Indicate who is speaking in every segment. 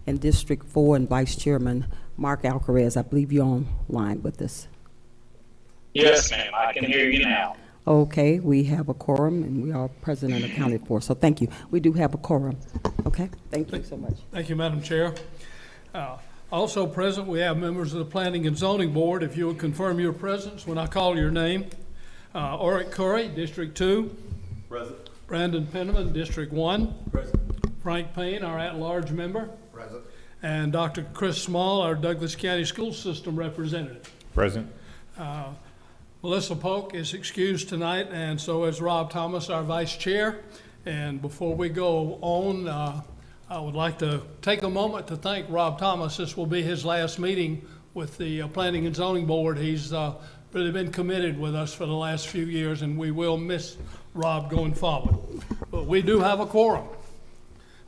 Speaker 1: and District 4 and Vice Chairman Mark Alcaraz. I believe you're online with us.
Speaker 2: Yes, ma'am. I can hear you now.
Speaker 1: Okay, we have a quorum, and we are present and accounted for, so thank you. We do have a quorum. Okay, thank you so much.
Speaker 3: Thank you, Madam Chair. Also present, we have members of the Planning and Zoning Board. If you would confirm your presence when I call your name. Oric Curry, District 2.
Speaker 4: Present.
Speaker 3: Brandon Penniman, District 1.
Speaker 4: Present.
Speaker 3: Frank Payne, our at-large member.
Speaker 4: Present.
Speaker 3: And Dr. Chris Small, our Douglas County School System representative.
Speaker 5: Present.
Speaker 3: Melissa Polk is excused tonight, and so is Rob Thomas, our Vice Chair. And before we go on, I would like to take a moment to thank Rob Thomas. This will be his last meeting with the Planning and Zoning Board. He's really been committed with us for the last few years, and we will miss Rob going forward. But we do have a quorum.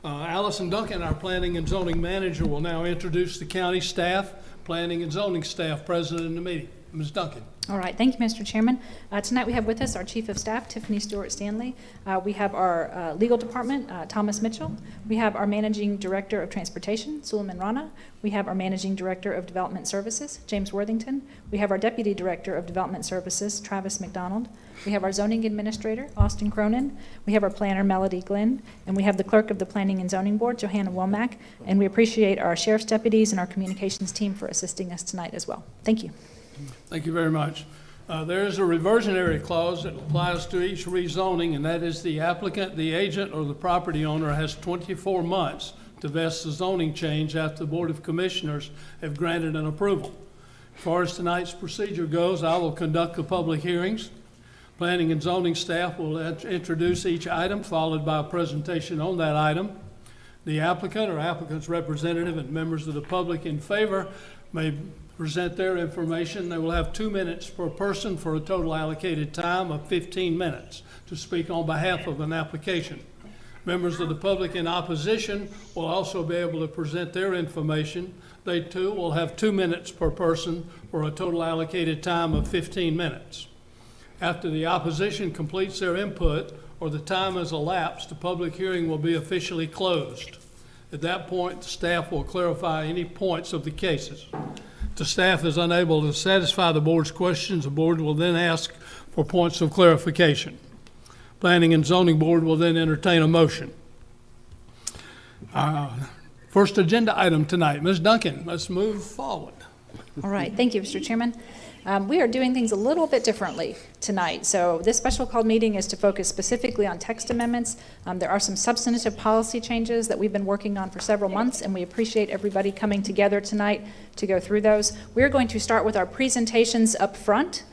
Speaker 3: Allison Duncan, our Planning and Zoning Manager, will now introduce the county staff, Planning and Zoning staff present in the meeting. Ms. Duncan.
Speaker 6: All right, thank you, Mr. Chairman. Tonight we have with us our Chief of Staff, Tiffany Stewart-Stanley. We have our Legal Department, Thomas Mitchell. We have our Managing Director of Transportation, Suleiman Rana. We have our Managing Director of Development Services, James Worthington. We have our Deputy Director of Development Services, Travis McDonald. We have our Zoning Administrator, Austin Cronin. We have our Planner, Melody Glenn. And we have the Clerk of the Planning and Zoning Board, Johanna Womack. And we appreciate our Sheriff's deputies and our communications team for assisting us tonight as well. Thank you.
Speaker 3: Thank you very much. There is a reversionary clause that applies to each rezoning, and that is the applicant, the agent, or the property owner has 24 months to vest the zoning change after the Board of Commissioners have granted an approval. As far as tonight's procedure goes, I will conduct the public hearings. Planning and zoning staff will introduce each item, followed by a presentation on that item. The applicant or applicant's representative and members of the public in favor may present their information. They will have 2 minutes per person for a total allocated time of 15 minutes to speak on behalf of an application. Members of the public in opposition will also be able to present their information. They too will have 2 minutes per person for a total allocated time of 15 minutes. After the opposition completes their input or the time has elapsed, the public hearing will be officially closed. At that point, the staff will clarify any points of the cases. If the staff is unable to satisfy the board's questions, the board will then ask for points of clarification. Planning and Zoning Board will then entertain a motion. First agenda item tonight, Ms. Duncan, let's move forward.
Speaker 6: All right, thank you, Mr. Chairman. We are doing things a little bit differently tonight. So this special called meeting is to focus specifically on text amendments. There are some substantive policy changes that we've been working on for several months, and we appreciate everybody coming together tonight to go through those. We're going to start with our presentations up front.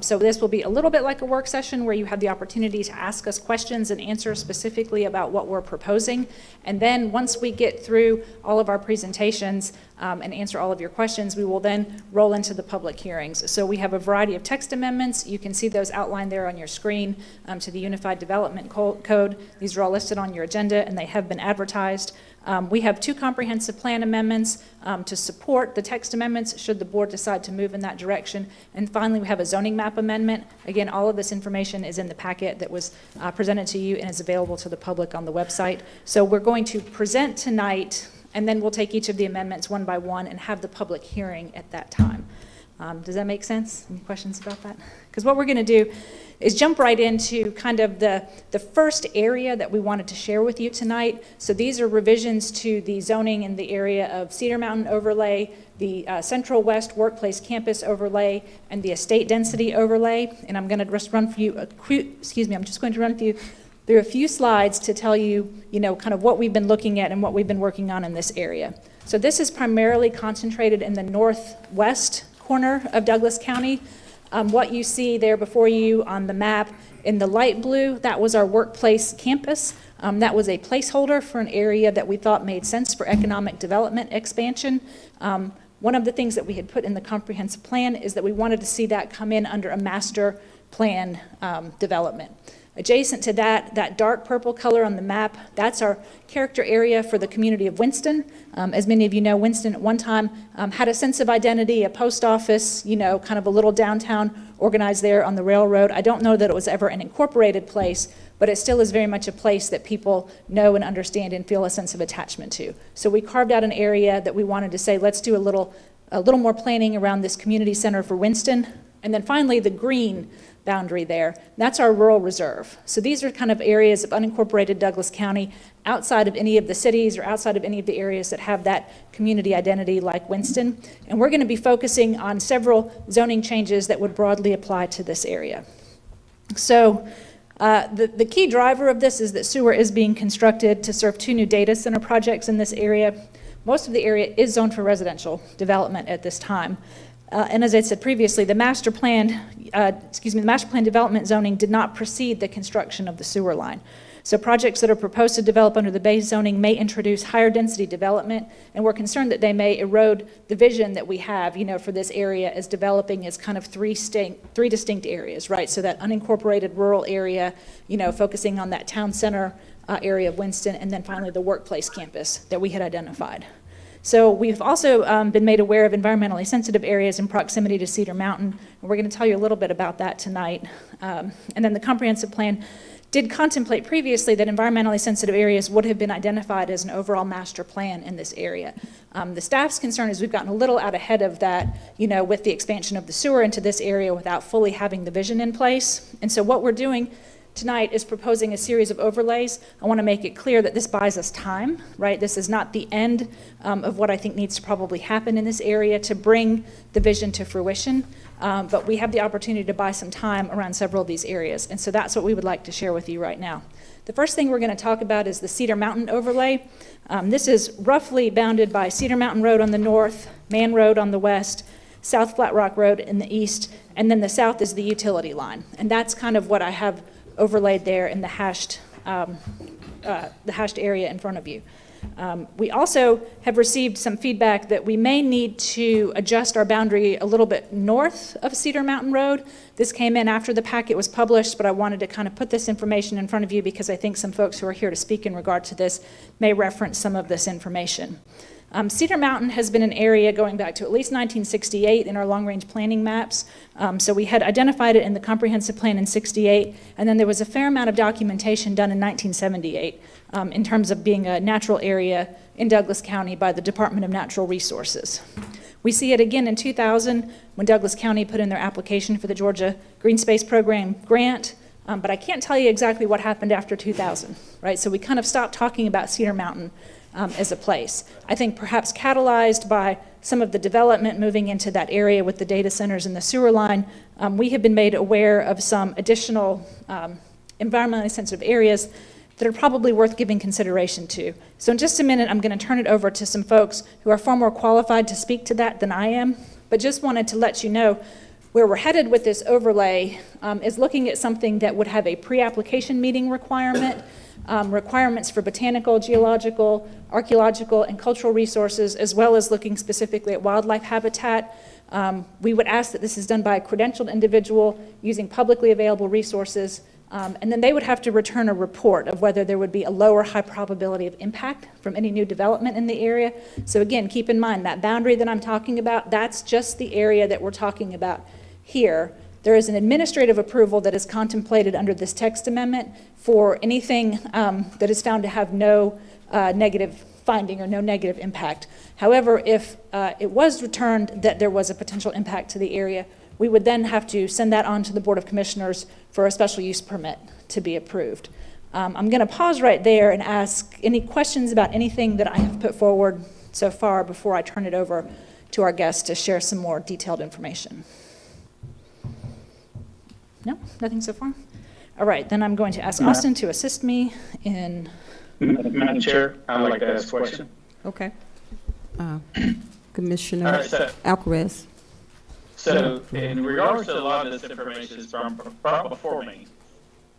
Speaker 6: So this will be a little bit like a work session where you have the opportunity to ask us questions and answer specifically about what we're proposing. And then once we get through all of our presentations and answer all of your questions, we will then roll into the public hearings. So we have a variety of text amendments. You can see those outlined there on your screen to the Unified Development Code. These are all listed on your agenda and they have been advertised. We have 2 comprehensive plan amendments to support the text amendments should the board decide to move in that direction. And finally, we have a zoning map amendment. Again, all of this information is in the packet that was presented to you and is available to the public on the website. So we're going to present tonight, and then we'll take each of the amendments one by one and have the public hearing at that time. Does that make sense? Any questions about that? Because what we're going to do is jump right into kind of the first area that we wanted to share with you tonight. So these are revisions to the zoning in the area of Cedar Mountain overlay, the Central West Workplace Campus overlay, and the estate density overlay. And I'm going to just run for you I'm just going to run through a few slides to tell you, kind of what we've been looking at and what we've been working on in this area. So this is primarily concentrated in the northwest corner of Douglas County. What you see there before you on the map in the light blue, that was our workplace campus. That was a placeholder for an area that we thought made sense for economic development expansion. One of the things that we had put in the comprehensive plan is that we wanted to see that come in under a master plan development. Adjacent to that, that dark purple color on the map, that's our character area for the community of Winston. As many of you know, Winston at one time had a sense of identity, a post office, kind of a little downtown organized there on the railroad. I don't know that it was ever an incorporated place, but it still is very much a place that people know and understand and feel a sense of attachment to. So we carved out an area that we wanted to say, let's do a little more planning around this community center for Winston. And then finally, the green boundary there, that's our rural reserve. So these are kind of areas of unincorporated Douglas County outside of any of the cities or outside of any of the areas that have that community identity like Winston. And we're going to be focusing on several zoning changes that would broadly apply to this area. So the key driver of this is that sewer is being constructed to serve 2 new data center projects in this area. Most of the area is zoned for residential development at this time. And as I said previously, the master plan development zoning did not precede the construction of the sewer line. So projects that are proposed to develop under the base zoning may introduce higher density development, and we're concerned that they may erode the vision that we have, for this area as developing as kind of three distinct areas, right? So that unincorporated rural area, focusing on that town center area of Winston, and then finally the workplace campus that we had identified. So we've also been made aware of environmentally sensitive areas in proximity to Cedar Mountain, and we're going to tell you a little bit about that tonight. And then the comprehensive plan did contemplate previously that environmentally sensitive areas would have been identified as an overall master plan in this area. The staff's concern is we've gotten a little out ahead of that, with the expansion of the sewer into this area without fully having the vision in place. And so what we're doing tonight is proposing a series of overlays. I want to make it clear that this buys us time, right? This is not the end of what I think needs to probably happen in this area to bring the vision to fruition, but we have the opportunity to buy some time around several of these areas, and so that's what we would like to share with you right now. The first thing we're going to talk about is the Cedar Mountain overlay. This is roughly bounded by Cedar Mountain Road on the north, Man Road on the west, South Flat Rock Road in the east, and then the south is the utility line, and that's kind of what I have overlaid there in the hashed area in front of you. We also have received some feedback that we may need to adjust our boundary a little bit north of Cedar Mountain Road. This came in after the packet was published, but I wanted to kind of put this information in front of you because I think some folks who are here to speak in regard to this may reference some of this information. Cedar Mountain has been an area going back to at least 1968 in our long-range planning maps. So we had identified it in the comprehensive plan in 68, and then there was a fair amount of documentation done in 1978 in terms of being a natural area in Douglas County by the Department of Natural Resources. We see it again in 2000 when Douglas County put in their application for the Georgia Green Space Program grant, but I can't tell you exactly what happened after 2000, right? So we kind of stopped talking about Cedar Mountain as a place. I think perhaps catalyzed by some of the development moving into that area with the data centers and the sewer line, we have been made aware of some additional environmentally sensitive areas that are probably worth giving consideration to. So in just a minute, I'm going to turn it over to some folks who are far more qualified to speak to that than I am, but just wanted to let you know where we're headed with this overlay is looking at something that would have a pre-application meeting requirement, requirements for botanical, geological, archaeological, and cultural resources, as well as looking specifically at wildlife habitat. We would ask that this is done by a credentialed individual using publicly available resources, and then they would have to return a report of whether there would be a low or high probability of impact from any new development in the area. So again, keep in mind that boundary that I'm talking about, that's just the area that we're talking about here. There is an administrative approval that is contemplated under this text amendment for anything that is found to have no negative finding or no negative impact. However, if it was returned that there was a potential impact to the area, we would then have to send that on to the Board of Commissioners for a special use permit to be approved. I'm going to pause right there and ask any questions about anything that I have put forward so far before I turn it over to our guests to share some more detailed information. No, nothing so far? All right, then I'm going to ask Austin to assist me in...
Speaker 2: Madam Chair, I would like to ask a question.
Speaker 1: Okay. Commissioner Alcaraz.
Speaker 2: So, in regards to a lot of this information is from before me,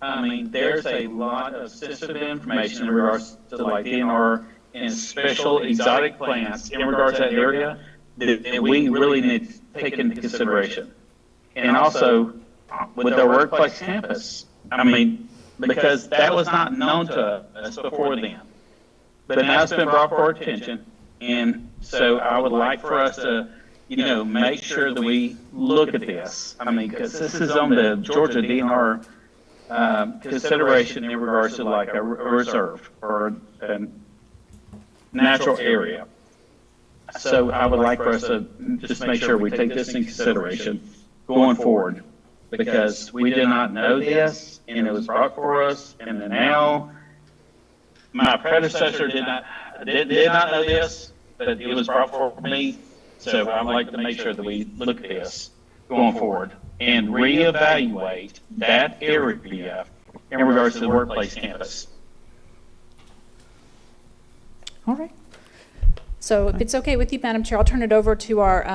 Speaker 2: I mean, there's a lot of sensitive information in regards to like DNR and special exotic plants in regards to that area that we really need to take into consideration. And also, with our workplace campus, I mean, because that was not known to us before then. But now it's been brought to our attention, and so I would like for us to, make sure that we look at this. I mean, because this is on the Georgia DNR consideration in regards to like a reserve or a natural area. So I would like for us to just make sure we take this in consideration going forward, because we did not know this, and it was brought for us, and then now my predecessor did not know this, but it was brought for me. So I'd like to make sure that we look at this going forward and reevaluate that area in regards to the workplace campus.
Speaker 6: All right. So if it's okay with you, Madam Chair, I'll turn it over to our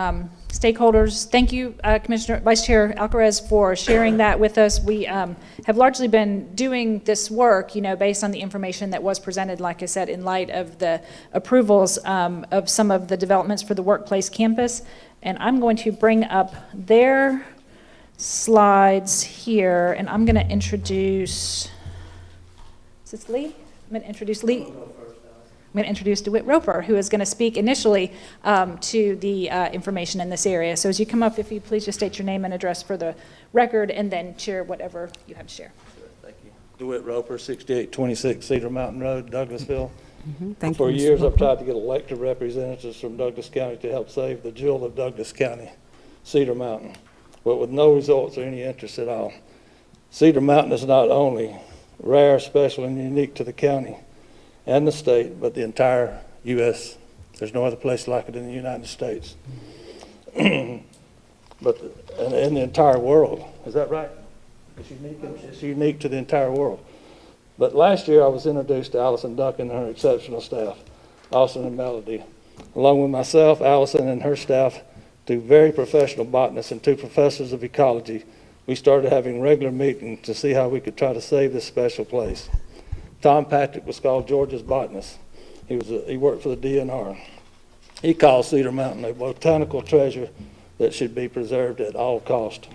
Speaker 6: stakeholders. Thank you, Commissioner Vice Chair Alcaraz, for sharing that with us. We have largely been doing this work, based on the information that was presented, like I said, in light of the approvals of some of the developments for the workplace campus. And I'm going to bring up their slides here, and I'm going to introduce, is this Lee? I'm going to introduce Lee. I'm going to introduce DeWitt Roper, who is going to speak initially to the information in this area. So as you come up, if you please just state your name and address for the record, and then share whatever you have to share.
Speaker 4: Sure, thank you. DeWitt Roper, 6826 Cedar Mountain Road, Douglasville.
Speaker 1: Thank
Speaker 4: For
Speaker 1: you, Mr.
Speaker 4: years, I've
Speaker 1: Roper.
Speaker 4: tried to get elected representatives from Douglas County to help save the jewel of Douglas County, Cedar Mountain, but with no results or any interest at all. Cedar Mountain is not only rare, special, and unique to the county and the state, but the entire U.S. There's no other place like it in the United States. In the entire world. Is that right? It's unique to the entire world. But last year I was introduced to Allison Duncan and her exceptional staff, Austin and Melody. Along with myself, Allison and her staff, 2 very professional botanists and 2 professors of ecology, we started having regular meetings to see how we could try to save this special place. Tom Patrick was called Georgia's botanist. He worked for the DNR. He called Cedar Mountain a botanical treasure that should be preserved at all cost.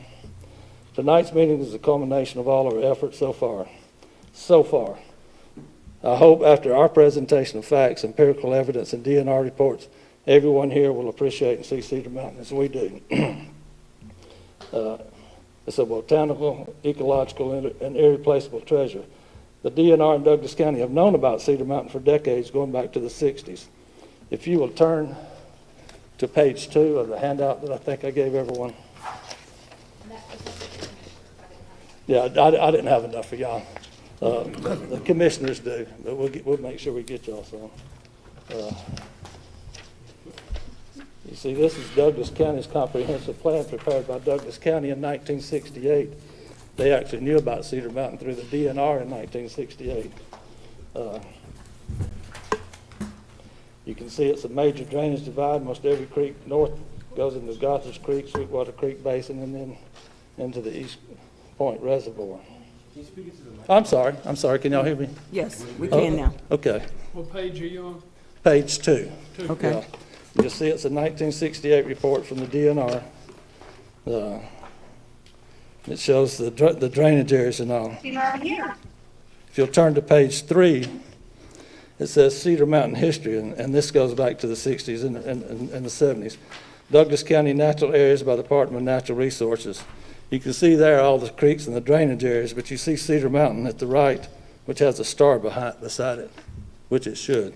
Speaker 4: Tonight's meeting is a culmination of all our efforts so far. I hope after our presentation of facts, empirical evidence, and DNR reports, everyone here will appreciate and see Cedar Mountain as we do. It's a botanical, ecological, and irreplaceable treasure. The DNR in Douglas County have known about Cedar Mountain for decades, going back to the 60s. If you will turn to page 2 of the handout that I think I gave everyone. Yeah, I didn't have enough for y'all. The commissioners do, but we'll make sure we get y'all some. You see, this is Douglas County's comprehensive plan prepared by Douglas County in 1968. They actually knew about Cedar Mountain through the DNR in 1968. You can see it's a major drainage divide. Most every creek north goes into Gothers Creek, Sweetwater Creek Basin, and then into the East Point Reservoir. I'm sorry. Can y'all hear me?
Speaker 1: Yes, we can now.
Speaker 4: Okay.
Speaker 3: What page are you on?
Speaker 4: Page 2.
Speaker 1: Okay.
Speaker 4: Yeah. You'll see it's a 1968 report from the DNR. It shows the drainage areas and all. If you'll turn to page 3, it says Cedar Mountain history, and this goes back to the 60s and the 70s. Douglas County natural areas by the Department of Natural Resources. You can see there all the creeks and the drainage areas, but you see Cedar Mountain at the right, which has a star beside it, which it should.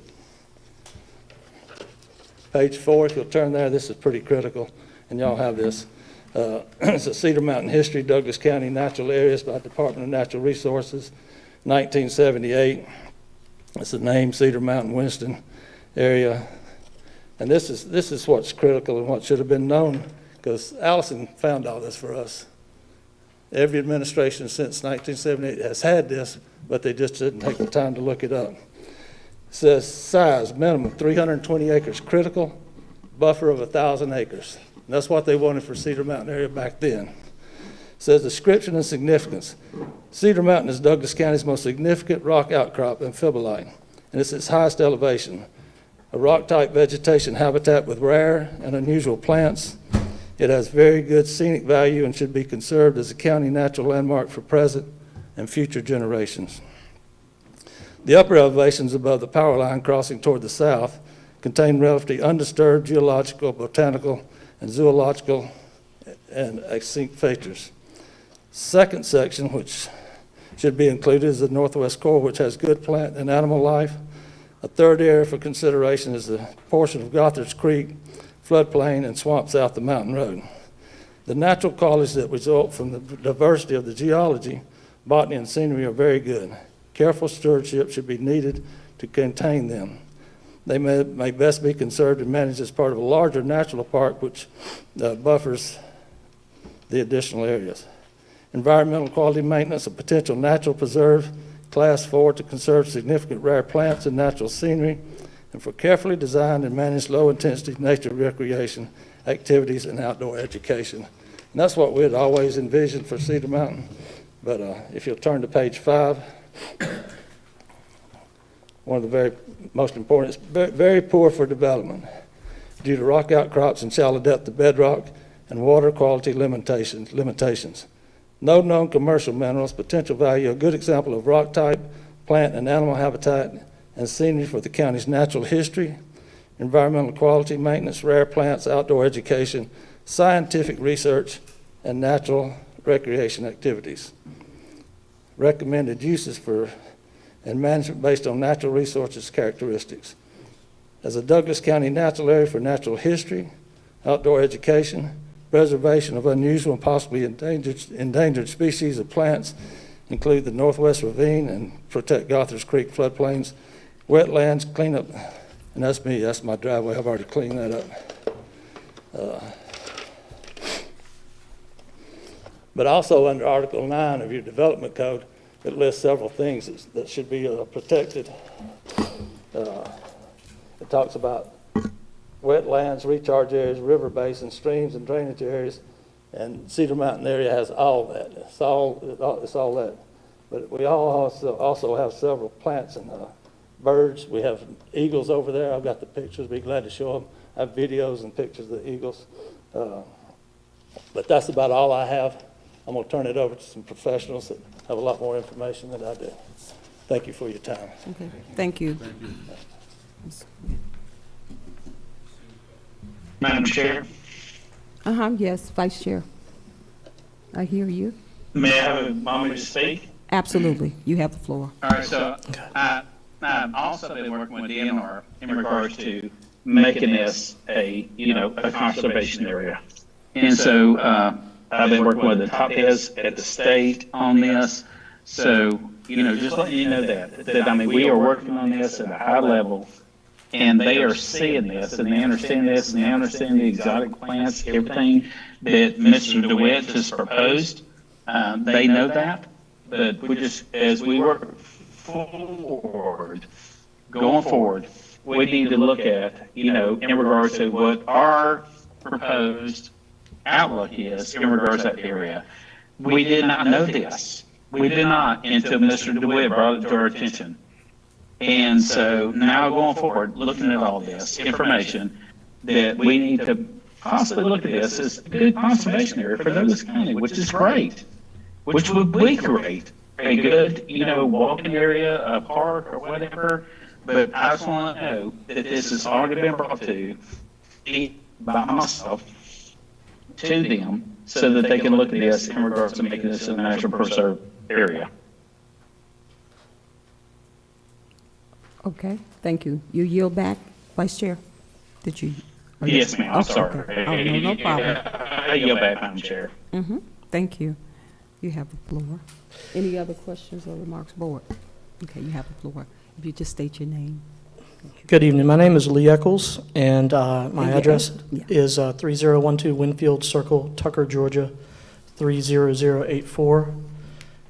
Speaker 4: Page 4, if you'll turn there, this is pretty critical, and y'all have this. It's a Cedar Mountain history, Douglas County natural areas by Department of Natural Resources, 1978. It's the name, Cedar Mountain, Winston area. And this is what's critical and what should have been known, because Allison found all this for us. Every administration since 1978 has had this, but they just didn't take the time to look it up. It says size, minimum 320 acres, critical, buffer of 1,000 acres. And that's what they wanted for Cedar Mountain area back then. It says description and significance. Cedar Mountain is Douglas County's most significant rock outcrop and amphibolite, and it's its highest elevation. A rock-type vegetation habitat with rare and unusual plants. It has very good scenic value and should be conserved as a county natural landmark for present and future generations. The upper elevations above the power line crossing toward the south contain relatively undisturbed geological, botanical, and zoological and extinct features. Second section, which should be included, is the northwest core, which has good plant and animal life. A third area for consideration is the portion of Gothard's Creek, floodplain, and swamp south of Mountain Road. The natural qualities that result from the diversity of the geology, botany, and scenery are very good. Careful stewardship should be needed to contain them. They may best be conserved and managed as part of a larger national park which buffers the additional areas. Environmental quality maintenance, a potential natural preserve, class 4 to conserve significant rare plants and natural scenery, and for carefully designed and managed low-intensity nature recreation activities and outdoor education. And that's what we had always envisioned for Cedar Mountain. But if you'll turn to page 5, one of the very most important, it's very poor for development due to rock outcrops and shallow depth of bedrock and water quality limitations. No known commercial minerals, potential value, a good example of rock type, plant and animal habitat, and scenery for the county's natural history, environmental quality, maintenance, rare plants, outdoor education, scientific research, and natural recreation activities. Recommended uses for and management based on natural resources characteristics. As a Douglas County natural area for natural history, outdoor education, preservation of unusual and possibly endangered species of plants, include the Northwest Ravine and protect Gothard's Creek floodplains, wetlands, cleanup, and that's me, that's my driveway, I've already cleaned that up. But also under Article 9 of your development code, it lists several things that should be protected. It talks about wetlands, recharge areas, river basins, streams, and drainage areas, and Cedar Mountain area has all that. It's all that. But we also have several plants and birds. We have eagles over there. I've got the pictures. Be glad to show them. I have videos and pictures of the eagles. But that's about all I have. I'm going to turn it over to some professionals that have a lot more information than I do. Thank you for your time.
Speaker 1: Okay, thank you.
Speaker 2: Madam Chair,
Speaker 1: Yes, Vice Chair. I hear you.
Speaker 2: may I have a moment to speak?
Speaker 1: Absolutely. You have the floor.
Speaker 2: All right, so I've also been working with DNR in regards to making this a conservation area. And so I've been working with the top heads at the state on this. So, just letting you know that we are working on this at a high level, and they are seeing this, and they understand this, and they understand the exotic plants, everything that Mr. DeWitt has proposed. They know that, but we just, as we work going forward, we need to look at, in regards to what our proposed outlook is in regards to that area. We did not know this. We did not until Mr. DeWitt brought it to our attention. And so now going forward, looking at all this information, that we need to possibly look at this as a good conservation area for Douglas County, which is great, which would be great, a good, walking area, a park or whatever. But I just want to know that this has already been brought to me by myself to them so that they can look at this in regards to making this a national preserve area.
Speaker 1: Okay, thank you. You yield back, Vice Chair? Did you?
Speaker 2: Yes, ma'am, I'm
Speaker 1: Okay,
Speaker 2: sorry.
Speaker 1: okay. Oh, no problem.
Speaker 2: I yield back, Madam Chair.
Speaker 1: Thank you. You have the floor. Any other questions or remarks, Board? Okay, you have the floor. If you just state your name.
Speaker 5: Good evening. My name is Lee Eccles, and my
Speaker 1: Yeah.
Speaker 5: address
Speaker 1: Yeah.
Speaker 5: is 3012 Winfield Circle, Tucker, Georgia, 30084.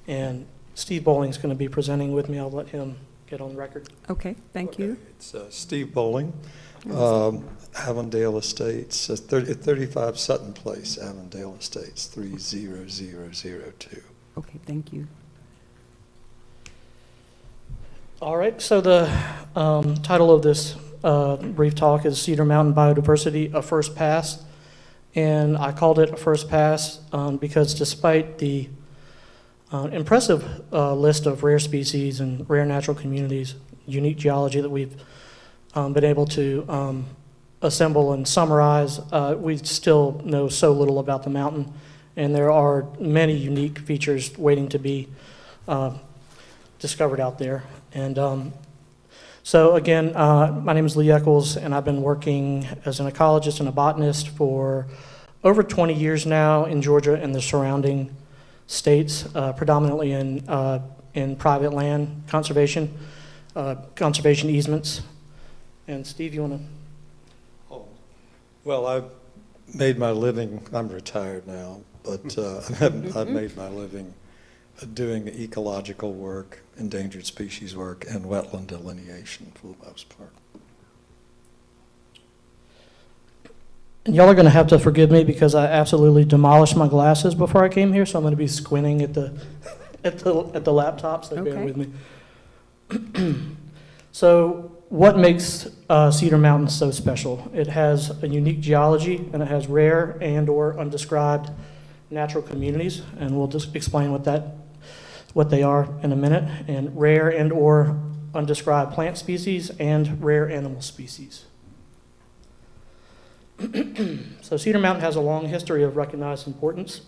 Speaker 5: And Steve Bowling's going to be presenting with me. I'll let him get on the record.
Speaker 1: Okay, thank you.
Speaker 7: It's Steve Bowling, Avondale Estates, 35 Sutton Place, Avondale Estates, 30002.
Speaker 1: Okay, thank you.
Speaker 5: All right, so the title of this brief talk is Cedar Mountain Biodiversity, a First Pass. And I called it a first pass because despite the impressive list of rare species and rare natural communities, unique geology that we've been able to assemble and summarize. We still know so little about the mountain, and there are many unique features waiting to be discovered out there. And so again, my name is Lee Eccles, and I've been working as an ecologist and a botanist for over 20 years now in Georgia and the surrounding states, predominantly in private land conservation, conservation easements. And Steve, you want to?
Speaker 7: Oh, well, I've made my living, I'm retired now, but I've made my living doing ecological work, endangered species work, and wetland delineation for the most part.
Speaker 5: And y'all are going to have to forgive me because I absolutely demolished my glasses before I came here, so I'm going to be squinting at the at the laptop. So bear
Speaker 1: Okay.
Speaker 5: with me. So, what makes Cedar Mountain so special? It has a unique geology, and it has rare and/or undescribed natural communities, and we'll just explain what they are in a minute. And rare and/or undescribed plant species and rare animal species. So Cedar Mountain has a long history of recognized importance.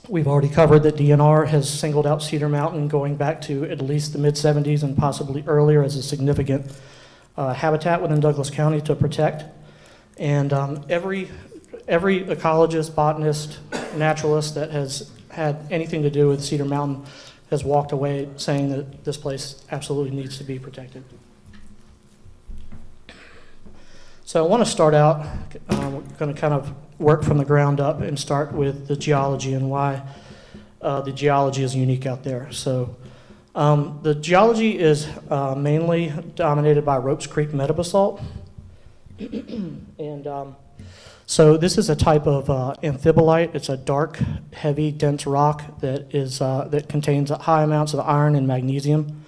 Speaker 5: We've already covered that DNR has singled out Cedar Mountain going back to at least the mid-'70s and possibly earlier as a significant habitat within Douglas County to protect. And every ecologist, botanist, naturalist that has had anything to do with Cedar Mountain has walked away saying that this place absolutely needs to be protected. So I want to start out, we're going to kind of work from the ground up and start with the geology and why the geology is unique out there. So the geology is mainly dominated by Ropes Creek metabasalt. And so this is a type of amphibolite. It's a dark, heavy, dense rock that contains high amounts of iron and magnesium,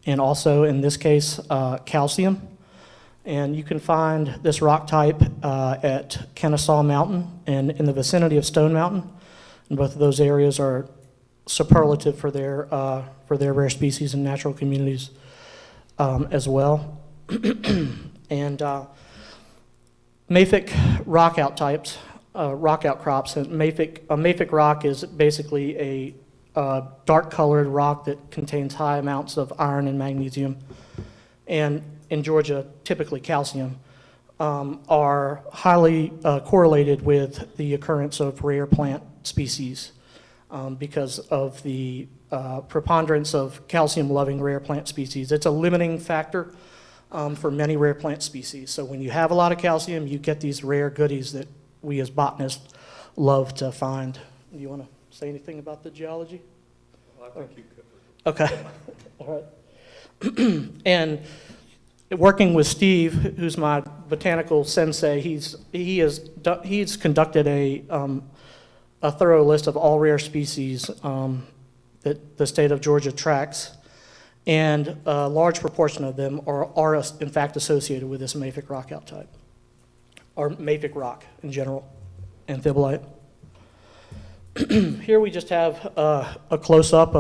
Speaker 5: and also in this case calcium. And you can find this rock type at Kennesaw Mountain and in the vicinity of Stone Mountain. And both of those areas are superlative for their rare species and natural communities as well. And mafic rock outcrops. And a mafic rock is basically a dark-colored rock that contains high amounts of iron and magnesium. And in Georgia, typically calcium, are highly correlated with the occurrence of rare plant species because of the preponderance of calcium-loving rare plant species. It's a limiting factor for many rare plant species. So when you have a lot of calcium, you get these rare goodies that we as botanists love to find. Do you want to say anything about the geology?
Speaker 7: Well, I think you could.
Speaker 5: Okay. All right. And working with Steve, who's my botanical sensei, he's conducted a thorough list of all rare species that the state of Georgia tracks, and a large proportion of them are in fact associated with this mafic rock type, or mafic rock in general, amphibolite. Here we just have a close-up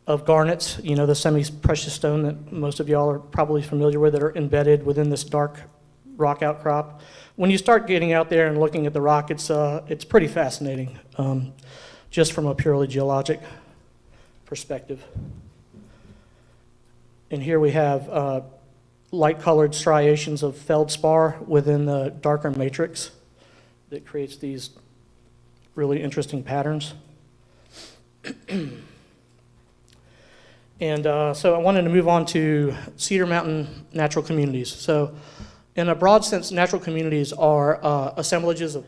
Speaker 5: of garnets, you know, the semi-precious stone that most of y'all are probably familiar with that are embedded within this dark rock outcrop. When you start getting out there and looking at the rock, it's pretty fascinating, just from a purely geologic perspective. And here we have light-colored striations of feldspar within the darker matrix that creates these really interesting patterns. And so I wanted to move on to Cedar Mountain natural communities. So in a broad sense, natural communities are assemblages of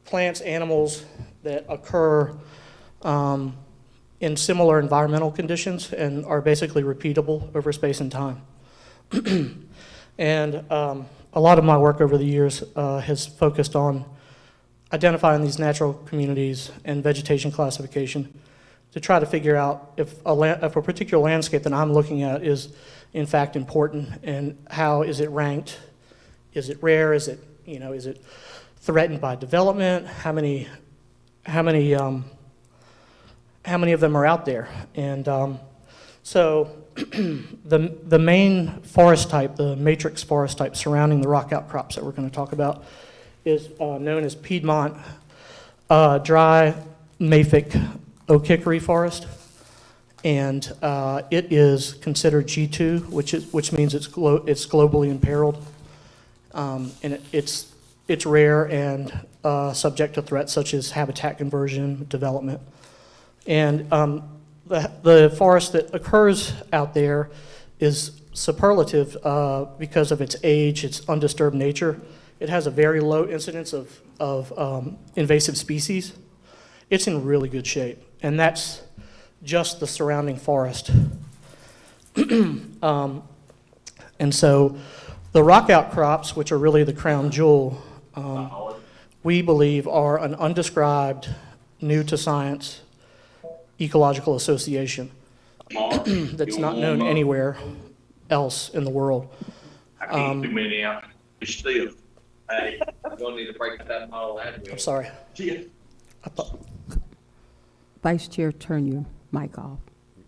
Speaker 5: plants, animals that occur in similar environmental conditions and are basically repeatable over space and time. And a lot of my work over the years has focused on identifying these natural communities and vegetation classification to try to figure out if a particular landscape that I'm looking at is in fact important, and how is it ranked? Is it rare? Is it threatened by development? How many how many of them are out there. And so the main forest type, the matrix forest type surrounding the rock outcrops that we're going to talk about is known as Piedmont dry mafic oak hickory forest. And it is considered G2, which means it's globally imperiled. And it's rare and subject to threats such as habitat conversion, development. And the forest that occurs out there is superlative because of its age, its undisturbed nature. It has a very low incidence of invasive species. It's in really good shape, and that's just the surrounding forest. And so the rock outcrops, which are really the crown jewel, we believe are an undescribed, new to science ecological association that's not known anywhere else in the world.
Speaker 8: I can't do many out. Still, hey, I'm gonna need to break that model out.
Speaker 5: I'm sorry.
Speaker 1: Vice Chair, turn your mic off.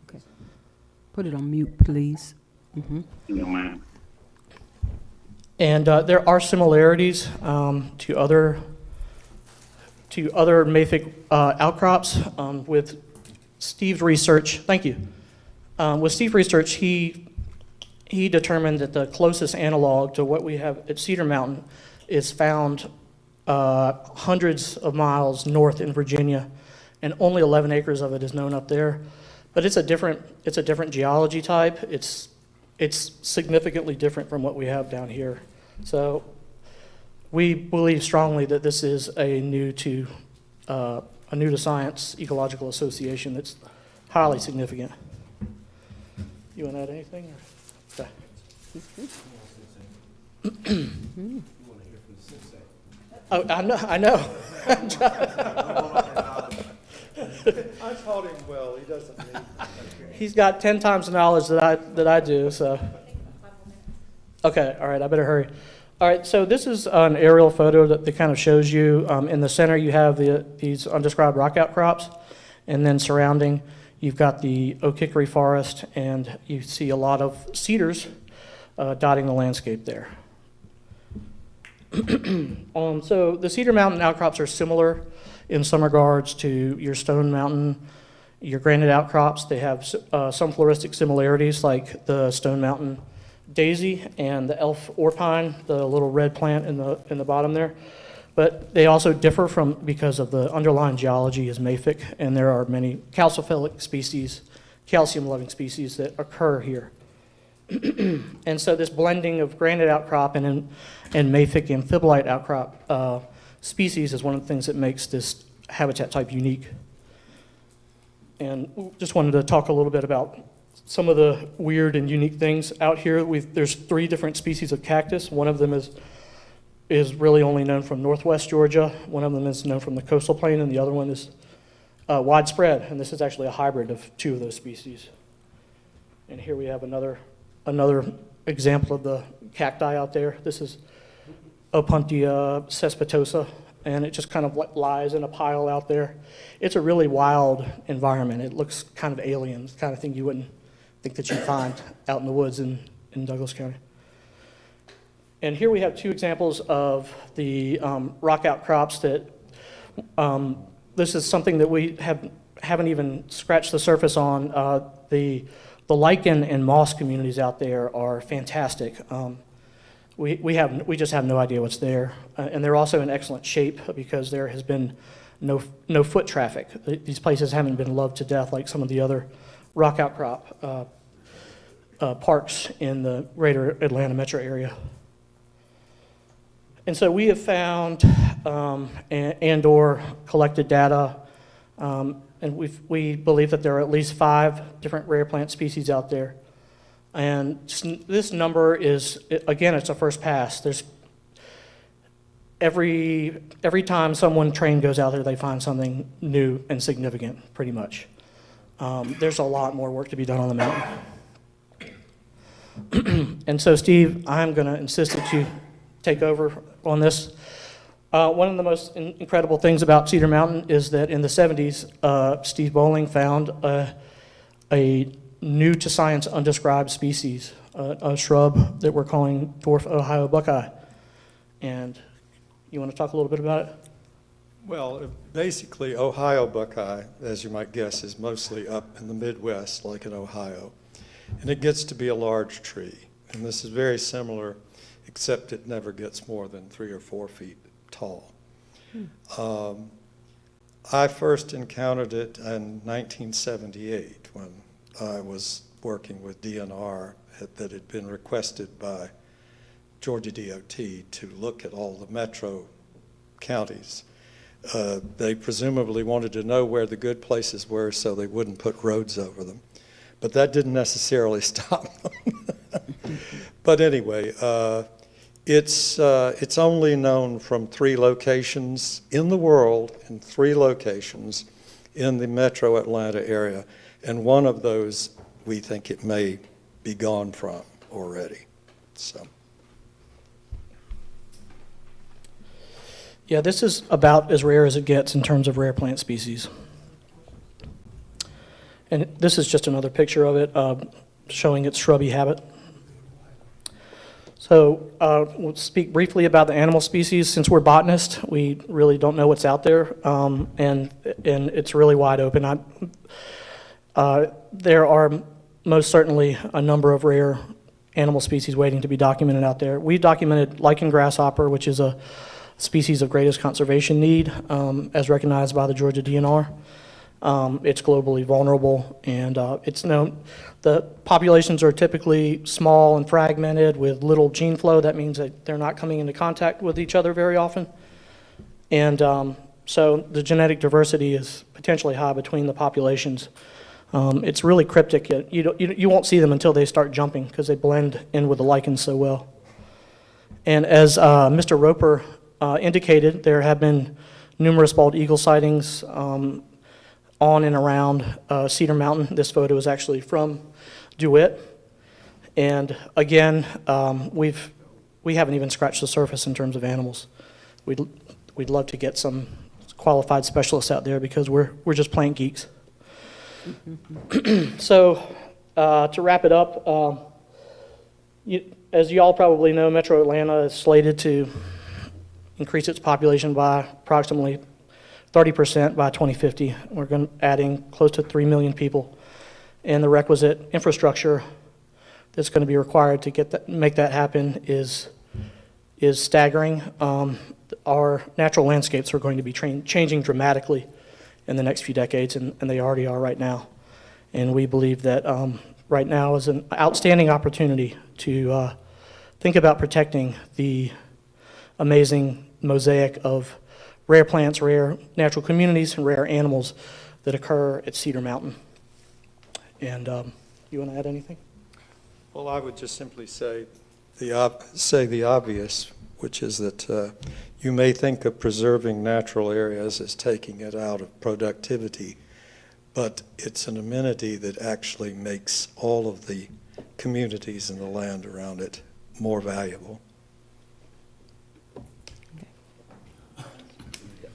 Speaker 1: Okay. Put it on mute, please.
Speaker 8: No, ma'am.
Speaker 5: And there are similarities to other mafic outcrops with Steve's research. Thank you. With Steve's research, he determined that the closest analog to what we have at Cedar Mountain is found hundreds of miles north in Virginia, and only 11 acres of it is known up there. But it's a different geology type. It's significantly different from what we have down here. So we believe strongly that this is a new to science ecological association that's highly significant. You want to add anything? Okay. Oh, I know.
Speaker 7: I taught him well, he doesn't need.
Speaker 5: He's got 10 times the knowledge that I do, so. Okay, all right, I better hurry. All right, so this is an aerial photo that kind of shows you, in the center you have these undescribed rock outcrops, and then surrounding you've got the oak hickory forest, and you see a lot of cedars dotting the landscape there. So the Cedar Mountain outcrops are similar in some regards to your Stone Mountain, your granite outcrops. They have some floristic similarities, like the Stone Mountain daisy and the elf orpine, the little red plant in the bottom there. But they also differ because of the underlying geology is mafic, and there are many calciphilic species, calcium-loving species that occur here. And so this blending of granite outcrop and mafic amphibolite outcrop species is one of the things that makes this habitat type unique. And just wanted to talk a little bit about some of the weird and unique things out here. There's 3 different species of cactus. One of them is really only known from northwest Georgia. One of them is known from the coastal plain, and the other one is widespread. And this is actually a hybrid of 2 of those species. And here we have another example of the cacti out there. This is Opuntia cespitosa, and it just kind of lies in a pile out there. It's a really wild environment. It looks kind of alien, the kind of thing you wouldn't think that you'd find out in the woods in Douglas County. And here we have 2 examples of the rock outcrops that this is something that we haven't even scratched the surface on. The lichen and moss communities out there are fantastic. We just have no idea what's there, and they're also in excellent shape because there has been no foot traffic. These places haven't been loved to death like some of the other rock outcrop parks in the greater Atlanta metro area. And so we have found and/or collected data, and we believe that there are at least 5 different rare plant species out there. And this number is, again, it's a first pass. There's every time someone trained goes out there, they find something new and significant, pretty much. There's a lot more work to be done on the mountain. And so, Steve, I'm going to insist that you take over on this. One of the most incredible things about Cedar Mountain is that in the 70s, Steve Bowling found a new to science undescribed species, a shrub that we're calling dwarf Ohio buckeye. And you want to talk a little bit about it?
Speaker 7: Well, basically, Ohio buckeye, as you might guess, is mostly up in the Midwest, like in Ohio. And it gets to be a large tree. And this is very similar, except it never gets more than 3 or 4 feet tall. I first encountered it in 1978 when I was working with DNR that had been requested by Georgia DOT to look at all the metro counties. They presumably wanted to know where the good places were so they wouldn't put roads over them. But that didn't necessarily stop them. But anyway, it's only known from 3 locations in the world, in 3 locations in the metro Atlanta area. And one of those, we think it may be gone from already. So.
Speaker 5: Yeah, this is about as rare as it gets in terms of rare plant species. And this is just another picture of it, showing its shrubby habit. So we'll speak briefly about the animal species. Since we're botanists, we really don't know what's out there, and it's really wide open. There are most certainly a number of rare animal species waiting to be documented out there. We documented lichen grasshopper, which is a species of greatest conservation need, as recognized by the Georgia DNR. It's globally vulnerable, and it's known. The populations are typically small and fragmented with little gene flow. That means that they're not coming into contact with each other very often. And so the genetic diversity is potentially high between the populations. It's really cryptic. You won't see them until they start jumping because they blend in with the lichens so well. And as Mr. Roper indicated, there have been numerous bald eagle sightings on and around Cedar Mountain. This photo is actually from DeWitt. And again, we haven't even scratched the surface in terms of animals. We'd love to get some qualified specialists out there because we're just plant geeks. So to wrap it up, as you all probably know, Metro Atlanta is slated to increase its population by approximately 30% by 2050. We're going to adding close to 3 million people, and the requisite infrastructure that's going to be required to make that happen is staggering. Our natural landscapes are going to be changing dramatically in the next few decades, and they already are right now. And we believe that right now is an outstanding opportunity to think about protecting the amazing mosaic of rare plants, rare natural communities, and rare animals that occur at Cedar Mountain. And you want to add anything?
Speaker 7: Well, I would just simply say the obvious, which is that you may think of preserving natural areas as taking it out of productivity, but it's an amenity that actually makes all of the communities and the land around it more valuable.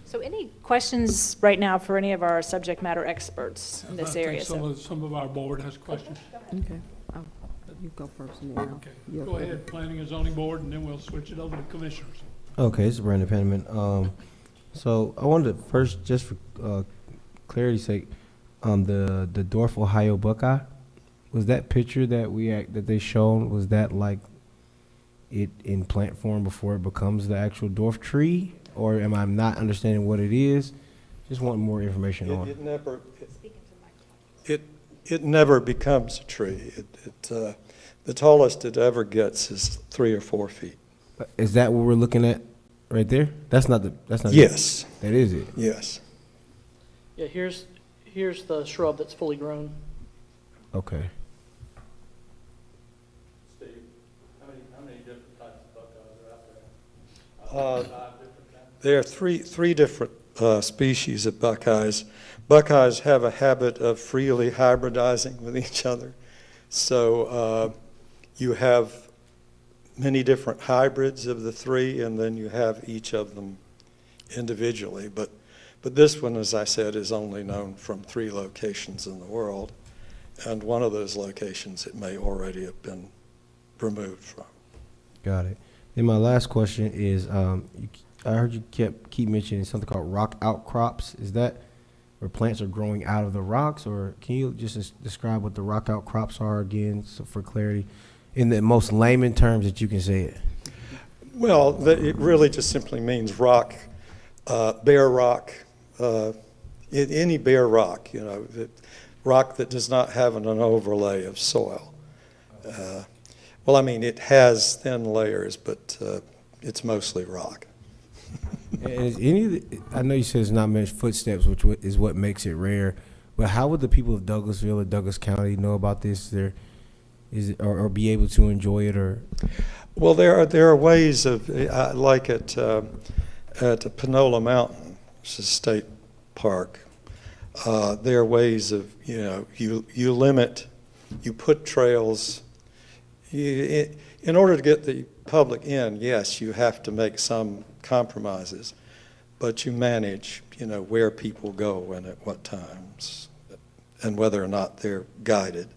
Speaker 6: So any questions right now for any of our subject matter experts in this area?
Speaker 3: I think some of our board has questions.
Speaker 1: Okay. You go first and then
Speaker 3: Okay,
Speaker 1: I'll-
Speaker 3: go ahead, Planning and Zoning Board, and then we'll switch it over to Commissioners.
Speaker 9: Okay, this is Brandon Penniman. So I wanted to first, just for clarity's sake, the dwarf Ohio buckeye, was that picture that they shown, was that like it in plant form before it becomes the actual dwarf tree, or am I not understanding what it is? Just want more information on it.
Speaker 7: It never becomes a tree. The tallest it ever gets is 3 or 4 feet.
Speaker 9: Is that what we're looking at right there? That's not
Speaker 7: Yes.
Speaker 9: That is it.
Speaker 7: Yes.
Speaker 5: Yeah, here's the shrub that's fully grown.
Speaker 9: Okay.
Speaker 4: Steve, how many different types of buckeyes are out there?
Speaker 7: There are three different species of buckeyes. Buckeyes have a habit of freely hybridizing with each other. So you have many different hybrids of the 3, and then you have each of them individually, but this one, as I said, is only known from 3 locations in the world, and one of those locations it may already have been removed from.
Speaker 9: Got it. Then my last question is, I heard you keep mentioning something called rock outcrops. Is that where plants are growing out of the rocks, or can you just describe what the rock outcrops are again, so for clarity, in the most layman terms that you can say it?
Speaker 7: Well, it really just simply means rock, bare rock, any bare rock, rock that does not have an overlay of soil. Well, I mean, it has thin layers, but it's mostly rock.
Speaker 9: And is I know you said it's not much footsteps, which is what makes it rare, but how would the people of Douglasville or Douglas County know about this? Or be able to enjoy it, or?
Speaker 7: Well, there are ways of, like at Panola Mountain, which is a state park. There are ways of, you limit, you put trails. In order to get the public in, yes, you have to make some compromises, but you manage, where people go and at what times, and whether or not they're guided.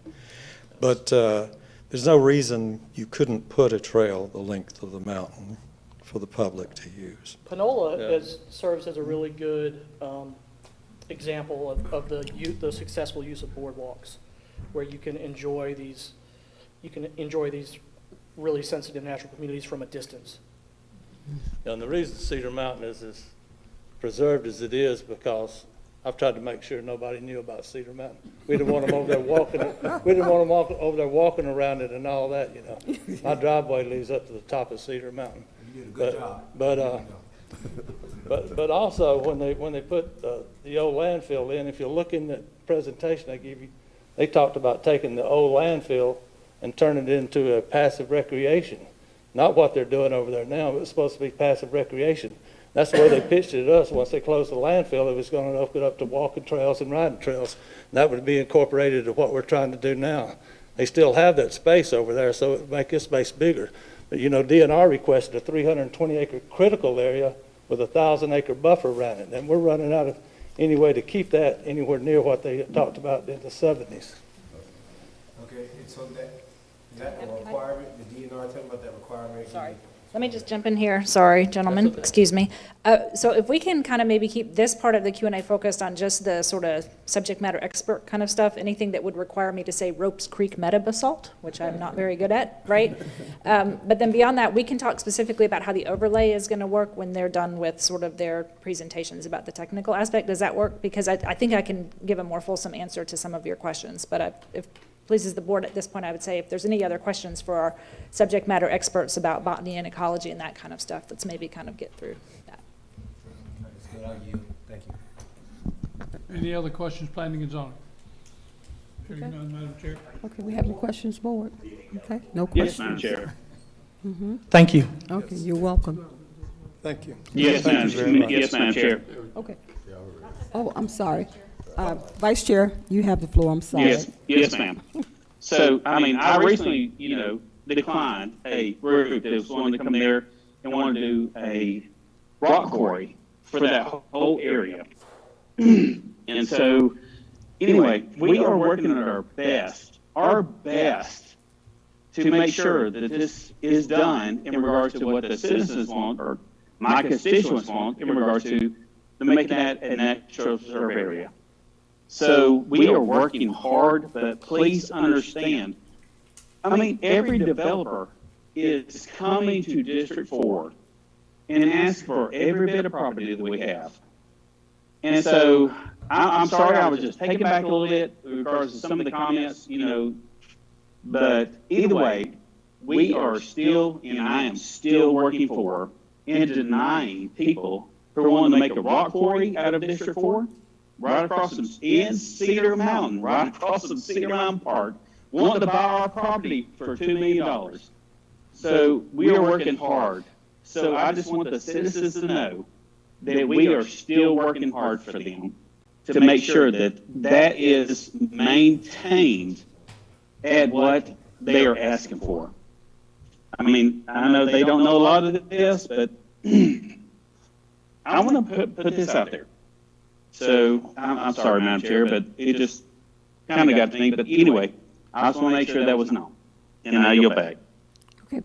Speaker 7: But there's no reason you couldn't put a trail the length of the mountain for the public to use.
Speaker 5: Panola serves as a really good example of the successful use of boardwalks, where you can enjoy these really sensitive natural communities from a distance.
Speaker 4: And the reason Cedar Mountain is as preserved as it is because I've tried to make sure nobody knew about Cedar Mountain. We didn't want them over there walking. We didn't want them over there walking around it and all that. My driveway leads up to the top of Cedar Mountain.
Speaker 9: You did a good job.
Speaker 4: But also when they put the old landfill in, if you look in the presentation they give you, they talked about taking the old landfill and turning it into a passive recreation. Not what they're doing over there now, but it's supposed to be passive recreation. That's the way they pitched it to us. Once they closed the landfill, it was going to open up to walking trails and riding trails. And that would be incorporated into what we're trying to do now. They still have that space over there, so it would make this space bigger. But DNR requested a 320-acre critical area with a 1,000-acre buffer around it. And we're running out of any way to keep that anywhere near what they talked about in the 70s.
Speaker 9: Okay, so is that a requirement? The DNR talking about that requirement?
Speaker 6: Sorry. Let me just jump in here. Sorry, gentlemen.
Speaker 4: okay.
Speaker 6: Excuse me. So if we can kind of maybe keep this part of the Q&A focused on just the sort of subject matter expert kind of stuff, anything that would require me to say Ropes Creek metabasalt, which I'm not very good at, right? But then beyond that, we can talk specifically about how the overlay is going to work when they're done with sort of their presentations about the technical aspect. Does that work? Because I think I can give a more fulsome answer to some of your questions. But if pleases the board at this point, I would say if there's any other questions for our subject matter experts about botany and ecology and that kind of stuff, let's maybe kind of get through that.
Speaker 9: That's good. I'll yield. Thank you.
Speaker 3: Any other questions, planning and zoning? Hearing none, Madam Chair.
Speaker 1: Okay, we have any questions, board? Okay, no
Speaker 2: Yes,
Speaker 1: questions?
Speaker 2: Madam Chair.
Speaker 5: Thank you.
Speaker 1: Okay, you're welcome.
Speaker 7: Thank you.
Speaker 2: Yes,
Speaker 7: Thank
Speaker 2: Madam
Speaker 7: you very much.
Speaker 2: Yes, Madam Chair.
Speaker 1: Okay. Oh, I'm sorry. Vice Chair, you have the floor. I'm sorry.
Speaker 2: Yes, ma'am. So, I recently, declined a group that was wanting to come there and wanted to do a rock quarry for that whole area. And so, anyway, we are working at our best to make sure that this is done in regards to what the citizens want, or my constituents want, in regards to making that a natural reserve area. So we are working hard, but please understand, every developer is coming to District 4 and asks for every bit of property that we have. And so I'm sorry, I was just taken back a little bit in regards to some of the comments, but either way, we are still, and I am still working for and denying people who are wanting to make a rock quarry out of District 4, right across from in Cedar Mountain, right across from Cedar Mountain Park, wanting to buy our property for $2 million. So we are working hard. So I just want the citizens to know that we are still working hard for them to make sure that that is maintained at what they are asking for. I know they don't know a lot of this, but I want to put this out there. So I'm sorry, Madam Chair, but it just kind of got to me. But anyway, I just want to make sure that was known. And I yield back.
Speaker 1: Okay,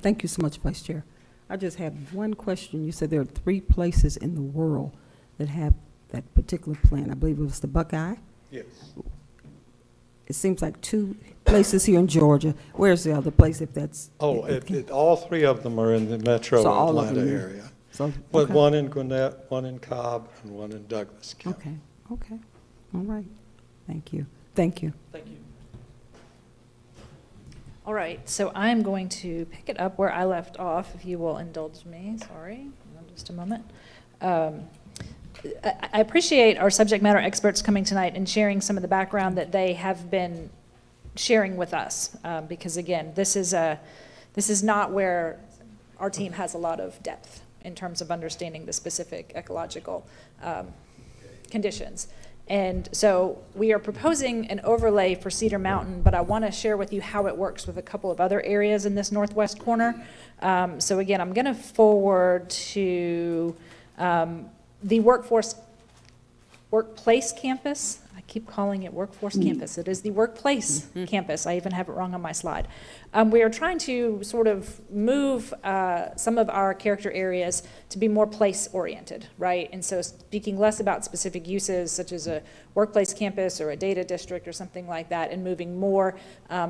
Speaker 1: thank you so much, Vice Chair. I just have one question. You said there are 3 places in the world that have that particular plan. I believe it was the Buckeye.
Speaker 7: Yes.
Speaker 1: It seems like 2 places here in Georgia. Where's the other place if that's?
Speaker 7: Oh, all 3 of them are in the metro
Speaker 1: So all of
Speaker 7: Atlanta
Speaker 1: them,
Speaker 7: area.
Speaker 1: So,
Speaker 7: With
Speaker 1: okay.
Speaker 7: one in Gwinnett, one in Cobb, and one in Douglas County.
Speaker 1: Okay, okay, all right. Thank you. Thank you.
Speaker 5: Thank you.
Speaker 6: All right, so I'm going to pick it up where I left off, if you will indulge me. Sorry, in just a moment. I appreciate our subject matter experts coming tonight and sharing some of the background that they have been sharing with us, because again, this is not where our team has a lot of depth in terms of understanding the specific ecological conditions. And so we are proposing an overlay for Cedar Mountain, but I want to share with you how it works with a couple of other areas in this northwest corner. So again, I'm going to forward to the workplace campus. I keep calling it workforce campus. It is the workplace campus. I even have it wrong on my slide. We are trying to sort of move some of our character areas to be more place-oriented, right? And so speaking less about specific uses, such as a workplace campus or a data district or something like that, and moving more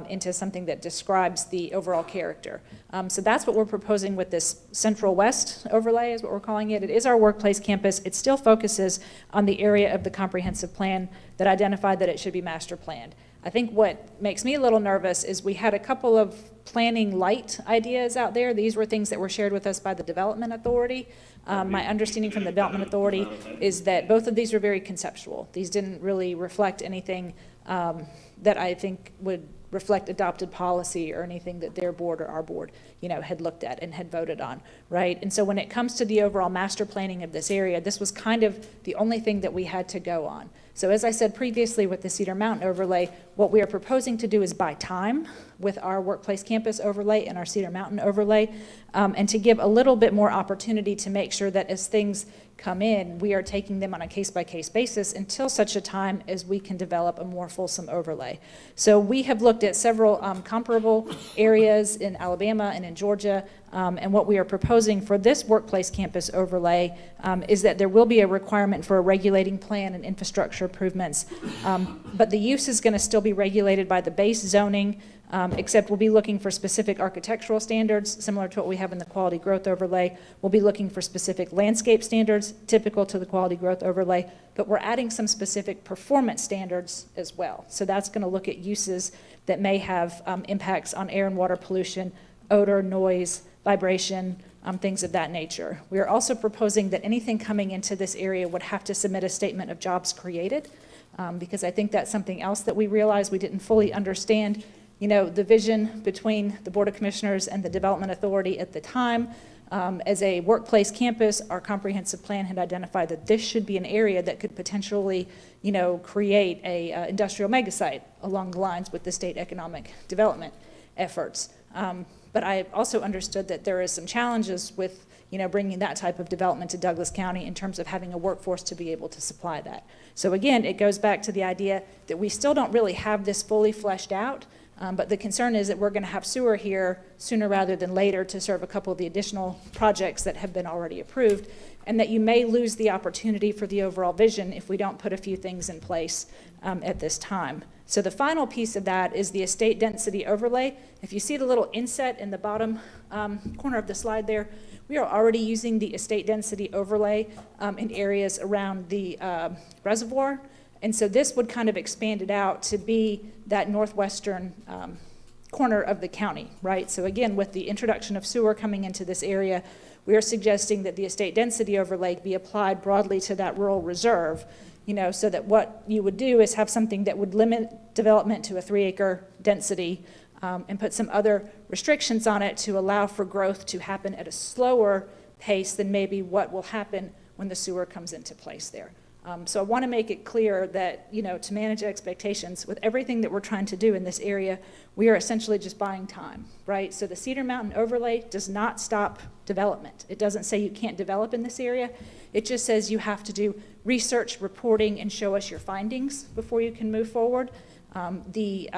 Speaker 6: into something that describes the overall character. So that's what we're proposing with this Central West overlay, is what we're calling it. It is our workplace campus. It still focuses on the area of the comprehensive plan that identified that it should be master planned. I think what makes me a little nervous is we had a couple of planning light ideas out there. These were things that were shared with us by the Development Authority. My understanding from the Development Authority is that both of these were very conceptual. These didn't really reflect anything that I think would reflect adopted policy or anything that their board or our board, had looked at and had voted on, right? And so when it comes to the overall master planning of this area, this was kind of the only thing that we had to go on. So as I said previously with the Cedar Mountain overlay, what we are proposing to do is buy time with our workplace campus overlay and our Cedar Mountain overlay, and to give a little bit more opportunity to make sure that as things come in, we are taking them on a case-by-case basis until such a time as we can develop a more fulsome overlay. So we have looked at several comparable areas in Alabama and in Georgia, and what we are proposing for this workplace campus overlay is that there will be a requirement for a regulating plan and infrastructure improvements, but the use is going to still be regulated by the base zoning, except we'll be looking for specific architectural standards, similar to what we have in the quality growth overlay. We'll be looking for specific landscape standards, typical to the quality growth overlay, but we're adding some specific performance standards as well. So that's going to look at uses that may have impacts on air and water pollution, odor, noise, vibration, things of that nature. We are also proposing that anything coming into this area would have to submit a statement of jobs created, because I think that's something else that we realized we didn't fully understand. The vision between the Board of Commissioners and the Development Authority at the time. As a workplace campus, our comprehensive plan had identified that this should be an area that could potentially, create a industrial megasite along the lines with the state economic development efforts. But I also understood that there is some challenges with, bringing that type of development to Douglas County in terms of having a workforce to be able to supply that. So again, it goes back to the idea that we still don't really have this fully fleshed out. But the concern is that we're going to have sewer here sooner rather than later to serve a couple of the additional projects that have been already approved, and that you may lose the opportunity for the overall vision if we don't put a few things in place at this time. So the final piece of that is the estate density overlay. If you see the little inset in the bottom corner of the slide there, we are already using the estate density overlay in areas around the reservoir. And so this would kind of expand it out to be that northwestern corner of the county, right? So again, with the introduction of sewer coming into this area, we are suggesting that the estate density overlay be applied broadly to that rural reserve, so that what you would do is have something that would limit development to a 3-acre density and put some other restrictions on it to allow for growth to happen at a slower pace than maybe what will happen when the sewer comes into place there. So I want to make it clear that, to manage expectations, with everything that we're trying to do in this area, we are essentially just buying time, right? So the Cedar Mountain overlay does not stop development. It doesn't say you can't develop in this area. It just says you have to do research, reporting, and show us your findings before you can move forward. The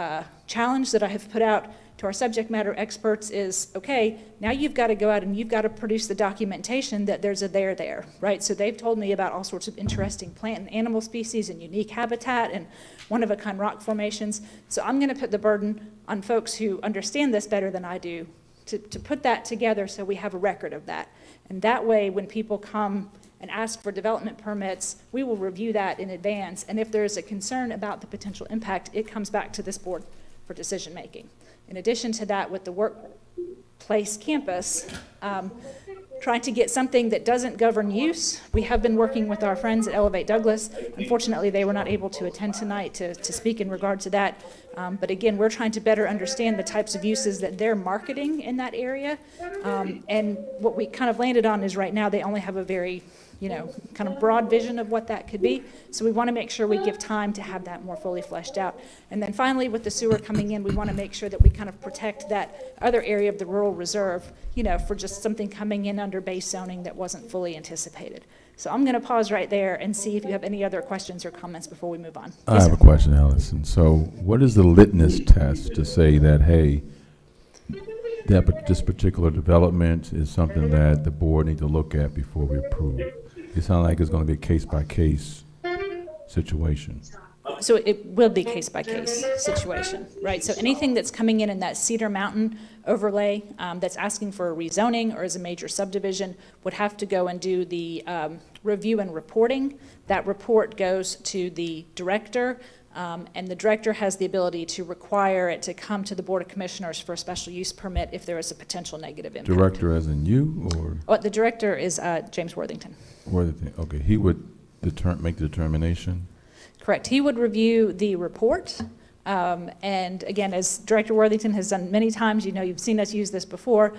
Speaker 6: challenge that I have put out to our subject matter experts is, okay, now you've got to go out and you've got to produce the documentation that there's a there, right? So they've told me about all sorts of interesting plant and animal species and unique habitat and one-of-a-kind rock formations. So I'm going to put the burden on folks who understand this better than I do to put that together so we have a record of that. And that way, when people come and ask for development permits, we will review that in advance. And if there is a concern about the potential impact, it comes back to this board for decision making. In addition to that, with the workplace campus, trying to get something that doesn't govern use. We have been working with our friends at Elevate Douglas. Unfortunately, they were not able to attend tonight to speak in regard to that. But again, we're trying to better understand the types of uses that they're marketing in that area. And what we kind of landed on is right now they only have a very kind of broad vision of what that could be. So we want to make sure we give time to have that more fully fleshed out. And then finally, with the sewer coming in, we want to make sure that we kind of protect that other area of the rural reserve, for just something coming in under base zoning that wasn't fully anticipated. So I'm going to pause right there and see if you have any other questions or comments before we move on.
Speaker 10: I
Speaker 6: Yes,
Speaker 10: have a
Speaker 6: sir.
Speaker 10: question, Allison. So what is the litmus test to say that, hey, this particular development is something that the board need to look at before we approve? It sounds like it's going to be a case-by-case situation.
Speaker 6: So it will be case-by-case situation, right? So anything that's coming in that Cedar Mountain overlay that's asking for a rezoning or as a major subdivision would have to go and do the review and reporting. That report goes to the director, and the director has the ability to require it to come to the Board of Commissioners for a special use permit if there is a potential negative impact.
Speaker 10: Director as in you, or?
Speaker 6: Oh, the director is James Worthington.
Speaker 10: Worthington, okay. He would make the determination?
Speaker 6: Correct. He would review the report. And again, as Director Worthington has done many times, you've seen us use this before,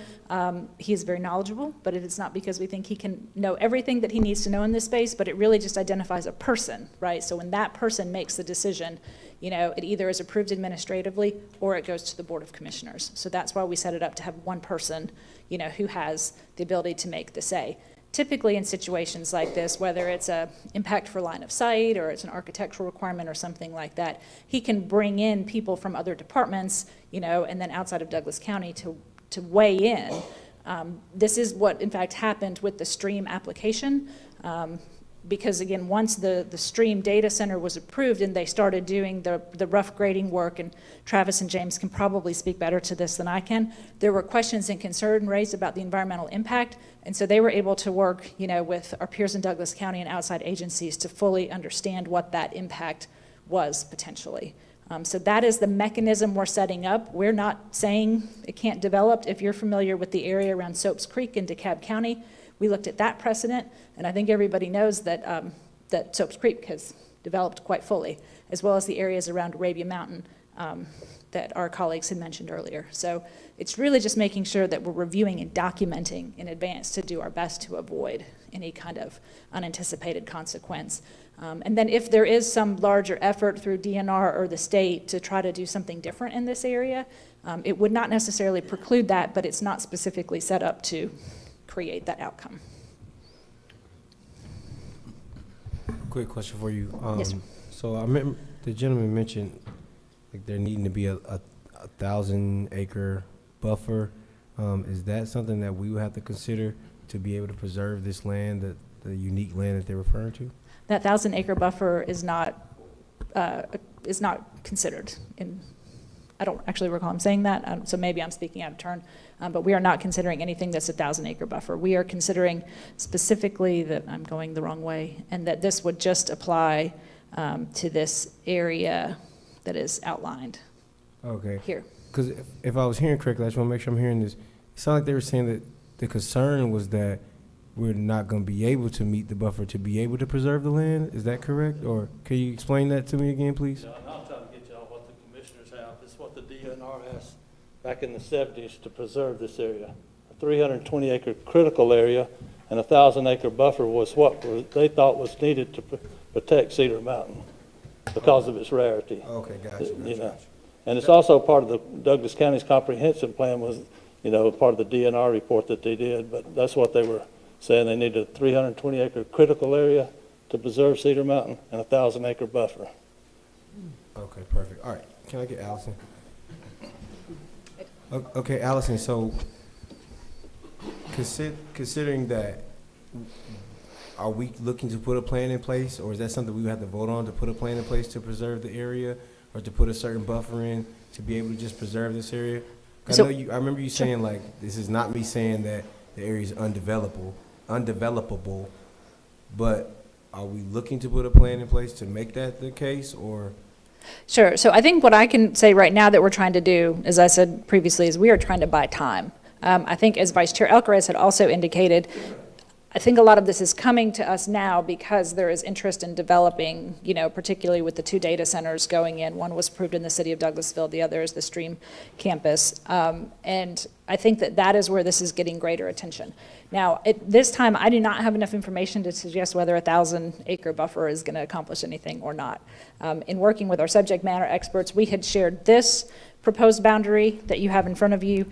Speaker 6: he is very knowledgeable, but it is not because we think he can know everything that he needs to know in this space, but it really just identifies a person, right? So when that person makes the decision, it either is approved administratively or it goes to the Board of Commissioners. So that's why we set it up to have one person, who has the ability to make the say. Typically in situations like this, whether it's a impact for line of sight or it's an architectural requirement or something like that, he can bring in people from other departments, and then outside of Douglas County to weigh in. This is what in fact happened with the stream application. Because again, once the stream data center was approved and they started doing the rough grading work, and Travis and James can probably speak better to this than I can, there were questions and concern raised about the environmental impact, and so they were able to work, with our peers in Douglas County and outside agencies to fully understand what that impact was potentially. So that is the mechanism we're setting up. We're not saying it can't develop. If you're familiar with the area around Soaps Creek in DeKalb County, we looked at that precedent, and I think everybody knows that that Soaps Creek has developed quite fully, as well as the areas around Arabia Mountain that our colleagues had mentioned earlier. So it's really just making sure that we're reviewing and documenting in advance to do our best to avoid any kind of unanticipated consequence. And then if there is some larger effort through DNR or the state to try to do something different in this area, it would not necessarily preclude that, but it's not specifically set up to create that outcome.
Speaker 9: Quick question for you.
Speaker 6: Yes, sir.
Speaker 9: So I remember the gentleman mentioned like there needing to be a 1,000-acre buffer. Is that something that we would have to consider to be able to preserve this land, the unique land that they're referring to?
Speaker 6: That 1,000-acre buffer is not considered in. I don't actually recall him saying that, so maybe I'm speaking out of turn. But we are not considering anything that's a 1,000-acre buffer. We are considering specifically that I'm going the wrong way, and that this would just apply to this area that is outlined here.
Speaker 9: Because if I was hearing correctly, I just want to make sure I'm hearing this. It sounded like they were saying that the concern was that we're not going to be able to meet the buffer to be able to preserve the land. Is that correct? Or can you explain that to me again, please?
Speaker 4: No, I'm trying to get y'all what the commissioners have. This is what the DNR has back in the 70s to preserve this area. A 320-acre critical area and a 1,000-acre buffer was what they thought was needed to protect Cedar Mountain because of its rarity.
Speaker 9: Okay, gotcha.
Speaker 4: You know, and it's also part of the Douglas County's comprehensive plan was, you know, part of the DNR report that they did, but that's what they were saying. They needed a 320 acre critical area to preserve Cedar Mountain and a 1,000 acre buffer.
Speaker 9: Okay, perfect. All right, can I get Allison? Okay, Allison, so considering that, are we looking to put a plan in place, or is that something we would have to vote on, to put a plan in place to preserve the area, or to put a certain buffer in to be able to just preserve this area? I remember you saying, like, this is not me saying that the area is undevelopable, but are we looking to put a plan in place to make that the case, or?
Speaker 6: Sure. So I think what I can say right now that we're trying to do, as I said previously, is we are trying to buy time. I think as Vice Chair Elkeres had also indicated, I think a lot of this is coming to us now because there is interest in developing, you know, particularly with the 2 data centers going in. One was approved in the city of Douglasville, the other is the Stream campus. And I think that that is where this is getting greater attention. Now, at this time, I do not have enough information to suggest whether a 1,000 acre buffer is going to accomplish anything or not. In working with our subject matter experts, we had shared this proposed boundary that you have in front of you.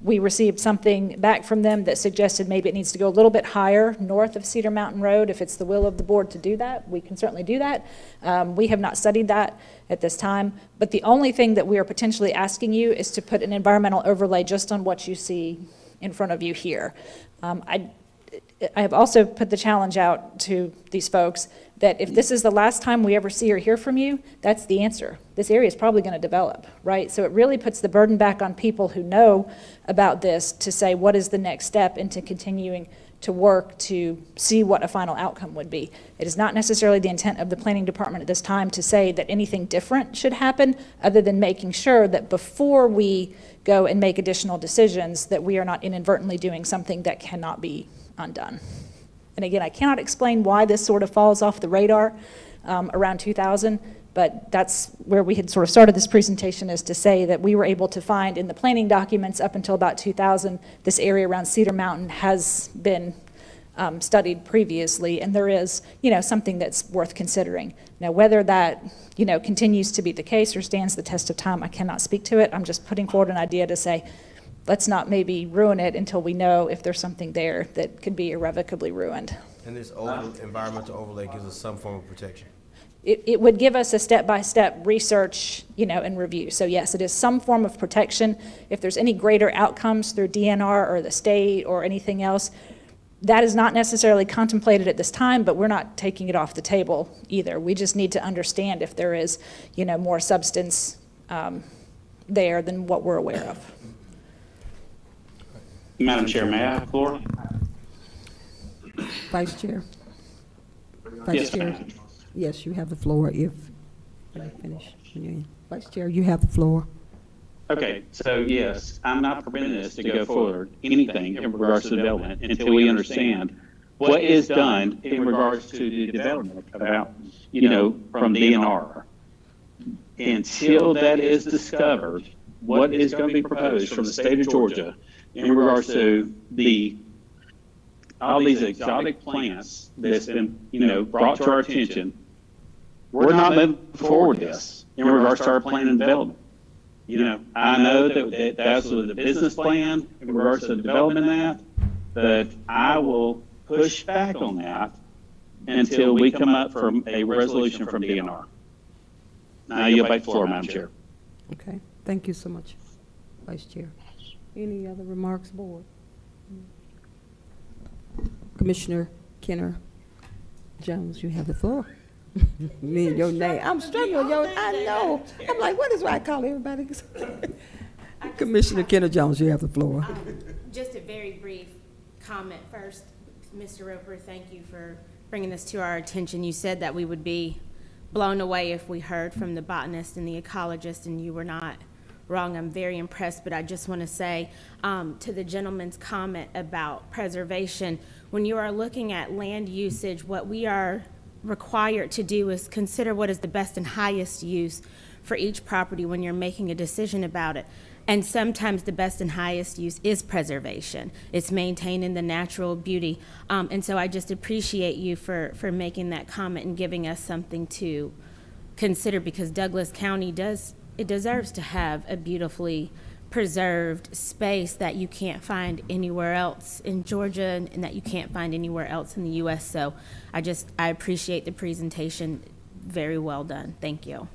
Speaker 6: We received something back from them that suggested maybe it needs to go a little bit higher north of Cedar Mountain Road. If it's the will of the board to do that, we can certainly do that. We have not studied that at this time, but the only thing that we are potentially asking you is to put an environmental overlay just on what you see in front of you here. I have also put the challenge out to these folks that if this is the last time we ever see or hear from you, that's the answer. This area is probably going to develop, right? So it really puts the burden back on people who know about this to say what is the next step into continuing to work to see what a final outcome would be. It is not necessarily the intent of the planning department at this time to say that anything different should happen, other than making sure that before we go and make additional decisions, that we are not inadvertently doing something that cannot be undone. And again, I cannot explain why this sort of falls off the radar around 2000, but that's where we had sort of started this presentation, is to say that we were able to find in the planning documents up until about 2000, this area around Cedar Mountain has been studied previously, and there is, you know, something that's worth considering. Now, whether that, you know, continues to be the case or stands the test of time, I cannot speak to it. I'm just putting forward an idea to say, let's not maybe ruin it until we know if there's something there that could be irrevocably ruined.
Speaker 9: And this environmental overlay gives us some form of protection.
Speaker 6: It would give us a step-by-step research, you know, and review. So yes, it is some form of protection. If there's any greater outcomes through DNR or the state or anything else, that is not necessarily contemplated at this time, but we're not taking it off the table either. We just need to understand if there is, you know, more substance there than what we're aware of.
Speaker 2: Madam Chair, may I have the floor?
Speaker 1: Vice Chair.
Speaker 2: Yes,
Speaker 1: Chair.
Speaker 2: ma'am.
Speaker 1: Yes, you have the floor if, when you finish. Vice Chair, you have the floor.
Speaker 2: Okay, so yes, I'm not permitting this to go forward, anything in regards to development, until we understand what is done in regards to the development about, you know, from DNR. Until that is discovered, what is going to be proposed from the state of Georgia in regards to all these exotic plants that's been, you know, brought to our attention, we're not moving forward with this in regards to our plan and development. You know, I know that that's the business plan in regards to the development of that, but I will push back on that until we come up from a resolution from DNR. Now you'll back the floor, Madam Chair.
Speaker 1: Okay, thank you so much, Vice Chair. Any other remarks, Board? Commissioner Kenner Jones, you have the floor. Me and your name. I'm struggling, I know. I'm like, what is why I call everybody? Commissioner Kenner Jones, you have the floor.
Speaker 11: Just a very brief comment first. Mr. Roper, thank you for bringing this to our attention. You said that we would be blown away if we heard from the botanist and the ecologist, and you were not wrong. I'm very impressed, but I just want to say to the gentleman's comment about preservation, when you are looking at land usage, what we are required to do is consider what is the best and highest use for each property when you're making a decision about it. And sometimes the best and highest use is preservation. It's maintaining the natural beauty. And so I just appreciate you for making that comment and giving us something to consider, because Douglas County deserves to have a beautifully preserved space that you can't find anywhere else in Georgia and that you can't find anywhere else in the U.S. So I appreciate the presentation. Very well done. Thank you.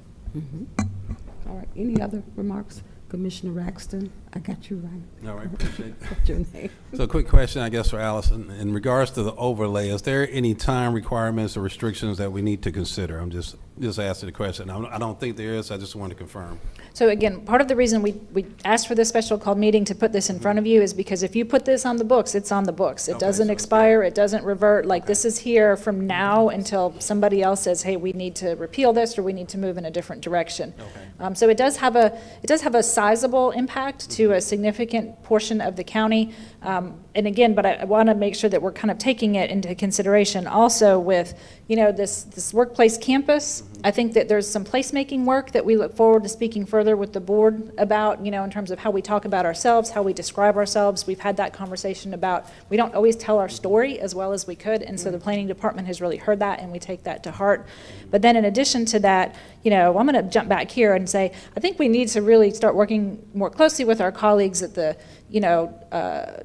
Speaker 1: All right, any other remarks? Commissioner Raxton, I got you right.
Speaker 12: All right, appreciate it.
Speaker 1: What's your name?
Speaker 12: So a quick question, I guess, for Allison. In regards to the overlay, is there any time requirements or restrictions that we need to consider? I'm just asking the question. I don't think there is. I just want to confirm.
Speaker 6: So again, part of the reason we asked for this special called meeting to put this in front of you is because if you put this on the books, it's on the books. It
Speaker 12: Okay,
Speaker 6: doesn't
Speaker 12: so-
Speaker 6: expire, it doesn't revert, like this is here from now until somebody else says, hey, we need to repeal this or we need to move in a different direction.
Speaker 12: Okay.
Speaker 6: So it does have a sizable impact to a significant portion of the county. And again, but I want to make sure that we're kind of taking it into consideration also with, this workplace campus. I think that there's some placemaking work that we look forward to speaking further with the board about, in terms of how we talk about ourselves, how we describe ourselves. We've had that conversation about, we don't always tell our story as well as we could, and so the planning department has really heard that, and we take that to heart. But then in addition to that, I'm going to jump back here and say, I think we need to really start working more closely with our colleagues at the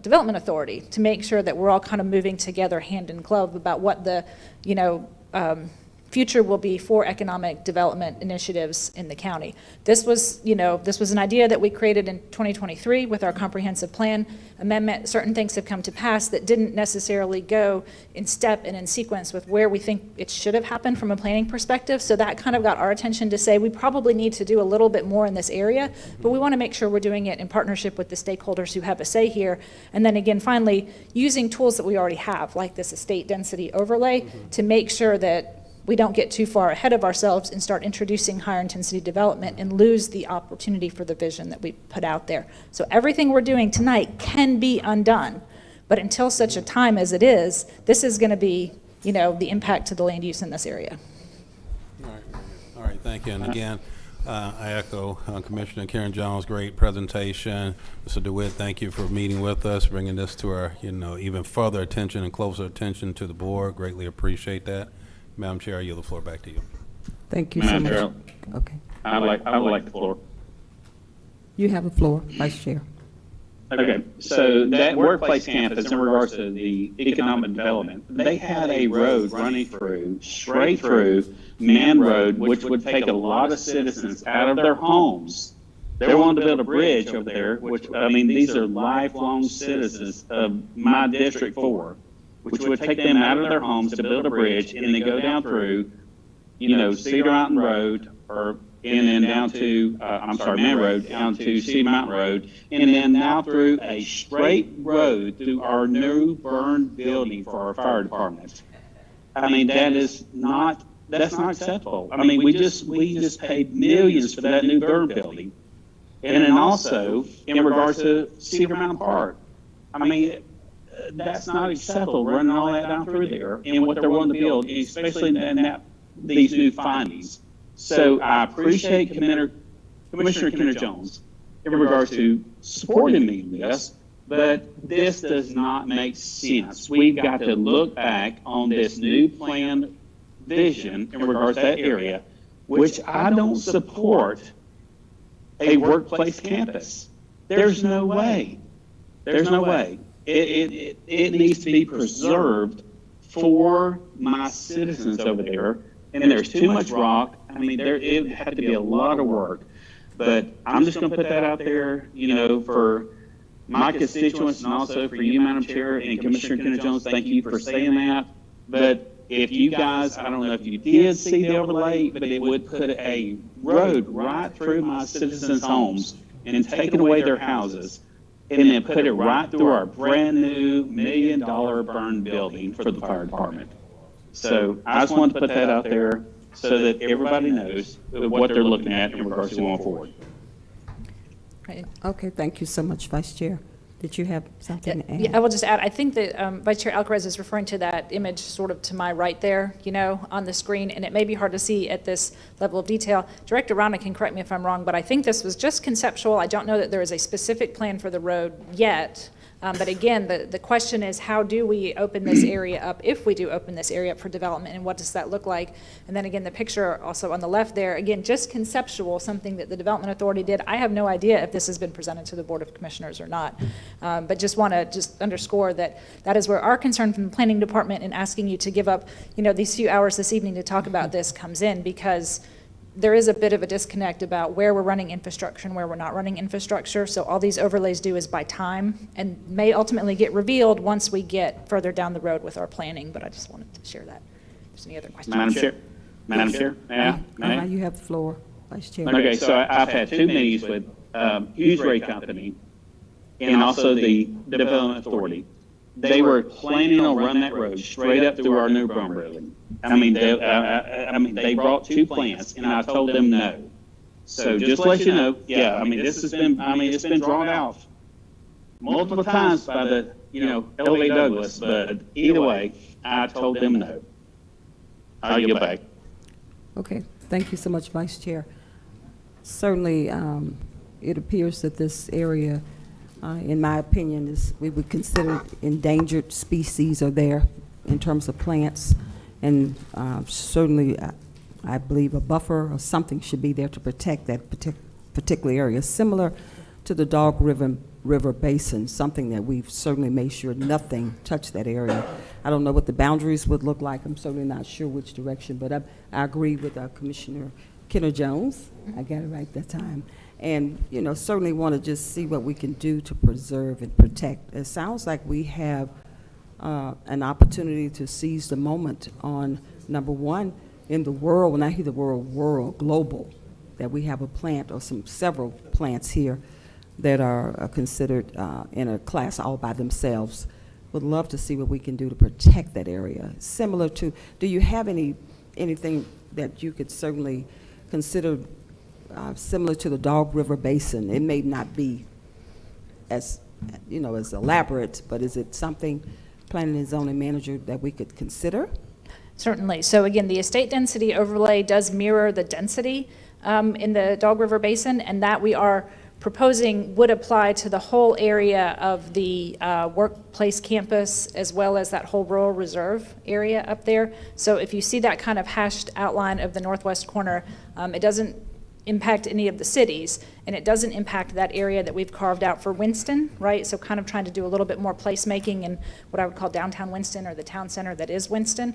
Speaker 6: Development Authority to make sure that we're all kind of moving together hand in glove about what the, future will be for economic development initiatives in the county. This was an idea that we created in 2023 with our comprehensive plan amendment. Certain things have come to pass that didn't necessarily go in step and in sequence with where we think it should have happened from a planning perspective. So that kind of got our attention to say we probably need to do a little bit more in this area, but we want to make sure we're doing it in partnership with the stakeholders who have a say here. And then again, finally, using tools that we already have, like this estate density overlay, to make sure that we don't get too far ahead of ourselves and start introducing higher intensity development and lose the opportunity for the vision that we put out there. So everything we're doing tonight can be undone, but until such a time as it is, this is going to be, the impact to the land use in this area.
Speaker 12: All right, thank you. And again, I echo Commissioner Karen Jones' great presentation. Mr. DeWitt, thank you for meeting with us, bringing this to our, even further attention and closer attention to the board. Greatly appreciate that. Madam Chair, I yield the floor back to you.
Speaker 1: Thank you so
Speaker 2: Madam
Speaker 1: much.
Speaker 2: Chair,
Speaker 1: Okay.
Speaker 2: I would like the floor.
Speaker 1: You have the floor, Vice Chair.
Speaker 2: Okay, so that workplace campus, in regards to the economic development, they had a road running straight through Man Road, which would take a lot of citizens out of their homes. They wanted to build a bridge over there, these are lifelong citizens of my District 4, which would take them out of their homes to build a bridge and then go down through, Cedar Mountain Road, and then down to, Man Road, down to Cedar Mountain Road, and then now through a straight road through our new burned building for our fire department. That's not acceptable. We just paid millions for that new burned building. And then also, in regards to Cedar Mountain Park, that's not acceptable, running all that down through there and what they're wanting to build, especially in these new findings. So I appreciate Commissioner Kenneth Jones in regards to supporting me in this, but this does not make sense. We've got to look back on this new plan vision in regards to that area, which I don't support a workplace campus. There's no way. There's no way. It needs to be preserved for my citizens over there. And there's too much rock. It would have to be a lot of work. But I'm just going to put that out there, for my constituents and also for you, Madam Chair, and Commissioner Kenneth Jones. Thank you for saying that. But if you guys, I don't know if you did see the overlay, but it would put a road right through my citizens' homes and taking away their houses, and then put it right through our brand new $1 million burn building for the fire department. So I just wanted to put that out there so that everybody knows what they're looking at in regards to going forward.
Speaker 6: Right.
Speaker 1: Okay, thank you so much, Vice Chair. Did you have something to add?
Speaker 6: Yeah, I will just add, I think that Vice Chair Alcaraz is referring to that image sort of to my right there, on the screen, and it may be hard to see at this level of detail. Director Rana can correct me if I'm wrong, but I think this was just conceptual. I don't know that there is a specific plan for the road yet. But again, the question is, how do we open this area up, if we do open this area up for development, and what does that look like? And then again, the picture also on the left there, again, just conceptual, something that the Development Authority did. I have no idea if this has been presented to the Board of Commissioners or not, but just want to just underscore that that is where our concern from the Planning Department in asking you to give up, these few hours this evening to talk about this comes in, because there is a bit of a disconnect about where we're running infrastructure and where we're not running infrastructure. So all these overlays do is buy time, and may ultimately get revealed once we get further down the road with our planning. But I just wanted to share that. If there's any other questions?
Speaker 2: Madam Chair, may I?
Speaker 1: You have the floor, Vice Chair.
Speaker 2: Okay, so I've had 2 meetings with Hughes Ray Company and also the Development Authority. They were planning on running that road straight up through our new Brown building. They brought 2 plans, and I told them no. So just to let you know, this has been, it's been drawn out multiple times by the, L.A. Douglas, but either way, I told them no. I'll get back.
Speaker 1: Okay, thank you so much, Vice Chair. Certainly, it appears that this area, in my opinion, we would consider endangered species are there in terms of plants, and certainly I believe a buffer or something should be there to protect that particular area, similar to the Dog River Basin, something that we've certainly made sure nothing touched that area. I don't know what the boundaries would look like. I'm certainly not sure which direction, but I agree with Commissioner Kenner Jones. I got it right that time. And, certainly want to just see what we can do to preserve and protect. It sounds like we have an opportunity to seize the moment on, number one, in the world, when I hear the word world, global, that we have a plant or several plants here that are considered in a class all by themselves. Would love to see what we can do to protect that area. Similar to, do you have anything that you could certainly consider similar to the Dog River Basin? It may not be as elaborate, but is it something, planning and zoning manager, that we could consider?
Speaker 6: Certainly. So again, the estate density overlay does mirror the density in the Dog River Basin, and that we are proposing would apply to the whole area of the workplace campus, as well as that whole rural reserve area up there. So if you see that kind of hashed outline of the northwest corner, it doesn't impact any of the cities, and it doesn't impact that area that we've carved out for Winston, right? So kind of trying to do a little bit more placemaking in what I would call downtown Winston, or the town center that is Winston.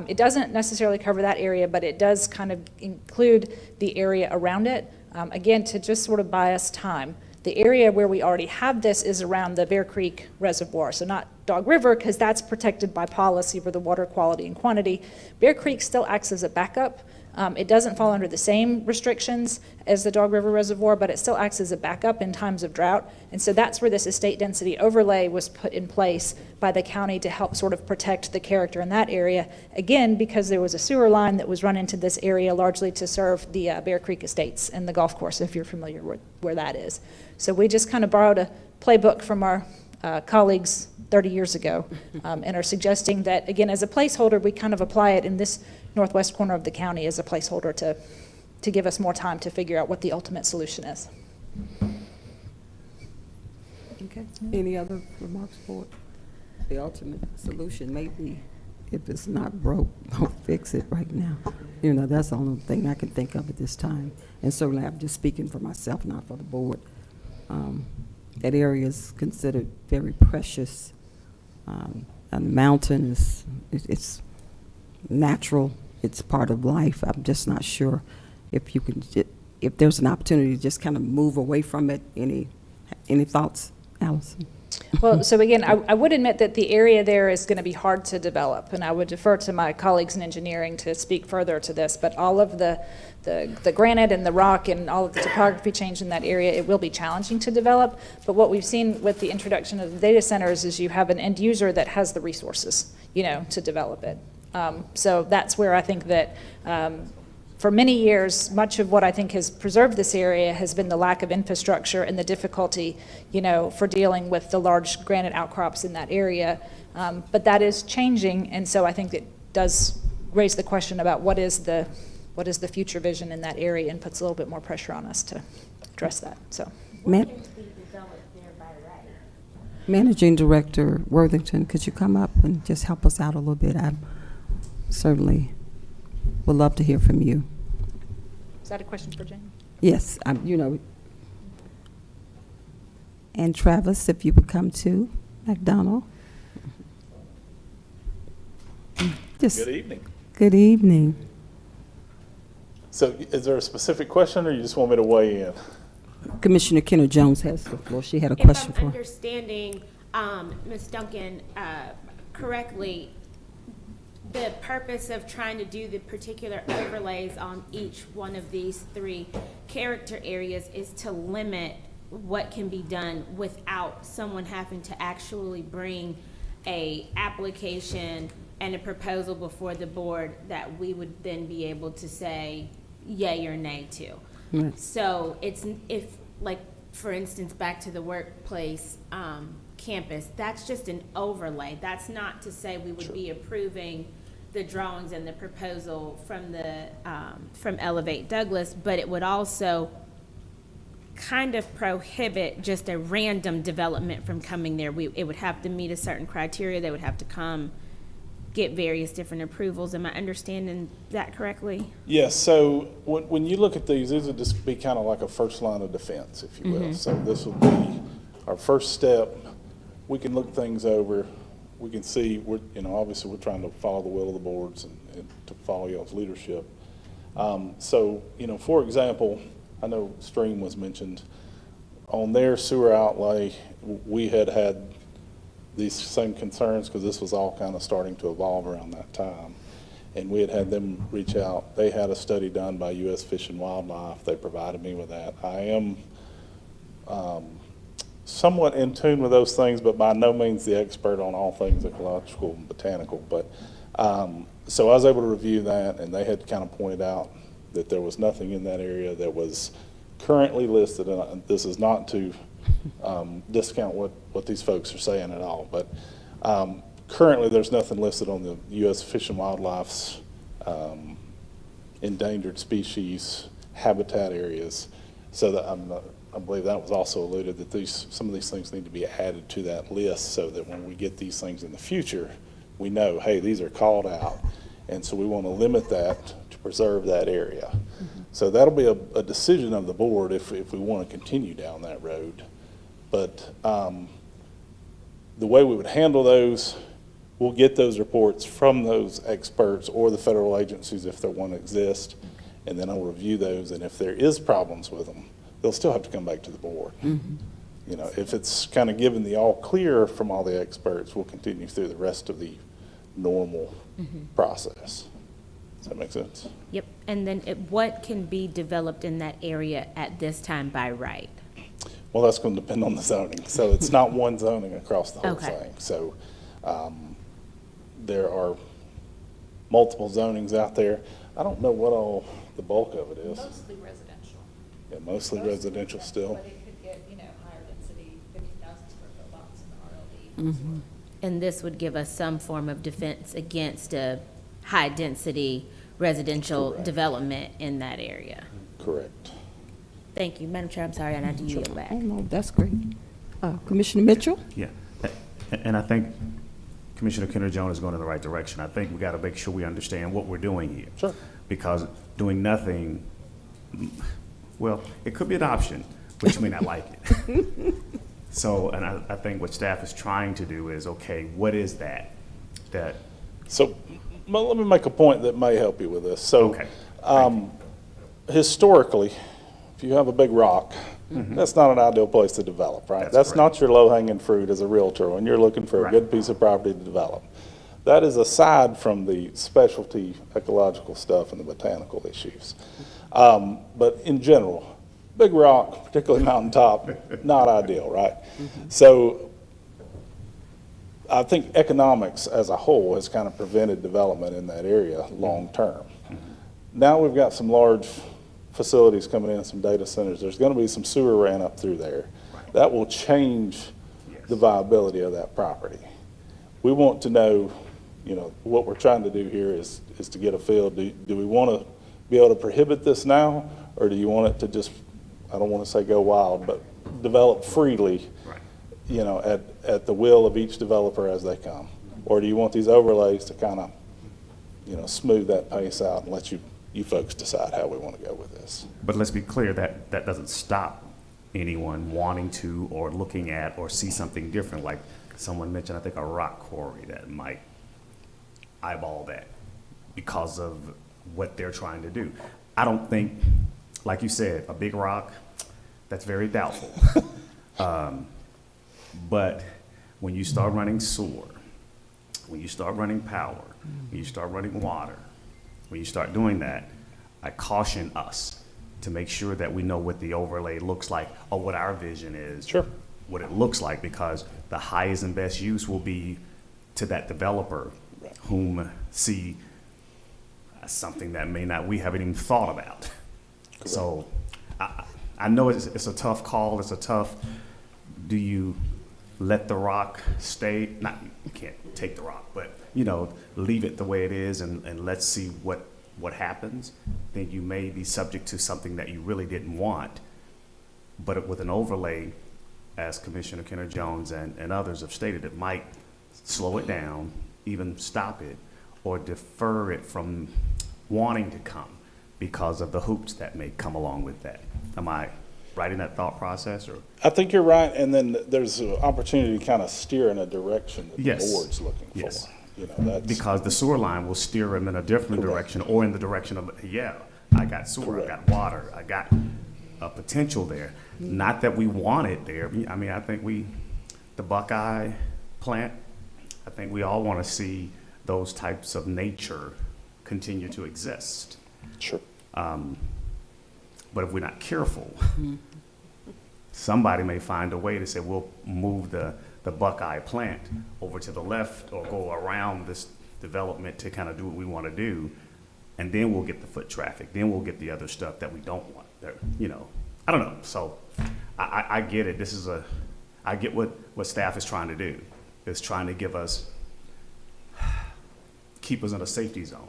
Speaker 6: It doesn't necessarily cover that area, but it does kind of include the area around it. Again, to just sort of buy us time. The area where we already have this is around the Bear Creek Reservoir, so not Dog River, because that's protected by policy for the water quality and quantity. Bear Creek still acts as a backup. It doesn't fall under the same restrictions as the Dog River Reservoir, but it still acts as a backup in times of drought. And so that's where this estate density overlay was put in place by the county to help sort of protect the character in that area. Again, because there was a sewer line that was run into this area largely to serve the Bear Creek Estates and the golf course, if you're familiar with where that is. So we just kind of borrowed a playbook from our colleagues 30 years ago and are suggesting that, again, as a placeholder, we kind of apply it in this northwest corner of the county as a placeholder to give us more time to figure out what the ultimate solution is.
Speaker 1: Okay. Any other remarks, Board? The ultimate solution may be, if it's not broke, don't fix it right now. That's the only thing I can think of at this time. And certainly I'm just speaking for myself, not for the Board. That area is considered very precious. And the mountain it's natural. It's part of life. I'm just not sure if you can, if there's an opportunity to just kind of move away from it. Any thoughts, Allison?
Speaker 6: Well, so again, I would admit that the area there is going to be hard to develop, and I would defer to my colleagues in engineering to speak further to this, but all of the granite and the rock and all of the topography change in that area, it will be challenging to develop. But what we've seen with the introduction of the data centers is you have an end user that has the resources, to develop it. So that's where I think that for many years, much of what I think has preserved this area has been the lack of infrastructure and the difficulty, for dealing with the large granite outcrops in that area. But that is changing, and so I think it does raise the question about what is the future vision in that area, and puts a little bit more pressure on us to address that. So,
Speaker 1: Managing Director Worthington, could you come up and just help us out a little bit? I certainly would love to hear from you.
Speaker 6: is that a question for Jamie?
Speaker 1: Yes, and Travis, if you would come too, McDonald.
Speaker 13: Good evening.
Speaker 1: Good evening.
Speaker 13: So is there a specific question, or you just want me to weigh in?
Speaker 1: Commissioner Kenner Jones has the floor. She had a question
Speaker 11: If I'm
Speaker 1: for.
Speaker 11: understanding, Ms. Duncan, correctly, the purpose of trying to do the particular overlays on each one of these 3 character areas is to limit what can be done without someone having to actually bring a application and a proposal before the board that we would then be able to say yay or nay to.
Speaker 1: Right.
Speaker 11: So if, like, for instance, back to the workplace campus, that's just an overlay. That's not to say we would be approving the drawings and the proposal from Elevate Douglas, but it would also kind of prohibit just a random development from coming there. It would have to meet a certain criteria. They would have to come get various different approvals. Am I understanding that correctly?
Speaker 13: Yes, so when you look at these would just be kind of like a first line of defense, if you will. So this would be our first step. We can look things over. We can see, obviously we're trying to follow the will of the boards and to follow y'all's leadership. So, for example, I know Stream was mentioned. On their sewer outlay, we had these same concerns because this was all kind of starting to evolve around that time. And we had them reach out. They had a study done by U.S. Fish and Wildlife. They provided me with that. I am somewhat in tune with those things, but by no means the expert on all things ecological and botanical. But so I was able to review that, and they had kind of pointed out that there was nothing in that area that was currently listed. And this is not to discount what these folks are saying at all, but currently there's nothing listed on the U.S. Fish and Wildlife's endangered species habitat areas. So that I believe that was also alluded that some of these things need to be added to that list so that when we get these things in the future, we know, hey, these are called out, and so we want to limit that to preserve that area. So that'll be a decision of the board if we want to continue down that road. But the way we would handle those, we'll get those reports from those experts or the federal agencies if there one exists, and then I'll review those, and if there is problems with them, they'll still have to come back to the board. If it's kind of given the all clear from all the experts, we'll continue through the rest of the normal process. Does that make sense?
Speaker 11: Yep. And then what can be developed in that area at this time by right?
Speaker 13: Well, that's going to depend on the zoning. So it's not one zoning across the whole
Speaker 11: Okay.
Speaker 13: thing. So there are multiple zonings out there. I don't know what all the bulk of it is.
Speaker 6: Mostly residential.
Speaker 13: Yeah, mostly residential still.
Speaker 6: But it could get, higher density, 50,000 square foot lots in the RLD.
Speaker 11: And this would give us some form of defense against a high-density residential
Speaker 13: Correct.
Speaker 11: development in that area.
Speaker 13: Correct.
Speaker 11: Thank you. Madam Chair, I'm sorry, I had to yield back.
Speaker 1: Oh, no, that's great. Commissioner Mitchell?
Speaker 14: Yeah, and I think Commissioner Kenner Jones is going in the right direction. I think we got to make sure we understand what we're doing here.
Speaker 13: Sure.
Speaker 14: Because doing nothing, well, it could be an option, but you may not like it. So, and I think what staff is trying to do is, okay, what is that?
Speaker 13: So let me make a point that may help you with this. So
Speaker 14: Okay.
Speaker 13: Historically, if you have a big rock, that's not an ideal place to develop, right?
Speaker 14: That's
Speaker 13: That's
Speaker 14: correct.
Speaker 13: not your low-hanging fruit as a realtor when you're looking for a
Speaker 14: Right.
Speaker 13: good piece of property to develop. That is aside from the specialty ecological stuff and the botanical issues. But in general, big rock, particularly mountaintop, not ideal, right? So I think economics as a whole has kind of prevented development in that area long-term. Now we've got some large facilities coming in, some data centers. There's going to be some sewer ran up through there. That will change the viability of that property. We want to know, you know, what we're trying to do here is to get a feel. Do we want to be able to prohibit this now, or do you want it to just, I don't want to say go wild, but develop freely, you know, at the will of each developer as they come? Or do you want these overlays to kind of, you know, smooth that pace out and let you folks decide how we want to go with this?
Speaker 14: But let's be clear, that doesn't stop anyone wanting to or looking at or see something different. Like someone mentioned, I think, a rock quarry that might eyeball that because of what they're trying to do. I don't think, like you said, a big rock, that's very doubtful. But when you start running sewer, when you start running power, when you start running water, when you start doing that, I caution us to make sure that we know what the overlay looks like or what our vision is.
Speaker 13: Sure.
Speaker 14: What it looks like, because the highest and best use will be to that developer whom see something that we haven't even thought about. Correct. So I know it's a tough call. It's a tough, do you let the rock stay? Not, you can't take the rock, but you know, leave it the way it is and let's see what happens. Then you may be subject to something that you really didn't want, but with an overlay, as Commissioner Kenner Jones and others have stated, it might slow it down, even stop it, or defer it from wanting to come because of the hoops that may come along with that. Am I right in that thought process? Or
Speaker 13: I think you're right, and then there's an opportunity to kind of steer in a direction that
Speaker 14: yes.
Speaker 13: the board's looking
Speaker 14: yes.
Speaker 13: for. You know, that's
Speaker 14: because the sewer line will steer them in a different direction, or in the direction of, yeah, I got sewer, I got water, I got a potential there. Not that we want it there. I mean, I think the Buckeye plant, I think we all want to see those types of nature continue to exist.
Speaker 13: Sure.
Speaker 14: But if we're not careful, somebody may find a way to say, we'll move the Buckeye plant over to the left or go around this development to kind of do what we want to do. And then we'll get the foot traffic. Then we'll get the other stuff that we don't want there. You know, I don't know. So I get it. I get what staff is trying to do. It's trying to keep us in a safety zone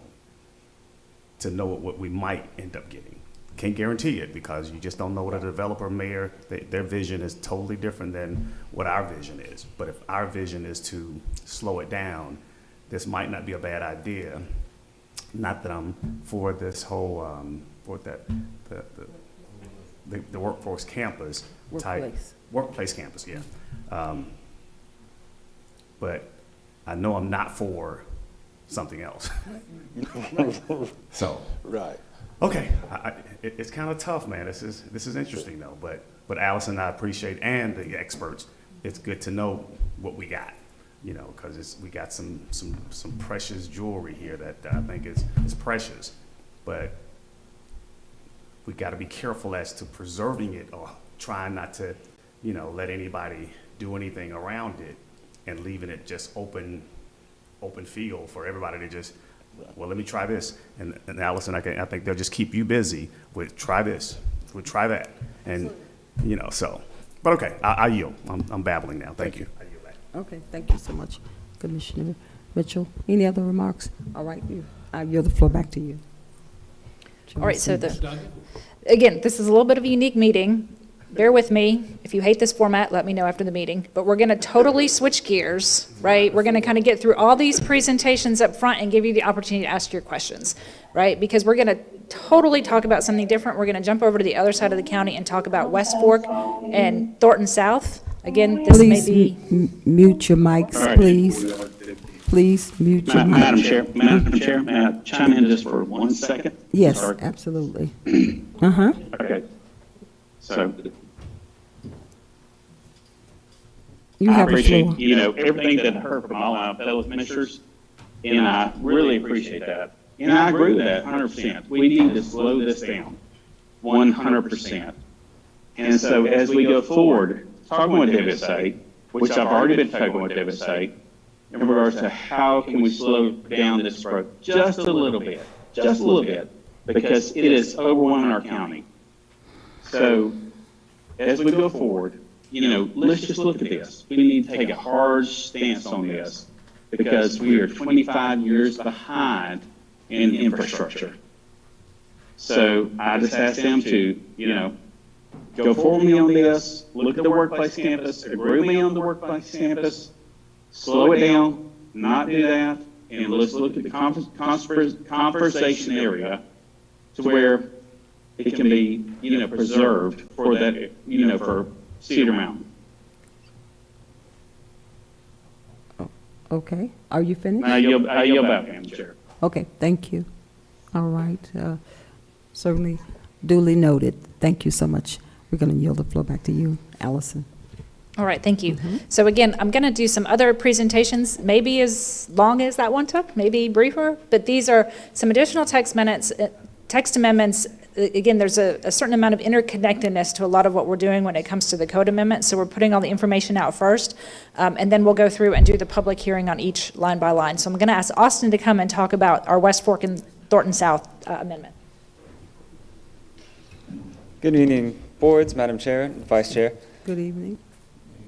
Speaker 14: to know what we might end up getting. Can't guarantee it because you just don't know what a developer may, their vision is totally different than what our vision is. But if our vision is to slow it down, this might not be a bad idea. Not that I'm for this whole, for that, the workforce campus type. Workplace campus, yeah. But I know I'm not for something else. So.
Speaker 13: Right.
Speaker 14: Okay, it's kind of tough, man. This is interesting though. But Allison, I appreciate, and the experts. It's good to know what we got, you know, because we got some precious jewelry here that I think is precious, but we got to be careful as to preserving it or trying not to, you know, let anybody do anything around it and leaving it just open field for everybody to just. Well, let me try this. And Allison, I think they'll just keep you busy with try this, with try that. And, you know, so. But okay, I yield. I'm babbling now. Thank you. I yield back.
Speaker 1: Okay, thank you so much, Commissioner Mitchell. Any other remarks? All right, I yield the floor back to you.
Speaker 6: All right, so again, this is a little bit of a unique meeting. Bear with me. If you hate this format, let me know after the meeting. But we're going to totally switch gears, right? We're going to kind of get through all these presentations up front and give you the opportunity to ask your questions, right? Because we're going to totally talk about something different. We're going to jump over to the other side of the county and talk about West Fork and Thornton South. Again, this may be...
Speaker 1: mute your mics, please. Please mute your mic.
Speaker 2: Madam Chair, may I chime in just for 1 second?
Speaker 1: Yes,
Speaker 2: Sorry.
Speaker 1: absolutely.
Speaker 2: Okay. So
Speaker 1: You
Speaker 2: I
Speaker 1: have the
Speaker 2: appreciate,
Speaker 1: floor.
Speaker 2: you know, everything that I heard from all our fellow commissioners, and I really appreciate that. And I agree with that 100%. We need to slow this down 100%. And so as we go forward, talking with Devastate, which I've already been talking with Devastate, in regards to how can we slow down this growth just a little bit, because it is overwhelming our county. So as we go forward, let's just look at this. We need to take a hard stance on this because we are 25 years behind in infrastructure. So I just asked them to, go forward with me on this, look at the workplace campus, agree with me on the workplace campus, slow it down, not do that, and let's look at the conversation area to where it can be, preserved for that, for Cedar Mountain.
Speaker 1: Okay, are you finished?
Speaker 2: I yield back, Madam Chair.
Speaker 1: Okay, thank you. All right, certainly duly noted. Thank you so much. We're going to yield the floor back to you, Allison.
Speaker 6: All right, thank you. So again, I'm going to do some other presentations, maybe as long as that one took, maybe briefer, but these are some additional text amendments. Again, there's a certain amount of interconnectedness to a lot of what we're doing when it comes to the code amendment, so we're putting all the information out first, and then we'll go through and do the public hearing on each line by line. So I'm going to ask Austin to come and talk about our West Fork and Thornton South amendment.
Speaker 15: Good evening, boards, Madam Chair, and Vice Chair.
Speaker 1: Good evening.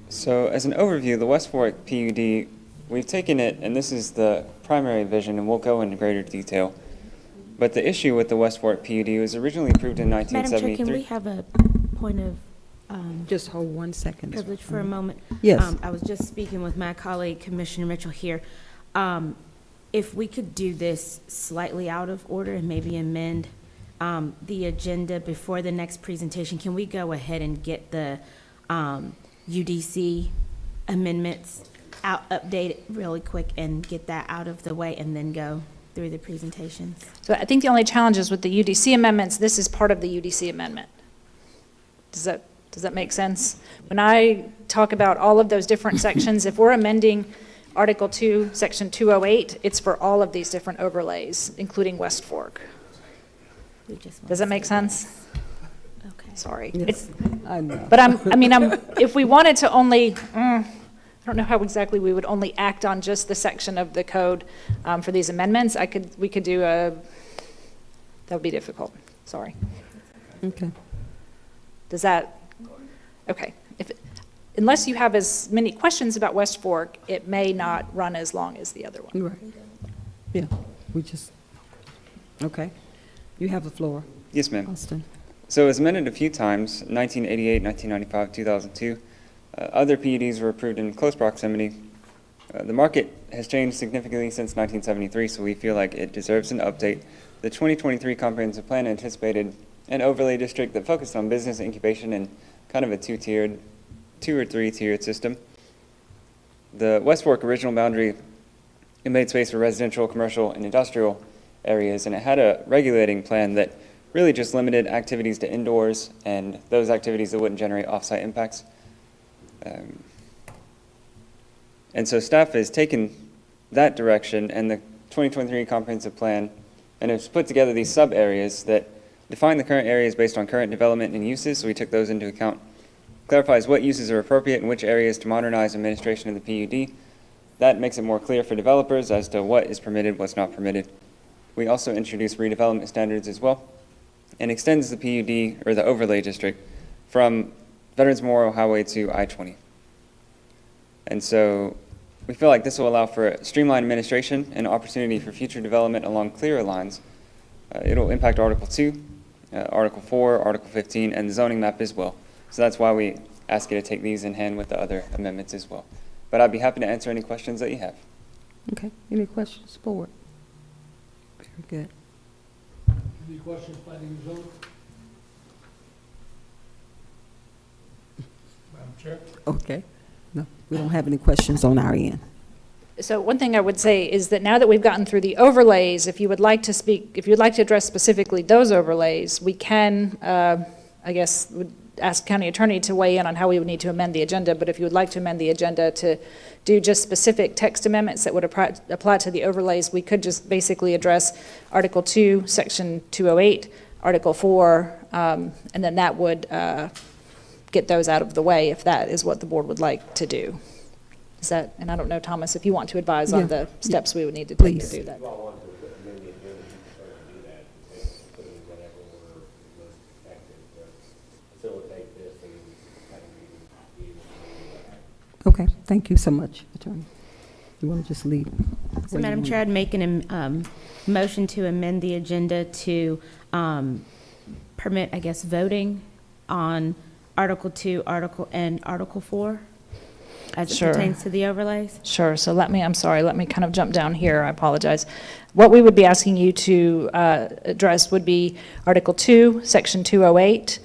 Speaker 15: So as an overview, the West Fork PUD, we've taken it, and this is the primary vision, and we'll go into greater detail. But the issue with the West Fork PUD was originally approved in 1973.
Speaker 11: Madam Chair, can we have a point of
Speaker 1: just hold 1 second.
Speaker 11: privilege for a moment?
Speaker 1: Yes.
Speaker 11: I was just speaking with my colleague, Commissioner Mitchell here. If we could do this slightly out of order and maybe amend the agenda before the next presentation, can we go ahead and get the UDC amendments updated really quick and get that out of the way and then go through the presentations?
Speaker 6: So I think the only challenge is with the UDC amendments, this is part of the UDC amendment. Does that make sense? When I talk about all of those different sections, if we're amending Article 2, Section 208, it's for all of these different overlays, including West Fork. Does that make sense?
Speaker 11: Okay.
Speaker 6: Sorry.
Speaker 1: Yes, I know.
Speaker 6: But if we wanted to only, I don't know how exactly we would only act on just the section of the code for these amendments. We could do that would be difficult. Sorry.
Speaker 1: Okay.
Speaker 6: Does that, okay. Unless you have as many questions about West Fork, it may not run as long as the other one.
Speaker 1: Right. Yeah, okay. You have the floor.
Speaker 15: Yes, ma'am.
Speaker 1: Austin.
Speaker 15: So it was amended a few times, 1988, 1995, 2002. Other PUDs were approved in close proximity. The market has changed significantly since 1973, so we feel like it deserves an update. The 2023 comprehensive plan anticipated an overlay district that focused on business incubation and kind of a two or three-tiered system. The West Fork original boundary, it made space for residential, commercial, and industrial areas, and it had a regulating plan that really just limited activities to indoors and those activities that wouldn't generate off-site impacts. And so staff has taken that direction and the 2023 comprehensive plan and has put together these sub-areas that define the current areas based on current development and uses, so we took those into account. Clarifies what uses are appropriate and which areas to modernize administration of the PUD. That makes it more clear for developers as to what is permitted, what's not permitted. We also introduced redevelopment standards as well, and extends the PUD, or the overlay district, from Veterans Memorial Highway to I-20. And so we feel like this will allow for streamlined administration and opportunity for future development along clearer lines. It'll impact Article 2, Article 4, Article 15, and the zoning map as well. So that's why we ask you to take these in hand with the other amendments as well. But I'd be happy to answer any questions that you have.
Speaker 1: Okay, any questions, board? Very good.
Speaker 3: Any questions, planning and zoning? Madam Chair?
Speaker 1: Okay. No, we don't have any questions on our end.
Speaker 6: So one thing I would say is that now that we've gotten through the overlays, if you would like to address specifically those overlays, we can, I guess, would ask county attorney to weigh in on how we would need to amend the agenda, but if you would like to amend the agenda to do just specific text amendments that would apply to the overlays, we could just basically address Article 2, Section 208, Article 4, and then that would get those out of the way if that is what the board would like to do. Is that, and I don't know, Thomas, if you want to advise on the steps we would need to take to do that.
Speaker 1: Okay, thank you so much, Attorney. You want to just leave?
Speaker 11: So, Madam Chair, I'd make an motion to amend the agenda to permit, I guess, voting on Article 2, Article 4, as it
Speaker 6: Sure.
Speaker 11: pertains to the overlays.
Speaker 6: Sure, so let me kind of jump down here, I apologize. What we would be asking you to address would be Article 2, Section 208.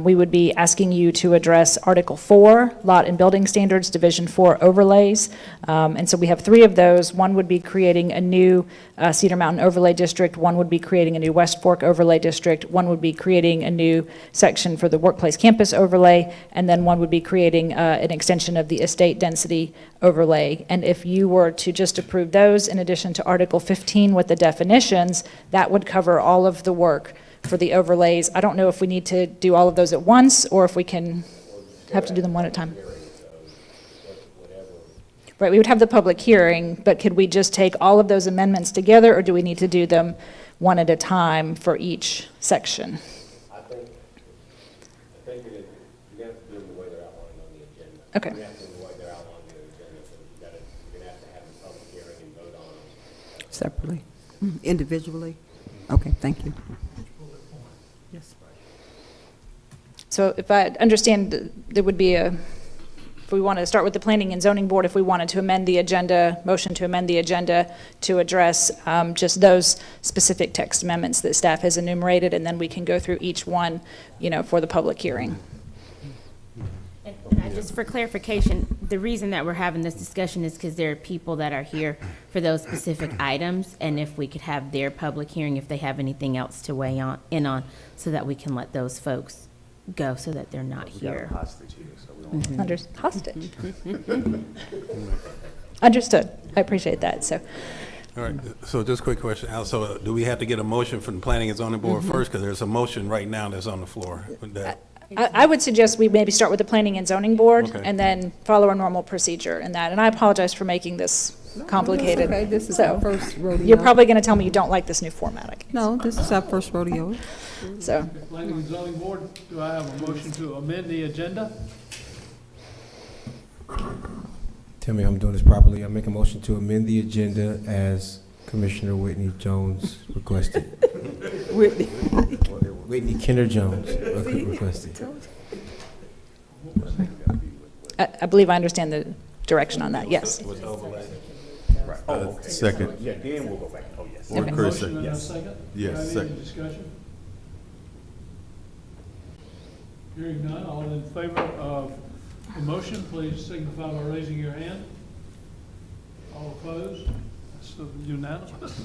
Speaker 6: We would be asking you to address Article 4, Lot and Building Standards, Division 4 overlays. And so we have 3 of those. One would be creating a new Cedar Mountain overlay district. One would be creating a new West Fork overlay district. One would be creating a new section for the workplace campus overlay. And then one would be creating an extension of the estate density overlay. And if you were to just approve those in addition to Article 15 with the definitions, that would cover all of the work for the overlays. I don't know if we need to do all of those at once or if we can have to do them one at a time. Right, we would have the public hearing, but could we just take all of those amendments together, or do we need to do them one at a time for each section?
Speaker 9: I think you have to do them the way they're outlined on the agenda.
Speaker 6: Okay.
Speaker 9: You have to do them the way they're outlined on the agenda, so you're going to have to have a public hearing and vote on them.
Speaker 1: Separately, individually? Okay, thank you. Yes.
Speaker 6: So if I understand, there would be if we want to start with the Planning and Zoning Board, if we wanted to amend the agenda, motion to amend the agenda to address just those specific text amendments that staff has enumerated, and then we can go through each one, for the public hearing.
Speaker 11: And just for clarification, the reason that we're having this discussion is because there are people that are here for those specific items, and if we could have their public hearing, if they have anything else to weigh in on, so that we can let those folks go, so that they're not here.
Speaker 14: Hostage here, so we don't.
Speaker 6: Hostage. Understood. I appreciate that. So,
Speaker 12: All right, so just a quick question, Al, so do we have to get a motion from the Planning and Zoning Board first? Because there's a motion right now that's on the floor.
Speaker 6: I would suggest we maybe start with the Planning and Zoning Board
Speaker 12: Okay.
Speaker 6: and then follow a normal procedure in that. And I apologize for making this complicated.
Speaker 1: Okay, this is
Speaker 6: So,
Speaker 1: our first rodeo.
Speaker 6: You're probably going to tell me you don't like this new format, I guess.
Speaker 1: No, this is our first rodeo.
Speaker 6: So,
Speaker 3: Planning and Zoning Board, do I have a motion to amend the agenda?
Speaker 9: Tell me if I'm doing this properly. I make a motion to amend the agenda as Commissioner Whitney Jones requested. Whitney Kenner Jones requested.
Speaker 6: I believe I understand the direction on that, yes.
Speaker 10: Second.
Speaker 14: Yeah, then we'll go back. Oh, yes.
Speaker 10: Or
Speaker 6: Okay.
Speaker 10: Chris,
Speaker 3: Motion and a
Speaker 14: Yes.
Speaker 3: second?
Speaker 10: Yes,
Speaker 3: Any
Speaker 10: second.
Speaker 3: discussion? Hearing none, all in favor of the motion, please signify by raising your hand. All opposed? That's unanimous.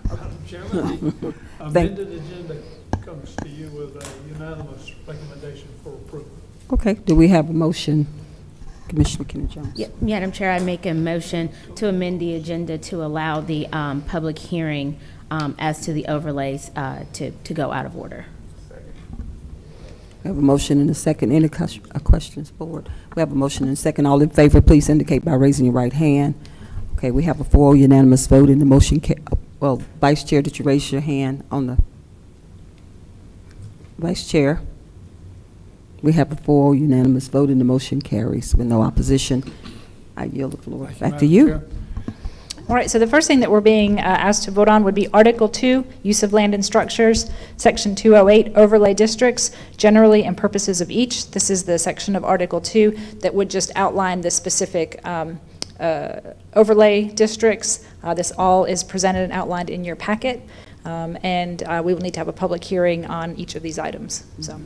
Speaker 3: Madam Chairman, the amended agenda comes to you with a unanimous recommendation for approval.
Speaker 1: Okay, do we have a motion, Commissioner Kenny Jones?
Speaker 11: Yeah, Madam Chair, I make a motion to amend the agenda to allow the public hearing as to the overlays to go out of order.
Speaker 1: We have a motion and a second. Any questions, Board? We have a motion and a second. All in favor, please indicate by raising your right hand. Okay, we have a 4 unanimous vote in the motion. Well, Vice Chair, did you raise your hand on the? Vice Chair? We have a 4 unanimous vote and the motion carries with no opposition. I yield the floor back to
Speaker 3: Madam
Speaker 1: you.
Speaker 3: Chair.
Speaker 6: All right, so the first thing that we're being asked to vote on would be Article 2, Use of Land and Structures, Section 208, Overlay Districts, Generally and Purposes of Each. This is the section of Article 2 that would just outline the specific overlay districts. This all is presented and outlined in your packet, and we will need to have a public hearing on each of these items. So,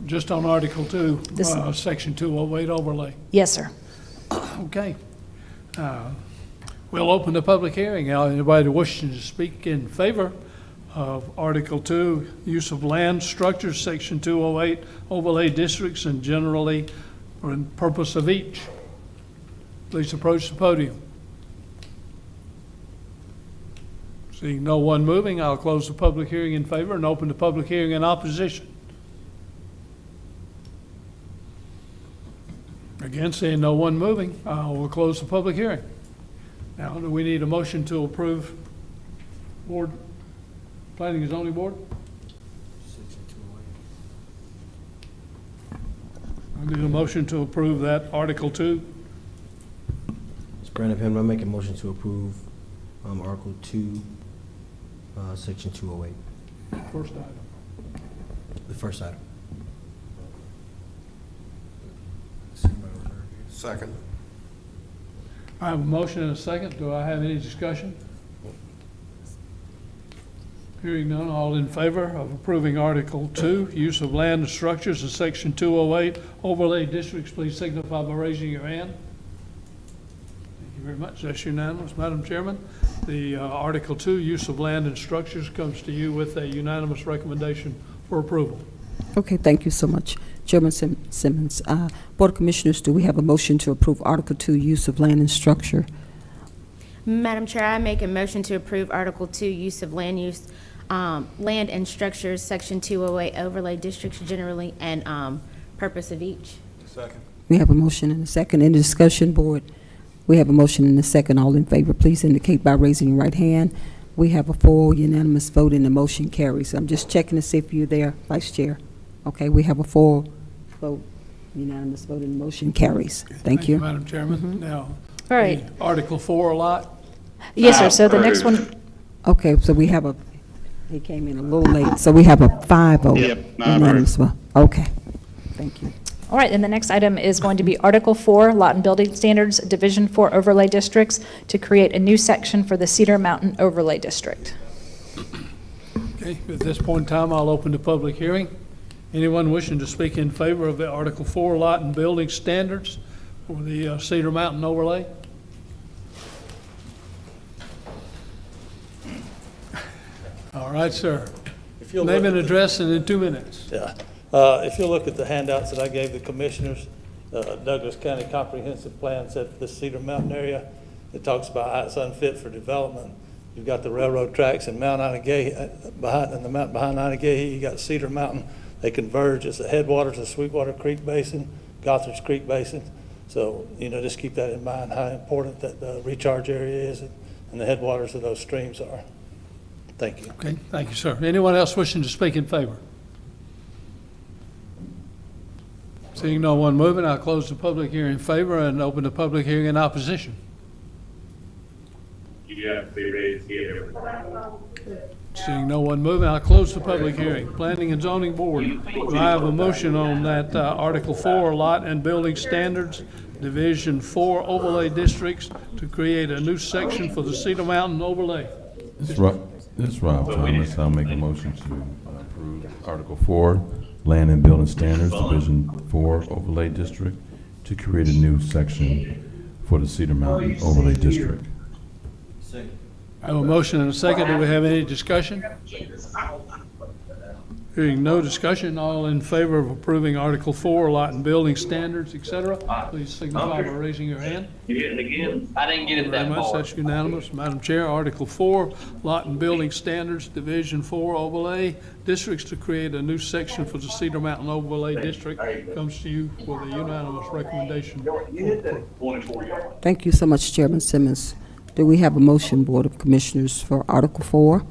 Speaker 3: Just on Article 2,
Speaker 6: This-
Speaker 3: Section 208 overlay.
Speaker 6: yes, sir.
Speaker 3: Okay. We'll open the public hearing. Anybody wishing to speak in favor of Article 2, Use of Land, Structures, Section 208, Overlay Districts, and Generally for the Purpose of Each, please approach the podium. Seeing no one moving, I'll close the public hearing in favor and open the public hearing in opposition. Again, seeing no one moving, we'll close the public hearing. Now, do we need a motion to approve Board, Planning and Zoning Board? Need a motion to approve that Article 2?
Speaker 9: It's Brandon Penman. I make a motion to approve Article 2, Section 208,
Speaker 3: First item.
Speaker 9: the first item.
Speaker 16: Second.
Speaker 3: I have a motion and a second. Do I have any discussion? Hearing none, all in favor of approving Article 2, use of land and structures in Section 208 overlay districts, please signify by raising your hand. Thank you very much. That's unanimous. Madam Chairman, the Article 2, use of land and structures, comes to you with a unanimous recommendation for approval.
Speaker 1: Okay, thank you so much. Chairman Simmons. Board of Commissioners, do we have a motion to approve Article 2, use of land and structure?
Speaker 11: Madam Chair, I make a motion to approve Article 2, use of land and structures, Section 208 overlay districts generally, and purpose of each.
Speaker 16: Second.
Speaker 1: We have a motion and a second. In the discussion, board, we have a motion and a second. All in favor, please indicate by raising your right hand. We have a full unanimous vote and the motion carries. I'm just checking to see if you're there, Vice Chair. Okay, we have a full vote, unanimous vote and the motion carries. Thank you.
Speaker 3: Madam Chairman. Now,
Speaker 6: All right.
Speaker 3: the Article 4 lot.
Speaker 6: Yes, sir. So the next one,
Speaker 1: Okay, so we have he came in a little late, so we have a 5-0.
Speaker 2: Yep, I
Speaker 1: unanimous vote. Okay, thank you.
Speaker 6: all right, and the next item is going to be Article 4, Lot and Building Standards, Division 4 Overlay Districts, to create a new section for the Cedar Mountain Overlay District.
Speaker 3: Okay, at this point in time, I'll open the public hearing. Anyone wishing to speak in favor of the Article 4 Lot and Building Standards for the Cedar Mountain Overlay? All right, sir.
Speaker 4: If you'll
Speaker 3: Name
Speaker 4: look
Speaker 3: and
Speaker 4: at the-
Speaker 3: address and in 2 minutes.
Speaker 4: Yeah. If you look at the handouts that I gave the commissioners, Douglas County Comprehensive Plan said for the Cedar Mountain area, it talks about how it's unfit for development. You've got the railroad tracks in Mount Onagahe, behind the mountain behind Onagahe, you got Cedar Mountain. They converge. It's the headwaters of Sweetwater Creek Basin, Gothard's Creek Basin. So, just keep that in mind, how important that the recharge area is and the headwaters of those streams are. Thank you.
Speaker 3: Okay, thank you, sir. Anyone else wishing to speak in favor? Seeing no one moving, I'll close the public hearing in favor and open the public hearing in opposition.
Speaker 8: You have to be ready to get everything.
Speaker 3: Seeing no one moving, I'll close the public hearing. Planning and Zoning Board, do I have a motion on that Article 4, Lot and Building Standards, Division 4 Overlay Districts, to create a new section for the Cedar Mountain Overlay?
Speaker 10: This is Rob Thomas. I'll make a motion to approve Article 4, Land and Building Standards, Division 4 Overlay District, to create a new section for the Cedar Mountain Overlay District.
Speaker 3: I have a motion and a second. Do we have any discussion? Hearing no discussion, all in favor of approving Article 4, Lot and Building Standards, et cetera, please signify by raising your hand.
Speaker 8: You hit it again? I didn't get it
Speaker 3: Very
Speaker 8: that
Speaker 3: much,
Speaker 8: far.
Speaker 3: that's unanimous. Madam Chair, Article 4, Lot and Building Standards, Division 4 Overlay Districts, to create a new section for the Cedar Mountain Overlay District, comes to you with a unanimous recommendation.
Speaker 8: You hit that 24 yard.
Speaker 1: Thank you so much, Chairman Simmons. Do we have a motion, Board of Commissioners, for Article 4?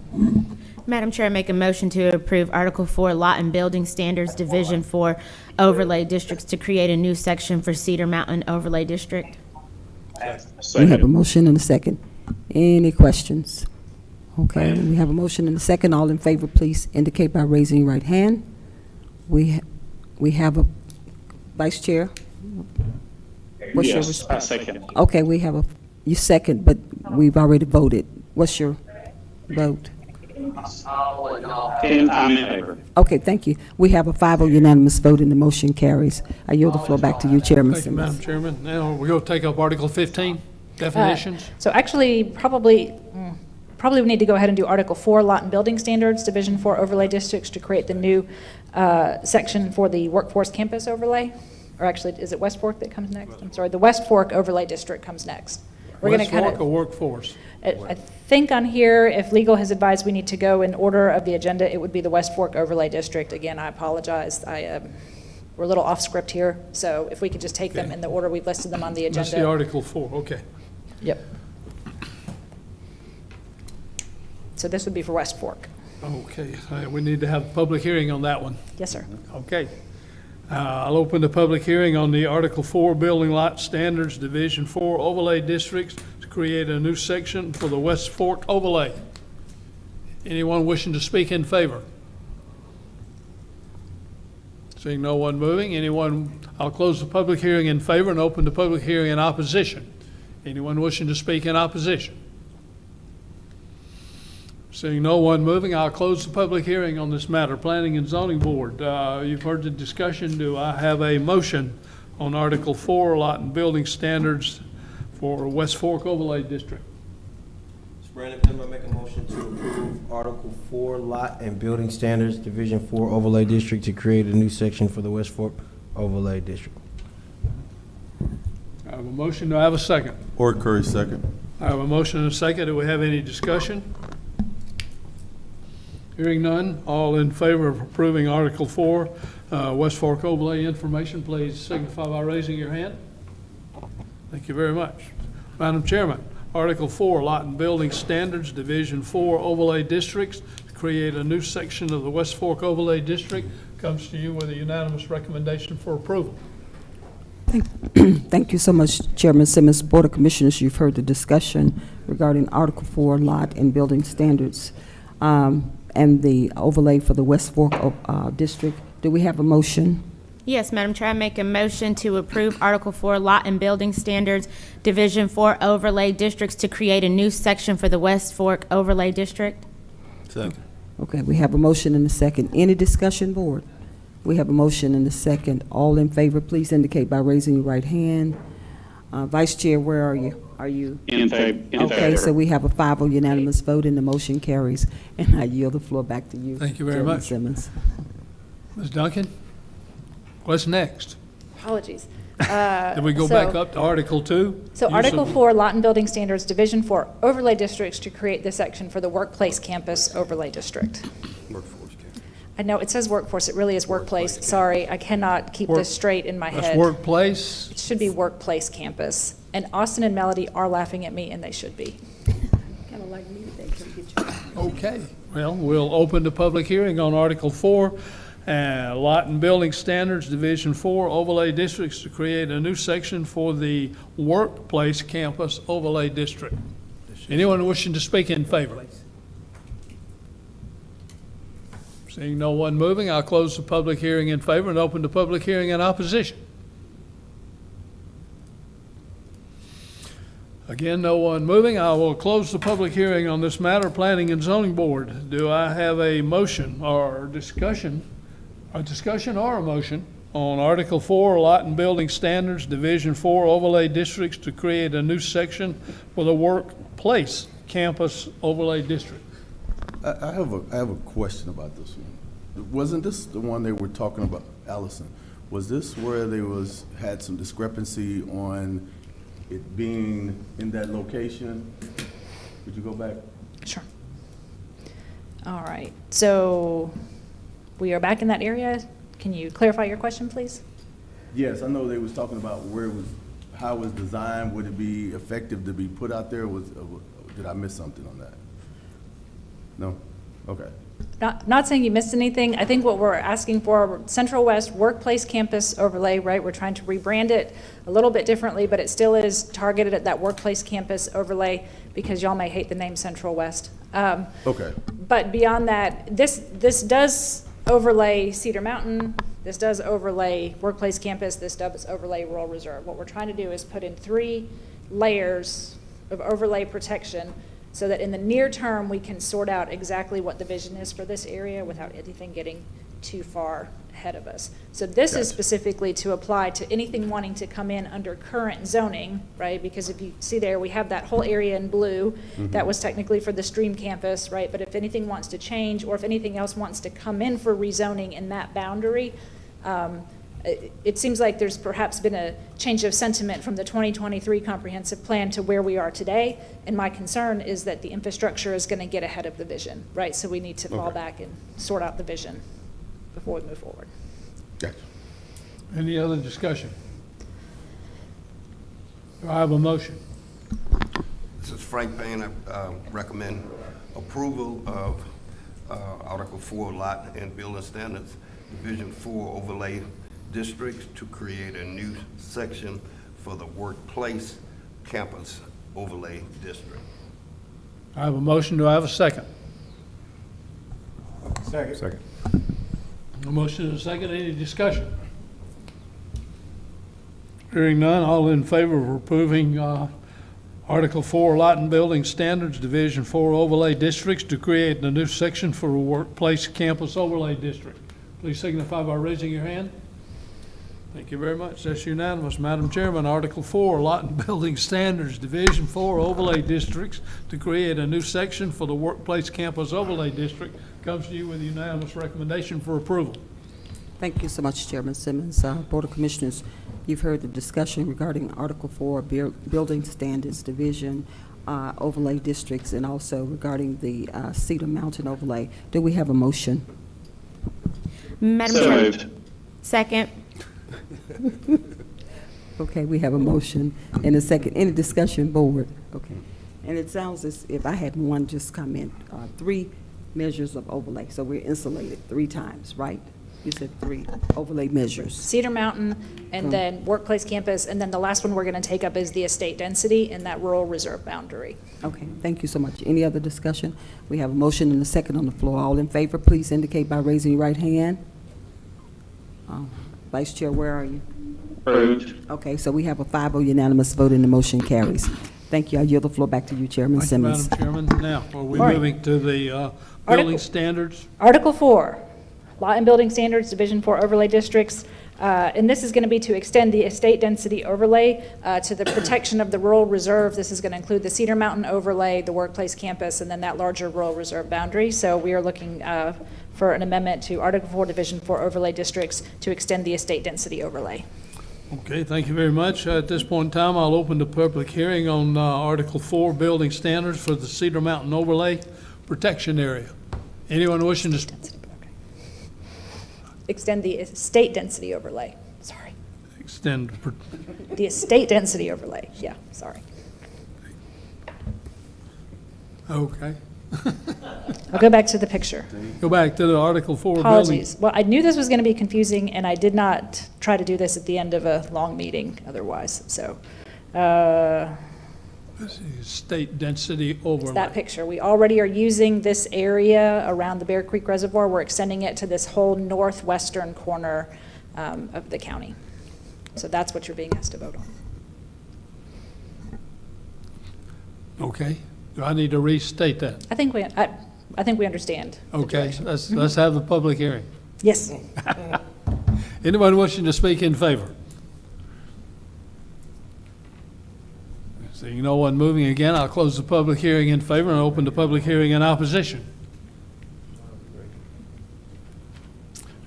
Speaker 11: Madam Chair, I make a motion to approve Article 4, Lot and Building Standards, Division 4 Overlay Districts, to create a new section for Cedar Mountain Overlay District.
Speaker 1: We have a motion and a second. Any questions? Okay, we have a motion and a second. All in favor, please indicate by raising your right hand. We have a Vice Chair. What's your
Speaker 2: Yes, I
Speaker 1: response?
Speaker 2: second.
Speaker 1: Okay, we have you second, but we've already voted. What's your vote?
Speaker 2: And I'm in favor.
Speaker 1: Okay, thank you. We have a 5-0 unanimous vote and the motion carries. I yield the floor back to you, Chairman
Speaker 3: Thank you, Madam
Speaker 1: Simmons.
Speaker 3: Chairman. Now, we're going to take up Article 15, definitions.
Speaker 6: So actually, probably we need to go ahead and do Article 4, Lot and Building Standards, Division 4 Overlay Districts, to create the new section for the Workforce Campus Overlay. Or actually, is it West Fork that comes next? I'm sorry, the West Fork Overlay District comes next. We're going to
Speaker 3: West
Speaker 6: kind
Speaker 3: Fork
Speaker 6: of.
Speaker 3: or Workforce?
Speaker 6: I think on here, if legal has advised we need to go in order of the agenda, it would be the West Fork Overlay District. Again, I apologize. We're a little off script here, so if we could just take them in the order we've listed them on the agenda.
Speaker 3: That's the Article 4, okay.
Speaker 6: Yep. So this would be for West Fork.
Speaker 3: Okay, we need to have a public hearing on that one.
Speaker 6: Yes, sir.
Speaker 3: Okay. I'll open the public hearing on the Article 4 Building Lot Standards, Division 4 Overlay Districts to create a new section for the West Fork overlay. Anyone wishing to speak in favor? Seeing no one moving, I'll close the public hearing in favor and open the public hearing in opposition. Anyone wishing to speak in opposition? Seeing no one moving, I'll close the public hearing on this matter. Planning and Zoning Board, you've heard the discussion. Do I have a motion on Article 4, Lot and Building Standards for West Fork Overlay District?
Speaker 9: Mr. Brandon Penman, make a motion to approve Article 4, Lot and Building Standards, Division 4 Overlay District to create a new section for the West Fork Overlay District.
Speaker 3: I have a motion. Do I have a second?
Speaker 10: Or Curry, second.
Speaker 3: I have a motion and a second. Do we have any discussion? Hearing none, all in favor of approving Article 4, West Fork Overlay information, please signify by raising your hand. Thank you very much. Madam Chairman, Article 4, Lot and Building Standards, Division 4 Overlay Districts, to create a new section of the West Fork Overlay District, comes to you with a unanimous recommendation for approval.
Speaker 1: Thank you so much, Chairman Simmons. Board of Commissioners, you've heard the discussion regarding Article 4, Lot and Building Standards, and the overlay for the West Fork District. Do we have a motion?
Speaker 11: Yes, Madam Chair, I make a motion to approve Article 4 Lot and Building Standards, Division 4 Overlay Districts to create a new section for the West Fork Overlay District.
Speaker 12: Second.
Speaker 1: Okay, we have a motion and a second. Any discussion, Board? We have a motion and a second. All in favor, please indicate by raising your right hand. Vice Chair, where are you? Are you?
Speaker 2: In favor.
Speaker 1: Okay, so we have a 5-0 unanimous vote and the motion carries. And I yield the floor back to you.
Speaker 3: Thank you very
Speaker 1: Chairman
Speaker 3: much.
Speaker 1: Simmons.
Speaker 3: Ms. Duncan, what's next?
Speaker 6: Apologies.
Speaker 3: Did we go back up to Article 2?
Speaker 6: So Article 4, Lot and Building Standards, Division 4 Overlay Districts to create the section for the Workplace Campus Overlay District. I know, it says workforce, it really is workplace. Sorry, I cannot keep this straight in my head.
Speaker 3: That's workplace.
Speaker 6: It should be Workplace Campus. And Austin and Melody are laughing at me, and they should be.
Speaker 1: Kind of like me, they can get you.
Speaker 3: Okay, well, we'll open the public hearing on Article 4, Lot and Building Standards, Division 4 Overlay Districts to create a new section for the Workplace Campus Overlay District. Anyone wishing to speak in favor? Seeing no one moving, I'll close the public hearing in favor and open the public hearing in opposition. Again, no one moving. I will close the public hearing on this matter. Planning and Zoning Board, do I have a motion or discussion, or a motion on Article 4, Lot and Building Standards, Division 4 Overlay Districts to create a new section for the Workplace Campus Overlay District?
Speaker 10: I have a question about this one. Wasn't this the one they were talking about, Allison? Was this where they had some discrepancy on it being in that location? Could you go back?
Speaker 6: Sure. All right, so we are back in that area. Can you clarify your question, please?
Speaker 10: Yes, I know they was talking about how it was designed. Would it be effective to be put out there? Did I miss something on that? No? Okay.
Speaker 6: Not saying you missed anything. I think what we're asking for, Central West Workplace Campus Overlay, right? We're trying to rebrand it a little bit differently, but it still is targeted at that Workplace Campus Overlay because y'all may hate the name Central West.
Speaker 10: Okay.
Speaker 6: But beyond that, this does overlay Cedar Mountain. This does overlay Workplace Campus. This does overlay Rural Reserve. What we're trying to do is put in 3 layers of overlay protection so that in the near term, we can sort out exactly what the vision is for this area without anything getting too far ahead of us. So this is specifically to apply to anything wanting to come in under current zoning, right? Because if you see there, we have that whole area in blue. That was technically for the Stream campus, right? But if anything wants to change or if anything else wants to come in for rezoning in that boundary, it seems like there's perhaps been a change of sentiment from the 2023 comprehensive plan to where we are today. And my concern is that the infrastructure is going to get ahead of the vision, right? So we need to fall back and sort out the vision before we move forward.
Speaker 10: Gotcha.
Speaker 3: Any other discussion? Do I have a motion?
Speaker 16: This is Frank Payne. I recommend approval of Article 4 Lot and Building Standards, Division 4 Overlay districts to create a new section for the workplace campus overlay district.
Speaker 3: I have a motion. Do I have a second?
Speaker 7: Second.
Speaker 3: A motion and a second. Any discussion? Hearing none, all in favor of approving Article 4, Lot and Building Standards, Division 4 Overlay Districts to create a new section for a Workplace Campus Overlay District. Please signify by raising your hand. Thank you very much. That's unanimous. Madam Chairman, Article 4, Lot and Building Standards, Division 4 Overlay Districts to create a new section for the Workplace Campus Overlay District comes to you with a unanimous recommendation for approval.
Speaker 1: Thank you so much, Chairman Simmons. Board of Commissioners, you've heard the discussion regarding Article 4, Building Standards Division Overlay Districts, and also regarding the Cedar Mountain Overlay. Do we have a motion?
Speaker 11: Madam
Speaker 2: So
Speaker 11: Chair.
Speaker 2: moved.
Speaker 11: Second.
Speaker 1: Okay, we have a motion and a second. Any discussion, board? Okay. And it sounds as if I had one just comment, 3 measures of overlay. So we're insulated 3 times, right? You said 3 overlay measures.
Speaker 6: Cedar Mountain, and then Workplace Campus, and then the last one we're going to take up is the estate density in that rural reserve boundary.
Speaker 1: Okay, thank you so much. Any other discussion? We have a motion and a second on the floor. All in favor, please indicate by raising your right hand. Vice Chair, where are you?
Speaker 2: Approved.
Speaker 1: Okay, so we have a 5-0 unanimous vote and the motion carries. Thank you. I yield the floor back to you, Chairman
Speaker 3: Thank you,
Speaker 1: Simmons.
Speaker 3: Madam Chairman. Now, are we
Speaker 6: All right.
Speaker 3: moving to the
Speaker 6: Article-
Speaker 3: building standards?
Speaker 6: Article 4, Lot and Building Standards, Division 4 Overlay Districts. And this is going to be to extend the estate density overlay to the protection of the rural reserve. This is going to include the Cedar Mountain overlay, the Workplace Campus, and then that larger rural reserve boundary. So we are looking for an amendment to Article 4, Division 4 Overlay Districts to extend the estate density overlay.
Speaker 3: Okay, thank you very much. At this point in time, I'll open the public hearing on Article 4, Building Standards for the Cedar Mountain Overlay Protection Area. Anyone wishing to
Speaker 6: Extend the estate density overlay. Sorry.
Speaker 3: extend?
Speaker 6: The estate density overlay. Yeah, sorry.
Speaker 3: Okay.
Speaker 6: I'll go back to the picture.
Speaker 3: Go back to the Article 4 building.
Speaker 6: Apologies. Well, I knew this was going to be confusing, and I did not try to do this at the end of a long meeting otherwise. So
Speaker 3: State density
Speaker 6: it's
Speaker 3: overlay.
Speaker 6: that picture. We already are using this area around the Bear Creek Reservoir. We're extending it to this whole northwestern corner of the county. So that's what you're being asked to vote on.
Speaker 3: Okay. Do I need to restate that?
Speaker 6: I think we understand. the
Speaker 3: Okay,
Speaker 6: direction.
Speaker 3: let's have the public hearing.
Speaker 6: Yes.
Speaker 3: Anyone wishing to speak in favor? Seeing no one moving again, I'll close the public hearing in favor and open the public hearing in opposition.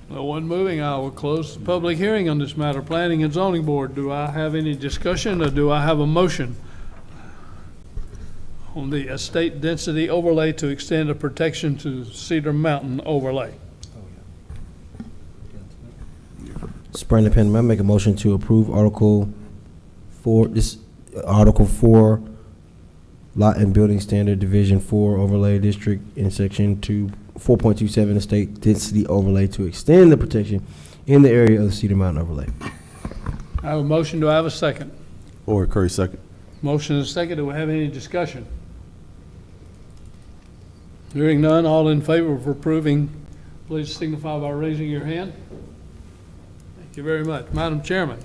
Speaker 3: No one moving, I will close the public hearing on this matter. Planning and Zoning Board, do I have any discussion or do I have a motion on the estate density overlay to extend a protection to Cedar Mountain overlay?
Speaker 9: Brandon Penman, I make a motion to approve Article 4, Article 4, Lot and Building Standard Division 4 Overlay District in Section 4.27 Estate Density Overlay to extend the protection in the area of the Cedar Mountain Overlay.
Speaker 3: I have a motion, do I have a second?
Speaker 10: Or Curry, second.
Speaker 3: Motion is second, do we have any discussion? Hearing none, all in favor of approving, please signify by raising your hand. Thank you very much. Madam Chairman,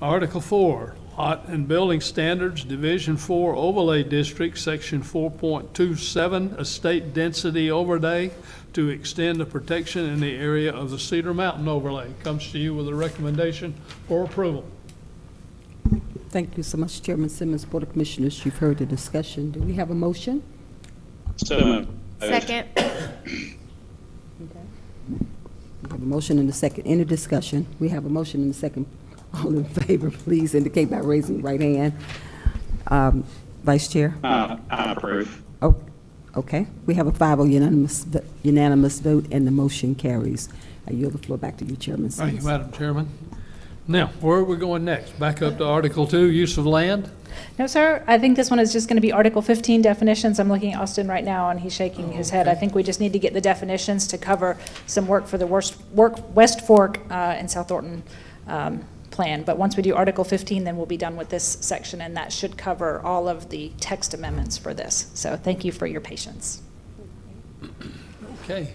Speaker 3: Article 4, Lot and Building Standards, Division 4 Overlay District, Section 4.27, Estate Density Overlay to extend the protection in the area of the Cedar Mountain Overlay. Comes to you with a recommendation for approval.
Speaker 1: Thank you so much, Chairman Simmons. Board of Commissioners, you've heard the discussion. Do we have a motion?
Speaker 2: So moved.
Speaker 11: Second.
Speaker 1: We have a motion and a second. Any discussion? We have a motion and a second. All in favor, please indicate by raising your right hand. Vice Chair?
Speaker 2: I approve.
Speaker 1: Oh, okay. We have a 5-0 unanimous vote, and the motion carries. I yield the floor back to you, Chairman
Speaker 3: Thank you,
Speaker 1: Simmons.
Speaker 3: Madam Chairman. Now, where are we going next? Back up to Article 2, Use of Land?
Speaker 6: No, sir. I think this one is just going to be Article 15 definitions. I'm looking at Austin right now, and he's shaking his head. I think we just need to get the definitions to cover some work for the West Fork and South Thornton plan. But once we do Article 15, then we'll be done with this section, and that should cover all of the text amendments for this. So thank you for your patience.
Speaker 3: Okay.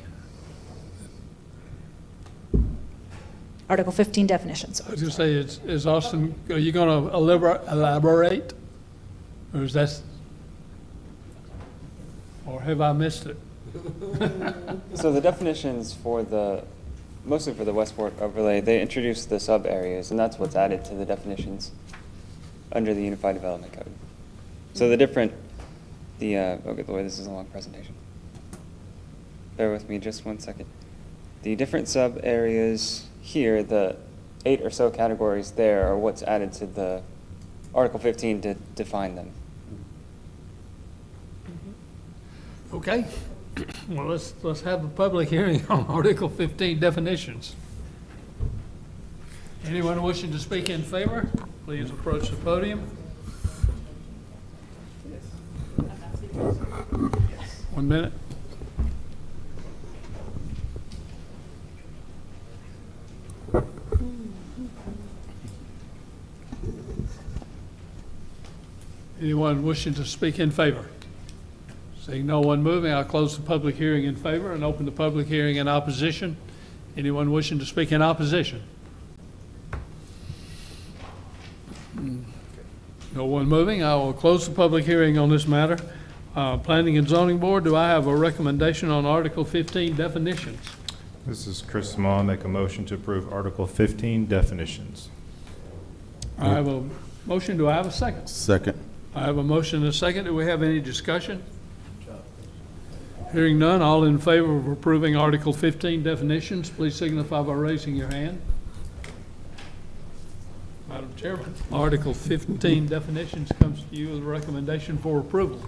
Speaker 6: Article 15 definitions.
Speaker 3: I was going to say, is Austin, are you going to elaborate? Or is that, or have I missed it?
Speaker 15: So the definitions mostly for the Westport overlay, they introduced the sub-areas, and that's what's added to the definitions under the Unified Development Code. So the this is a long presentation. Bear with me just one second. The different sub-areas here, the 8 or so categories there, are what's added to the Article 15 to define them.
Speaker 3: Okay. Well, let's have a public hearing on Article 15 definitions. Anyone wishing to speak in favor, please approach the podium. One minute. Anyone wishing to speak in favor? Seeing no one moving, I'll close the public hearing in favor and open the public hearing in opposition. Anyone wishing to speak in opposition? No one moving, I will close the public hearing on this matter. Planning and Zoning Board, do I have a recommendation on Article 15 definitions?
Speaker 17: This is Chris Small. I make a motion to approve Article 15 definitions.
Speaker 3: I have a motion, do I have a second?
Speaker 10: Second.
Speaker 3: I have a motion and a second. Do we have any discussion? Hearing none, all in favor of approving Article 15 definitions, please signify by raising your hand. Madam Chairman, Article 15 definitions comes to you with a recommendation for approval.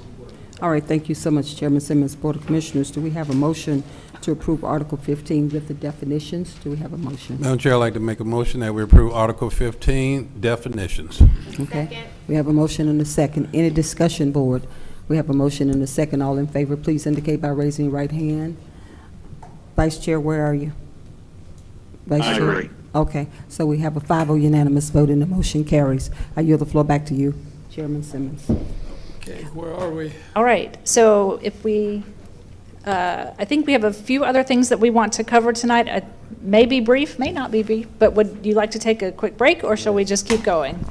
Speaker 1: All right, thank you so much, Chairman Simmons. Board of Commissioners, do we have a motion to approve Article 15 with the definitions? Do we have a motion?
Speaker 12: Madam Chair, I'd like to make a motion that we approve Article 15 definitions.
Speaker 1: Okay.
Speaker 11: Second.
Speaker 1: We have a motion and a second. Any discussion, Board? We have a motion and a second. All in favor, please indicate by raising your right hand. Vice Chair, where are you? Vice
Speaker 8: I
Speaker 1: Chair?
Speaker 8: agree.
Speaker 1: Okay, so we have a 5-0 unanimous vote and the motion carries. I yield the floor back to you, Chairman Simmons.
Speaker 3: Okay, where are we?
Speaker 6: All right, so if we, I think we have a few other things that we want to cover tonight. May be brief, may not be brief, but would you like to take a quick break, or shall we just keep going?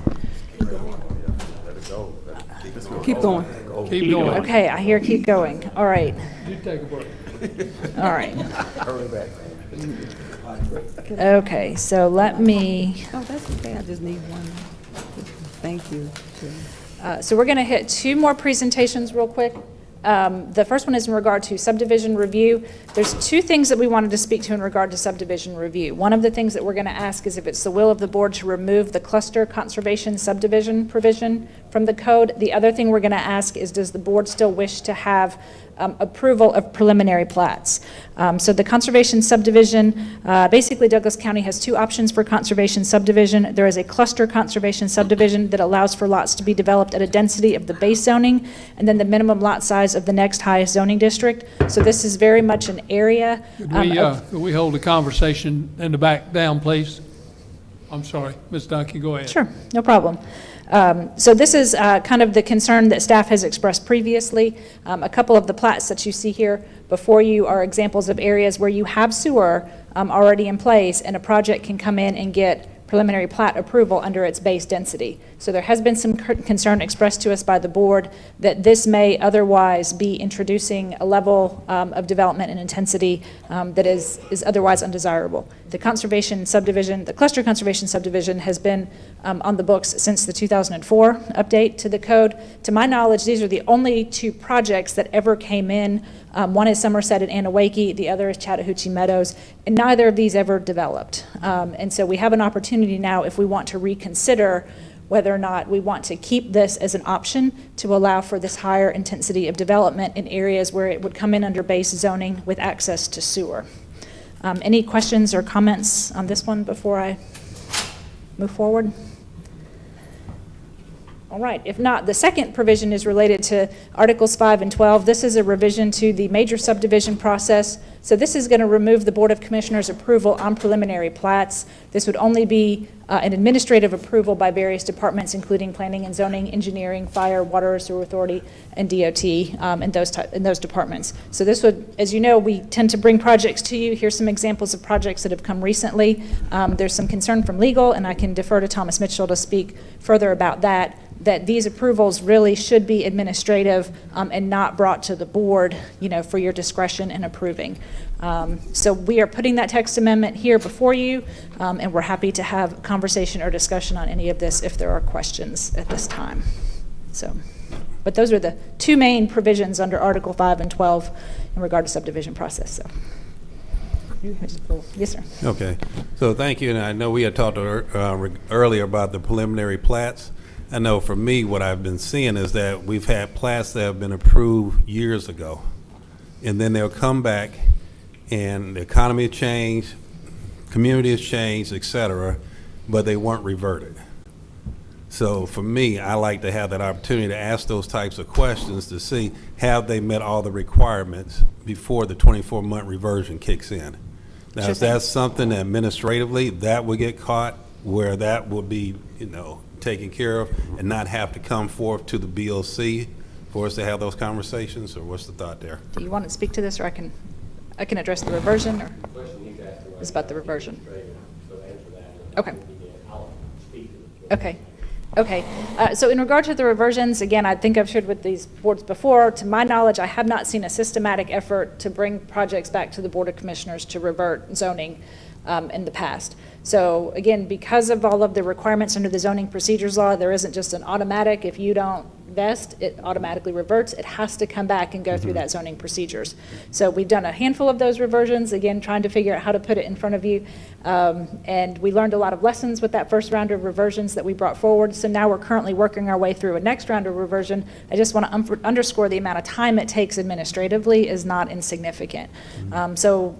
Speaker 1: Keep going.
Speaker 3: Keep going.
Speaker 6: Okay, I hear keep going. All right,
Speaker 3: You take a break.
Speaker 6: all right. Okay, so let me,
Speaker 1: Oh, that's okay, I just need one. Thank you.
Speaker 6: so we're going to hit 2 more presentations real quick. The first one is in regard to subdivision review. There's 2 things that we wanted to speak to in regard to subdivision review. One of the things that we're going to ask is if it's the will of the board to remove the cluster conservation subdivision provision from the code. The other thing we're going to ask is, does the board still wish to have approval of preliminary plats? So the conservation subdivision, basically Douglas County has 2 options for conservation subdivision. There is a cluster conservation subdivision that allows for lots to be developed at a density of the base zoning, and then the minimum lot size of the next highest zoning district. So this is very much an area.
Speaker 3: Could we hold a conversation in the back down, please? I'm sorry, Ms. Duncan, go ahead.
Speaker 6: Sure, no problem. So this is kind of the concern that staff has expressed previously. A couple of the plats that you see here before you are examples of areas where you have sewer already in place, and a project can come in and get preliminary plat approval under its base density. So there has been some concern expressed to us by the board that this may otherwise be introducing a level of development and intensity that is otherwise undesirable. The conservation subdivision, the cluster conservation subdivision, has been on the books since the 2004 update to the code. To my knowledge, these are the only 2 projects that ever came in. One is Somerset and Anawakey, the other is Chattahoochee Meadows, and neither of these ever developed. And so we have an opportunity now, if we want to reconsider whether or not we want to keep this as an option to allow for this higher intensity of development in areas where it would come in under base zoning with access to sewer. Any questions or comments on this one before I move forward? All right, if not, the second provision is related to Articles 5 and 12. This is a revision to the major subdivision process. So this is going to remove the Board of Commissioners' approval on preliminary plats. This would only be an administrative approval by various departments, including planning and zoning, engineering, fire, water, sewer authority, and DOT, and those departments. So this would, as you know, we tend to bring projects to you. Here's some examples of projects that have come recently. There's some concern from legal, and I can defer to Thomas Mitchell to speak further about that these approvals really should be administrative and not brought to the board, for your discretion in approving. So we are putting that text amendment here before you, and we're happy to have conversation or discussion on any of this if there are questions at this time. But those are the two main provisions under Article 5 and 12 in regard to subdivision process. So. Yes, sir.
Speaker 12: Okay. So thank you. And I know we had talked earlier about the preliminary plats. I know for me, what I've been seeing is that we've had plats that have been approved years ago, and then they'll come back, and the economy has changed, community has changed, et cetera, but they weren't reverted. So for me, I like to have that opportunity to ask those types of questions to see, have they met all the requirements before the 24-month reversion kicks in? Now, if that's something that administratively that would get caught, where that would be, taken care of and not have to come forth to the BOC for us to have those conversations, or what's the thought there?
Speaker 6: Do you want to speak to this, or I can address the reversion, or it's about the reversion? Okay. Okay. So in regard to the reversions, again, I think I've shared with these boards before. To my knowledge, I have not seen a systematic effort to bring projects back to the Board of Commissioners to revert zoning in the past. So again, because of all of the requirements under the zoning procedures law, there isn't just an automatic, if you don't vest, it automatically reverts. It has to come back and go through that zoning procedures. So we've done a handful of those reversions, again, trying to figure out how to put it in front of you. And we learned a lot of lessons with that first round of reversions that we brought forward. So now we're currently working our way through a next round of reversion. I just want to underscore the amount of time it takes administratively is not insignificant. So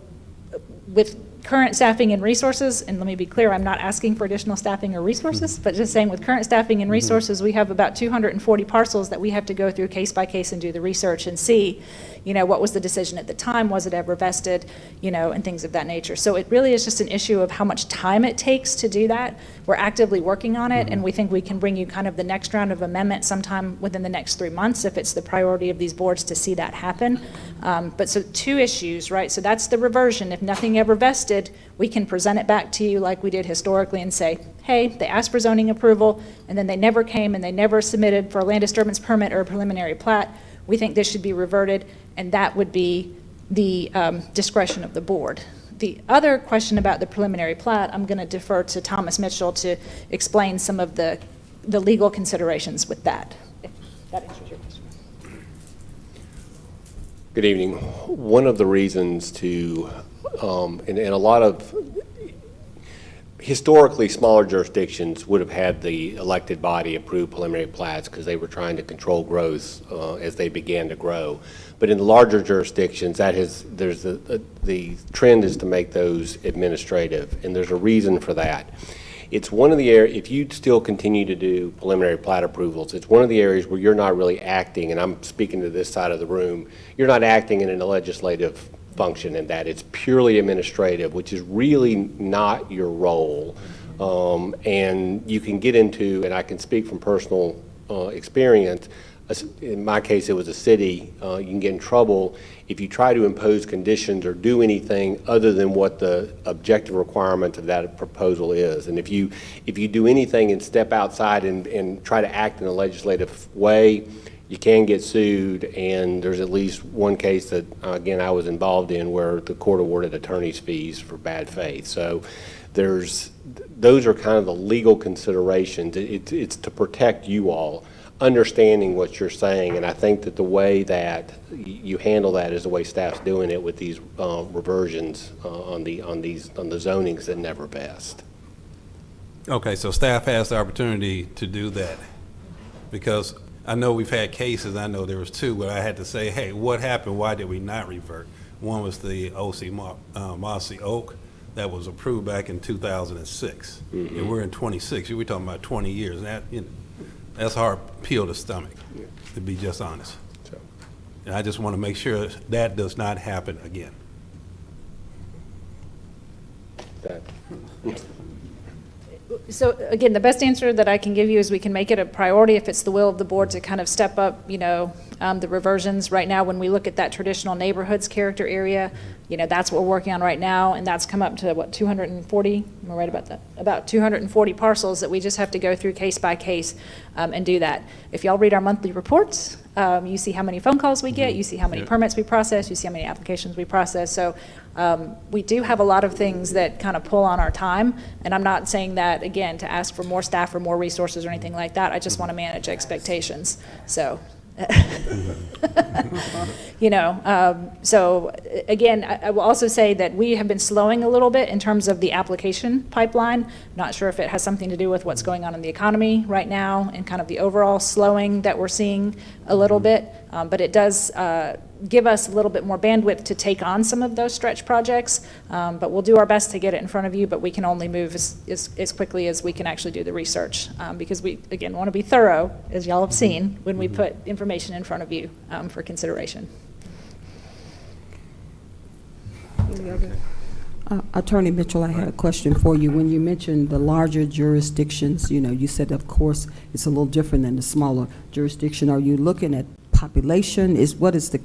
Speaker 6: with current staffing and resources, and let me be clear, I'm not asking for additional staffing or resources, but just saying with current staffing and resources, we have about 240 parcels that we have to go through case by case and do the research and see, what was the decision at the time, was it ever vested, and things of that nature. So it really is just an issue of how much time it takes to do that. We're actively working on it, and we think we can bring you kind of the next round of amendment sometime within the next 3 months if it's the priority of these boards to see that happen. But so two issues, right? So that's the reversion. If nothing ever vested, we can present it back to you like we did historically and say, hey, they asked for zoning approval, and then they never came and they never submitted for a land disturbance permit or a preliminary plat. We think this should be reverted, and that would be the discretion of the board. The other question about the preliminary plat, I'm going to defer to Thomas Mitchell to explain some of the legal considerations with that, if that answers your question.
Speaker 18: Good evening. One of the reasons to, and a lot of, historically smaller jurisdictions would have had the elected body approve preliminary plats because they were trying to control growth as they began to grow. But in the larger jurisdictions, the trend is to make those administrative, and there's a reason for that. It's one of the areas, if you still continue to do preliminary plat approvals, it's one of the areas where you're not really acting, and I'm speaking to this side of the room, you're not acting in a legislative function in that. It's purely administrative, which is really not your role. And you can get into, and I can speak from personal experience, in my case it was a city, you can get in trouble if you try to impose conditions or do anything other than what the objective requirement of that proposal is. And if you do anything and step outside and try to act in a legislative way, you can get sued, and there's at least one case that, again, I was involved in where the court awarded attorney's fees for bad faith. So those are kind of the legal considerations. It's to protect you all, understanding what you're saying, and I think that the way that you handle that is the way staff's doing it with these reversions on the zonings that never vest.
Speaker 12: Okay, so staff has the opportunity to do that, because I know we've had cases, I know there was two, where I had to say, hey, what happened? Why did we not revert? One was the Mossy Oak that was approved back in 2006. And we're in 26. We're talking about 20 years. And that's a hard pill to stomach, to be just honest. And I just want to make sure that does not happen again.
Speaker 18: that.
Speaker 6: So again, the best answer that I can give you is we can make it a priority if it's the will of the board to kind of step up, the reversions. Right now, when we look at that traditional neighborhoods character area, that's what we're working on right now, and that's come up to, 240? Am I right about that? About 240 parcels that we just have to go through case by case and do that. If y'all read our monthly reports, you see how many phone calls we get, you see how many permits we process, you see how many applications we process. So we do have a lot of things that kind of pull on our time, and I'm not saying that, again, to ask for more staff or more resources or anything like that. I just want to manage expectations. So so again, I will also say that we have been slowing a little bit in terms of the application pipeline. Not sure if it has something to do with what's going on in the economy right now and kind of the overall slowing that we're seeing a little bit, but it does give us a little bit more bandwidth to take on some of those stretch projects, but we'll do our best to get it in front of you, but we can only move as quickly as we can actually do the research, because we, again, want to be thorough, as y'all have seen, when we put information in front of you for consideration.
Speaker 1: Attorney Mitchell, I had a question for you. When you mentioned the larger jurisdictions, you said, of course, it's a little different than the smaller jurisdiction. Are you looking at population? What is the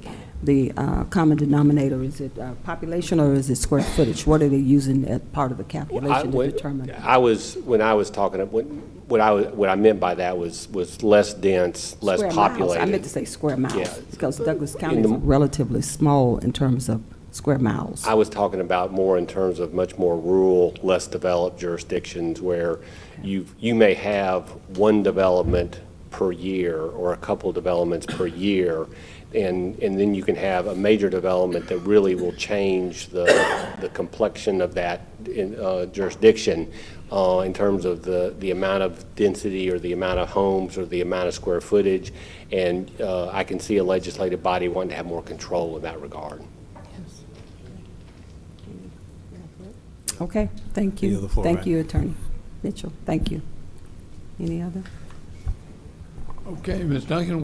Speaker 1: common denominator? Is it population or is it square footage? What are they using as part of the calculation to determine?
Speaker 18: When I was talking, what I meant by that was less dense, less
Speaker 1: Square
Speaker 18: populated.
Speaker 1: miles. I meant to say square miles,
Speaker 18: Yeah.
Speaker 1: because Douglas County is relatively small in terms of square miles.
Speaker 18: I was talking about more in terms of much more rural, less developed jurisdictions where you may have one development per year or a couple developments per year, and then you can have a major development that really will change the complexion of that jurisdiction in terms of the amount of density or the amount of homes or the amount of square footage, and I can see a legislative body wanting to have more control in that regard.
Speaker 1: Okay, thank you. Thank you, Attorney Mitchell. Thank you. Any other?
Speaker 3: Okay, Ms. Duncan,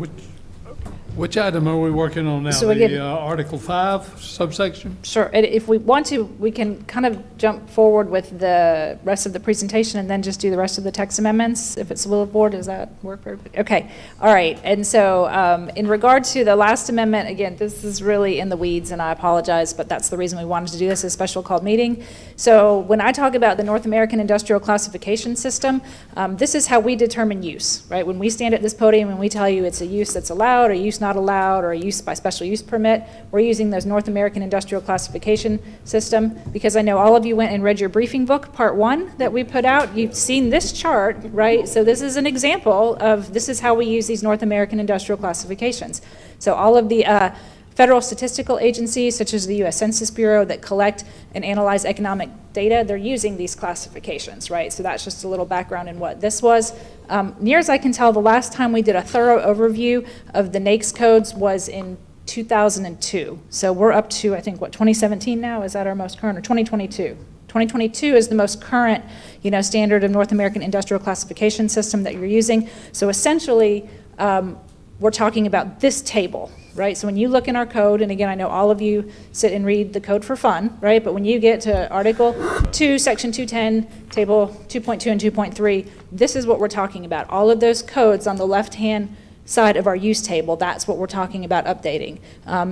Speaker 3: which item are we working on now?
Speaker 6: So again-
Speaker 3: The Article 5 subsection?
Speaker 6: Sure, and if we want to, we can kind of jump forward with the rest of the presentation and then just do the rest of the text amendments, if it's the will of the board. Does that work for everybody? Okay, all right. And so in regard to the last amendment, again, this is really in the weeds, and I apologize, but that's the reason we wanted to do this as a special called meeting. So when I talk about the North American Industrial Classification System, this is how we determine use, right? When we stand at this podium and we tell you it's a use that's allowed, or use not allowed, or a use by special use permit, we're using those North American Industrial Classification System, because I know all of you went and read your briefing book, part 1, that we put out. You've seen this chart, right? So this is an example of, this is how we use these North American Industrial Classifications. So all of the federal statistical agencies, such as the U.S. Census Bureau, that collect and analyze economic data, they're using these classifications, right? So that's just a little background in what this was. Near as I can tell, the last time we did a thorough overview of the NAICS codes was in 2002. So we're up to, I think, 2017 now? Is that our most current, or 2022? 2022 is the most current, standard of North American Industrial Classification System that you're using. So essentially, we're talking about this table, right? So when you look in our code, and again, I know all of you sit and read the code for fun, right? But when you get to Article 2, Section 210, Table 2.2 and 2.3, this is what we're talking about. All of those codes on the left-hand side of our use table, that's what we're talking about updating.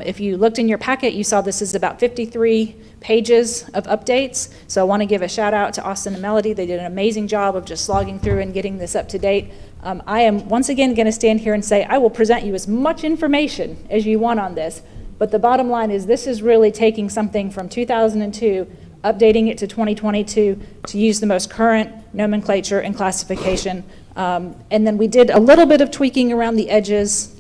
Speaker 6: If you looked in your packet, you saw this is about 53 pages of updates. So I want to give a shout out to Austin and Melody. They did an amazing job of just slogging through and getting this up to date. I am once again going to stand here and say I will present you as much information as you want on this, but the bottom line is this is really taking something from 2002, updating it to 2022 to use the most current nomenclature and classification. And then we did a little bit of tweaking around the edges,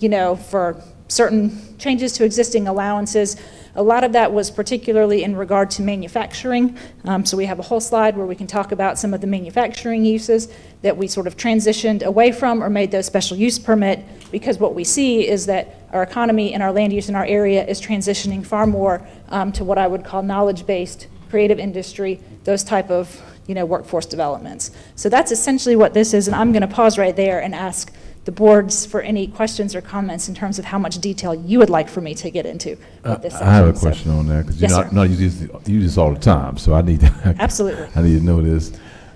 Speaker 6: for certain changes to existing allowances. A lot of that was particularly in regard to manufacturing. So we have a whole slide where we can talk about some of the manufacturing uses that we sort of transitioned away from or made those special use permit, because what we see is that our economy and our land use in our area is transitioning far more to what I would call knowledge-based, creative industry, those type of workforce developments. So that's essentially what this is, and I'm going to pause right there and ask the boards for any questions or comments in terms of how much detail you would like for me to get into with this section.
Speaker 10: I have a
Speaker 6: So-
Speaker 10: question on that, because
Speaker 6: Yes,
Speaker 10: you're
Speaker 6: sir.
Speaker 10: not you use this all the time, so I need to.
Speaker 6: Absolutely.
Speaker 10: I need to know this.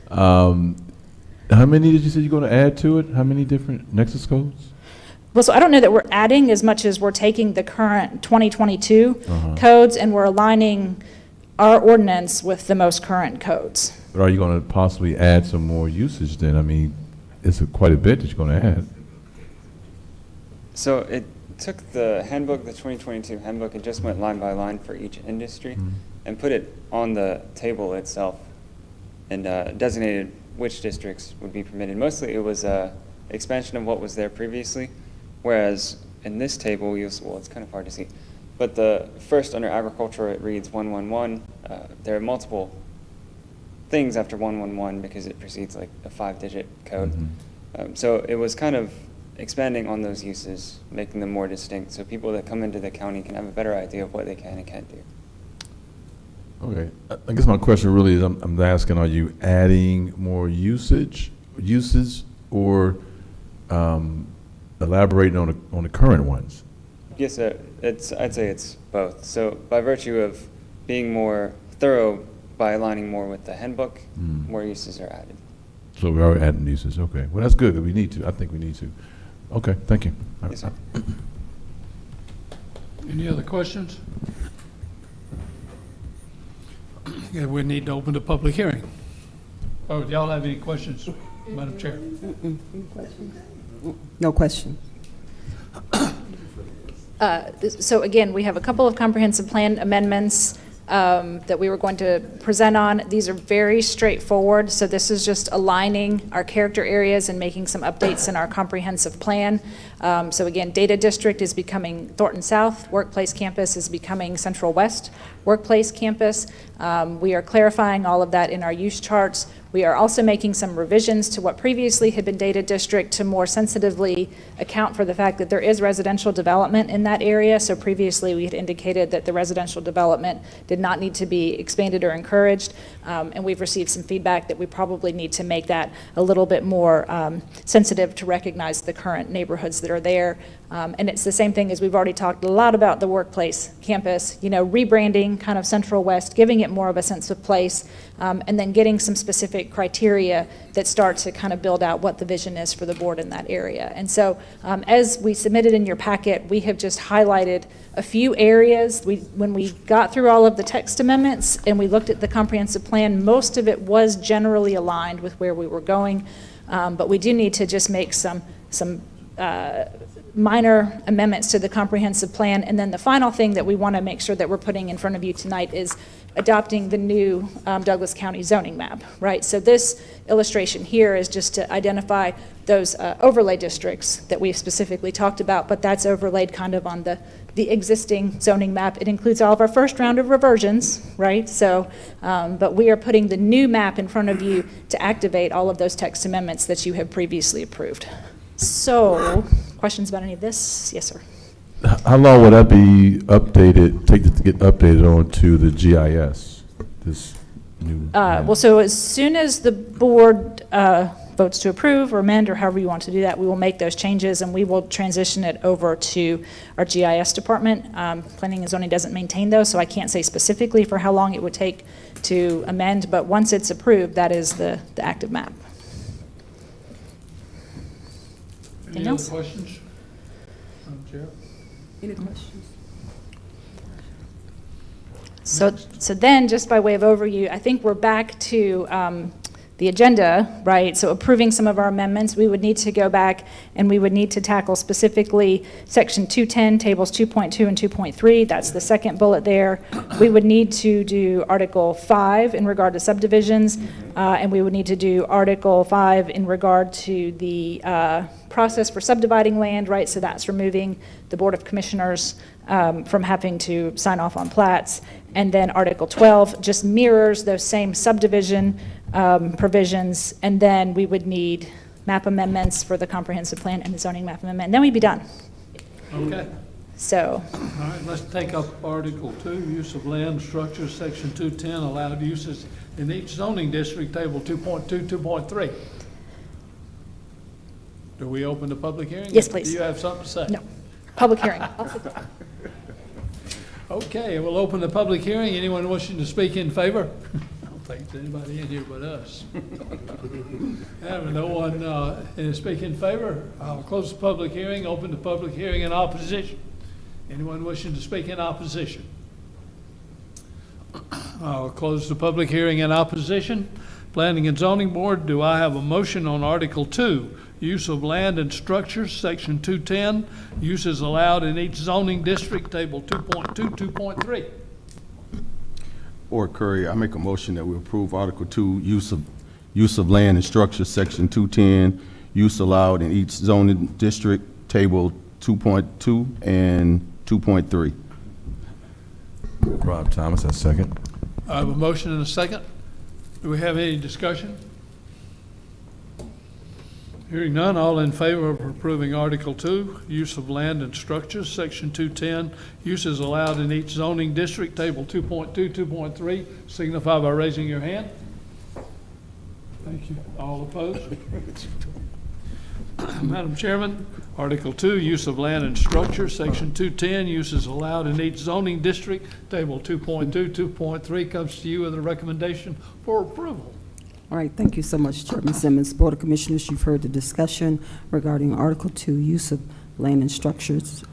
Speaker 10: How many did you say you're going to add to it? How many different Nexus codes?
Speaker 6: Well, so I don't know that we're adding as much as we're taking the current 2022
Speaker 10: Uh-huh.
Speaker 6: codes and we're aligning our ordinance with the most current codes.
Speaker 10: But are you going to possibly add some more usage then? I mean, it's quite a bit that you're going to add.
Speaker 15: So it took the handbook, the 2022 handbook, and just went line by line for each industry and put it on the table itself and designated which districts would be permitted. Mostly it was a expansion of what was there previously, whereas in this table, well, it's kind of hard to see, but the first under agriculture, it reads 111. There are multiple things after 111 because it precedes like a 5-digit code. So it was kind of expanding on those uses, making them more distinct, so people that come into the county can have a better idea of what they can and can't do.
Speaker 10: Okay. I guess my question really is, I'm asking, are you adding more uses, or elaborating on the current ones?
Speaker 15: Yes, sir. I'd say it's both. So by virtue of being more thorough, by aligning more with the handbook, more uses are added.
Speaker 10: So we are adding uses. Okay. Well, that's good. We need to. I think we need to. Okay. Thank you.
Speaker 15: Yes, sir.
Speaker 3: Any other questions? Yeah, we need to open the public hearing. Oh, do y'all have any questions, Madam Chair?
Speaker 1: No question.
Speaker 6: So again, we have a couple of comprehensive plan amendments that we were going to present on. These are very straightforward, so this is just aligning our character areas and making some updates in our comprehensive plan. So again, Data District is becoming Thornton South, Workplace Campus is becoming Central West Workplace Campus. We are clarifying all of that in our use charts. We are also making some revisions to what previously had been Data District to more sensitively account for the fact that there is residential development in that area. So previously we had indicated that the residential development did not need to be expanded or encouraged. And we've received some feedback that we probably need to make that a little bit more sensitive to recognize the current neighborhoods that are there. And it's the same thing as we've already talked a lot about the Workplace Campus, rebranding kind of Central West, giving it more of a sense of place, and then getting some specific criteria that start to kind of build out what the vision is for the board in that area. And so as we submitted in your packet, we have just highlighted a few areas. When we got through all of the text amendments and we looked at the comprehensive plan, most of it was generally aligned with where we were going, but we do need to just make some minor amendments to the comprehensive plan. And then the final thing that we want to make sure that we're putting in front of you tonight is adopting the new Douglas County zoning map, right? So this illustration here is just to identify those overlay districts that we've specifically talked about, but that's overlaid kind of on the existing zoning map. It includes all of our first round of reversions, right? So, but we are putting the new map in front of you to activate all of those text amendments that you have previously approved. So, questions about any of this? Yes, sir.
Speaker 10: How long would that be updated, take it to get updated onto the GIS, this new?
Speaker 6: Well, so as soon as the board votes to approve or amend, or however you want to do that, we will make those changes and we will transition it over to our GIS department. Planning and zoning doesn't maintain those, so I can't say specifically for how long it would take to amend, but once it's approved, that is the active map.
Speaker 3: Any other questions? Madam Chair?
Speaker 1: Any questions?
Speaker 6: So then, just by way of overview, I think we're back to the agenda, right? So approving some of our amendments, we would need to go back and we would need to tackle specifically Section 210, Tables 2.2 and 2.3. That's the second bullet there. We would need to do Article 5 in regard to subdivisions, and we would need to do Article 5 in regard to the process for subdividing land, right? So that's removing the Board of Commissioners from having to sign off on plats. And then Article 12 just mirrors those same subdivision provisions, and then we would need map amendments for the comprehensive plan and the zoning map amendment, and then we'd be done.
Speaker 3: Okay.
Speaker 6: So.
Speaker 3: All right, let's take up Article 2, use of land structures, Section 210, allowed uses in each zoning district, Table 2.2, 2.3. Do we open the public hearing?
Speaker 6: Yes, please.
Speaker 3: Do you have something to say?
Speaker 6: No. Public hearing. I'll sit down.
Speaker 3: Okay, we'll open the public hearing. Anyone wishing to speak in favor? I don't think there's anybody in here but us. Having no one speak in favor, I'll close the public hearing, open the public hearing in opposition. Anyone wishing to speak in opposition? I'll close the public hearing in opposition. Planning and Zoning Board, do I have a motion on Article 2, use of land and structures, Section 210, uses allowed in each zoning district, Table 2.2, 2.3?
Speaker 19: Board Curry, I make a motion that we approve Article 2, use of land and structure, Section 210, use allowed in each zoning district, Table 2.2 and 2.3.
Speaker 10: Rob Thomas, a second.
Speaker 3: I have a motion and a second. Do we have any discussion? Hearing none, all in favor of approving Article 2, use of land and structures, Section 210, uses allowed in each zoning district, Table 2.2, 2.3, signify by raising your hand. Thank you. All opposed? Madam Chairman, Article 2, use of land and structure, Section 210, uses allowed in each zoning district, Table 2.2, 2.3 comes to you with a recommendation for approval.
Speaker 1: All right, thank you so much, Chairman Simmons. Board of Commissioners, you've heard the discussion regarding Article 2, use of land and structures,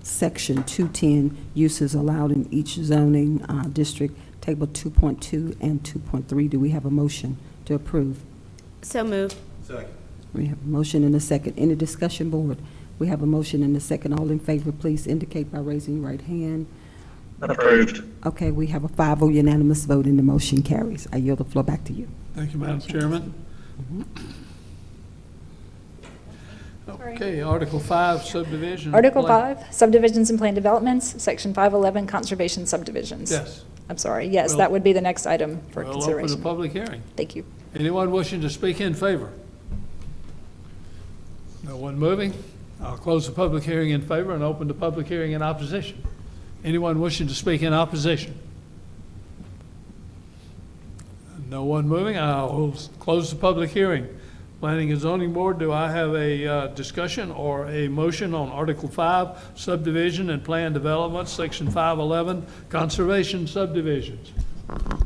Speaker 1: Section 210, uses allowed in each zoning district, Table 2.2 and 2.3. Do we have a motion to approve?
Speaker 11: So moved.
Speaker 12: Second.
Speaker 1: We have a motion and a second. Any discussion, Board? We have a motion and a second. All in favor, please indicate by raising your right hand.
Speaker 2: Approved.
Speaker 1: Okay, we have a 5-0 unanimous vote and the motion carries. I yield the floor back to you.
Speaker 3: Thank you, Madam Chairman. Okay, Article 5, subdivision.
Speaker 6: Article
Speaker 3: plan.
Speaker 6: 5, subdivisions and planned developments, Section 511, conservation subdivisions.
Speaker 3: Yes.
Speaker 6: I'm sorry, yes,
Speaker 3: Well,
Speaker 6: that would be the next item for
Speaker 3: We'll
Speaker 6: consideration.
Speaker 3: open the public hearing.
Speaker 6: Thank you.
Speaker 3: Anyone wishing to speak in favor? No one moving? I'll close the public hearing in favor and open the public hearing in opposition. Anyone wishing to speak in opposition? No one moving? I'll close the public hearing. Planning and Zoning Board, do I have a discussion or a motion on Article 5, subdivision and planned development, Section 511, conservation subdivisions?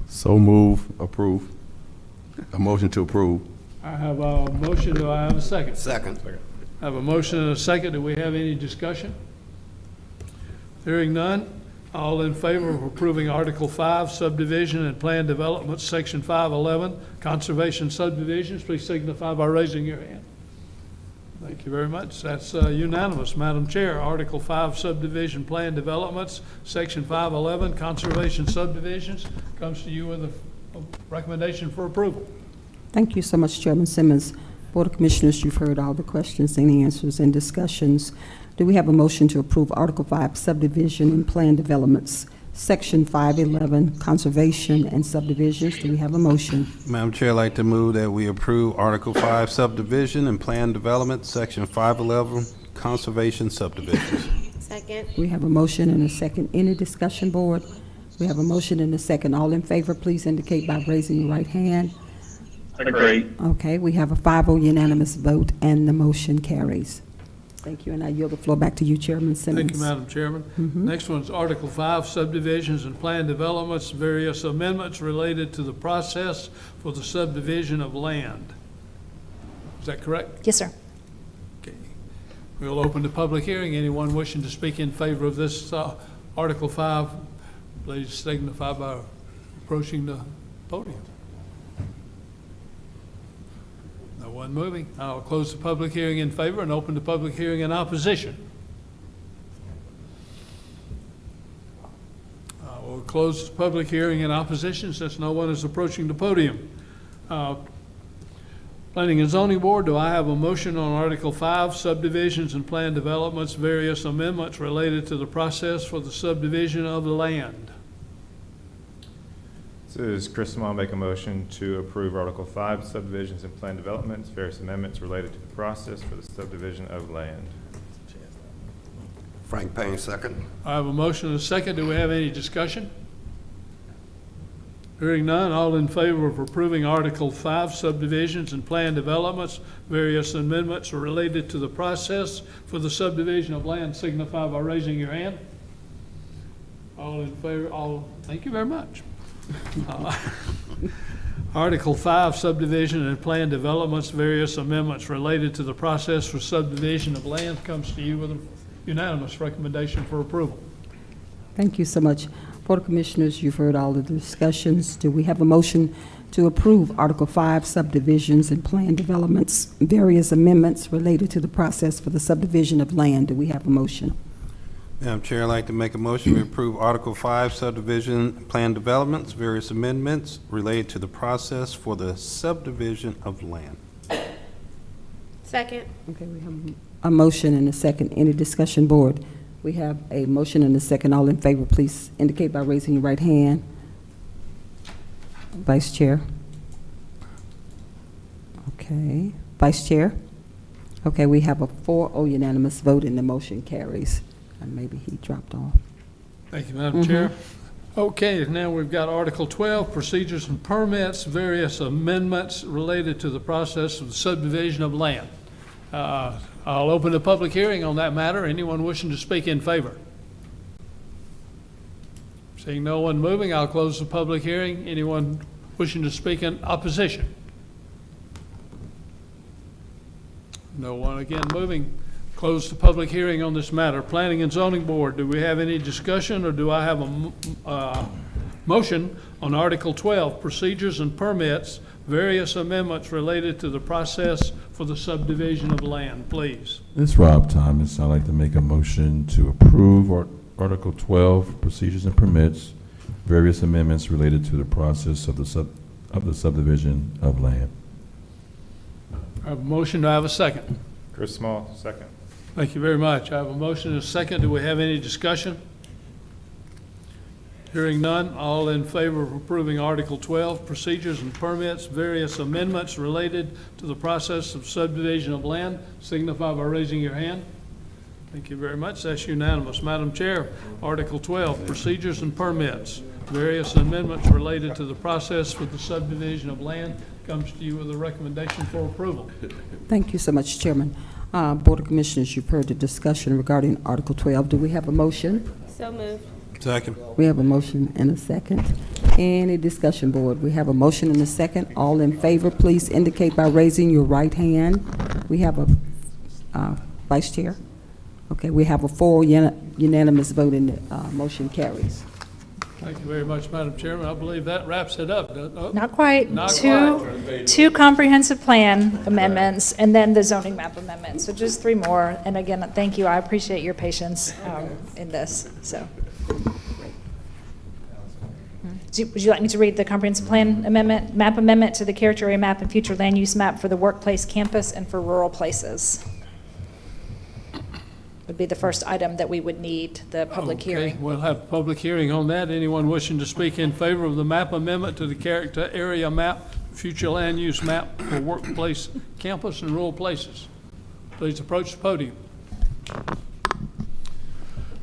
Speaker 19: So move, approve. A motion to approve.
Speaker 3: I have a motion. Do I have a second?
Speaker 16: Second.
Speaker 3: I have a motion and a second. Do we have any discussion? Hearing none. All in favor of approving Article 5, subdivision and planned development, Section 511, conservation subdivisions, please signify by raising your hand. Thank you very much. That's unanimous. Madam Chair, Article 5, subdivision planned developments, Section 511, conservation subdivisions, comes to you with a recommendation for approval.
Speaker 1: Thank you so much, Chairman Simmons. Board of Commissioners, you've heard all the questions and answers and discussions. Do we have a motion to approve Article 5, subdivision and planned developments, Section 511, conservation and subdivisions? Do we have a motion?
Speaker 12: Madam Chair, I'd like to move that we approve Article 5 subdivision and planned development, Section 511, conservation subdivisions.
Speaker 11: Second.
Speaker 1: We have a motion and a second. Any discussion, Board? We have a motion and a second. All in favor, please indicate by raising your right hand.
Speaker 2: Agreed.
Speaker 1: Okay, we have a 5-0 unanimous vote and the motion carries. Thank you, and I yield the floor back to you, Chairman Simmons.
Speaker 3: Thank you, Madam Chairman. Next one's Article 5, subdivisions and planned developments, various amendments related to the process for the subdivision of land. Is that correct?
Speaker 6: Yes, sir.
Speaker 3: Okay. We'll open the public hearing. Anyone wishing to speak in favor of this Article 5, please signify by approaching the podium. No one moving. I'll close the public hearing in favor and open the public hearing in opposition. We'll close the public hearing in opposition since no one is approaching the podium. Planning and Zoning Board, do I have a motion on Article 5, subdivisions and planned developments, various amendments related to the process for the subdivision of the land?
Speaker 17: This is Chris Small, make a motion to approve Article 5, subdivisions and planned developments, various amendments related to the process for the subdivision of land.
Speaker 16: Frank Payne, second.
Speaker 3: I have a motion and a second. Do we have any discussion? Hearing none, all in favor of approving Article 5 subdivisions and plan developments, various amendments related to the process for the subdivision of land signify by raising your hand. All in favor, thank you very much. Article 5 subdivision and plan developments, various amendments related to the process for subdivision of land comes to you with a unanimous recommendation for approval.
Speaker 1: Thank you so much. Board of Commissioners, you've heard all of the discussions. Do we have a motion to approve Article 5 subdivisions and plan developments, various amendments related to the process for the subdivision of land? Do we have a motion?
Speaker 12: Madam Chair, I'd like to make a motion to approve Article 5 subdivision plan developments, various amendments related to the process for the subdivision of land.
Speaker 11: Second.
Speaker 1: Okay, we have a motion and a second. Any discussion, board? We have a motion and a second. All in favor, please indicate by raising your right hand. Vice Chair. Okay. Vice Chair. Okay, we have a 4-0 unanimous vote and the motion carries. And maybe he dropped off.
Speaker 3: Thank you, Madam Chair. Okay, now we've got Article 12, procedures and permits, various amendments related to the process of the subdivision of land. I'll open a public hearing on that matter. Anyone wishing to speak in favor? Seeing no one moving, I'll close the public hearing. Anyone wishing to speak in opposition? No one again moving. Close the public hearing on this matter. Planning and Zoning Board, do we have any discussion, or do I have a motion on Article 12, procedures and permits, various amendments related to the process for the subdivision of land, please?
Speaker 10: This is Rob Thomas. I'd like to make a motion to approve Article 12, procedures and permits, various amendments related to the process of the subdivision of land.
Speaker 3: I have a motion. Do I have a second?
Speaker 17: Chris Small, second.
Speaker 3: Thank you very much. I have a motion and a second. Do we have any discussion? Hearing none, all in favor of approving Article 12, procedures and permits, various amendments related to the process of subdivision of land, signify by raising your hand. Thank you very much. That's unanimous. Madam Chair, Article 12, procedures and permits, various amendments related to the process for the subdivision of land comes to you with a recommendation for approval.
Speaker 1: Thank you so much, Chairman. Board of Commissioners, you've heard the discussion regarding Article 12. Do we have a motion?
Speaker 11: So moved.
Speaker 12: Second.
Speaker 1: We have a motion and a second. Any discussion, board? We have a motion and a second. All in favor, please indicate by raising your right hand. We have a Vice Chair. Okay, we have a 4 unanimous vote and the motion carries.
Speaker 3: Thank you very much, Madam Chairman. I believe that wraps it up.
Speaker 6: Not quite.
Speaker 3: Not
Speaker 6: Two comprehensive plan amendments, and then the zoning map amendment. So just 3 more. And again, thank you. I appreciate your patience in this. So, would you like me to read the comprehensive plan amendment, map amendment to the character area map and future land use map for the workplace campus and for rural places? Would be the first item that we would need the public hearing.
Speaker 3: We'll have a public hearing on that. Anyone wishing to speak in favor of the map amendment to the character area map, future land use map for workplace, campus, and rural places, please approach the podium.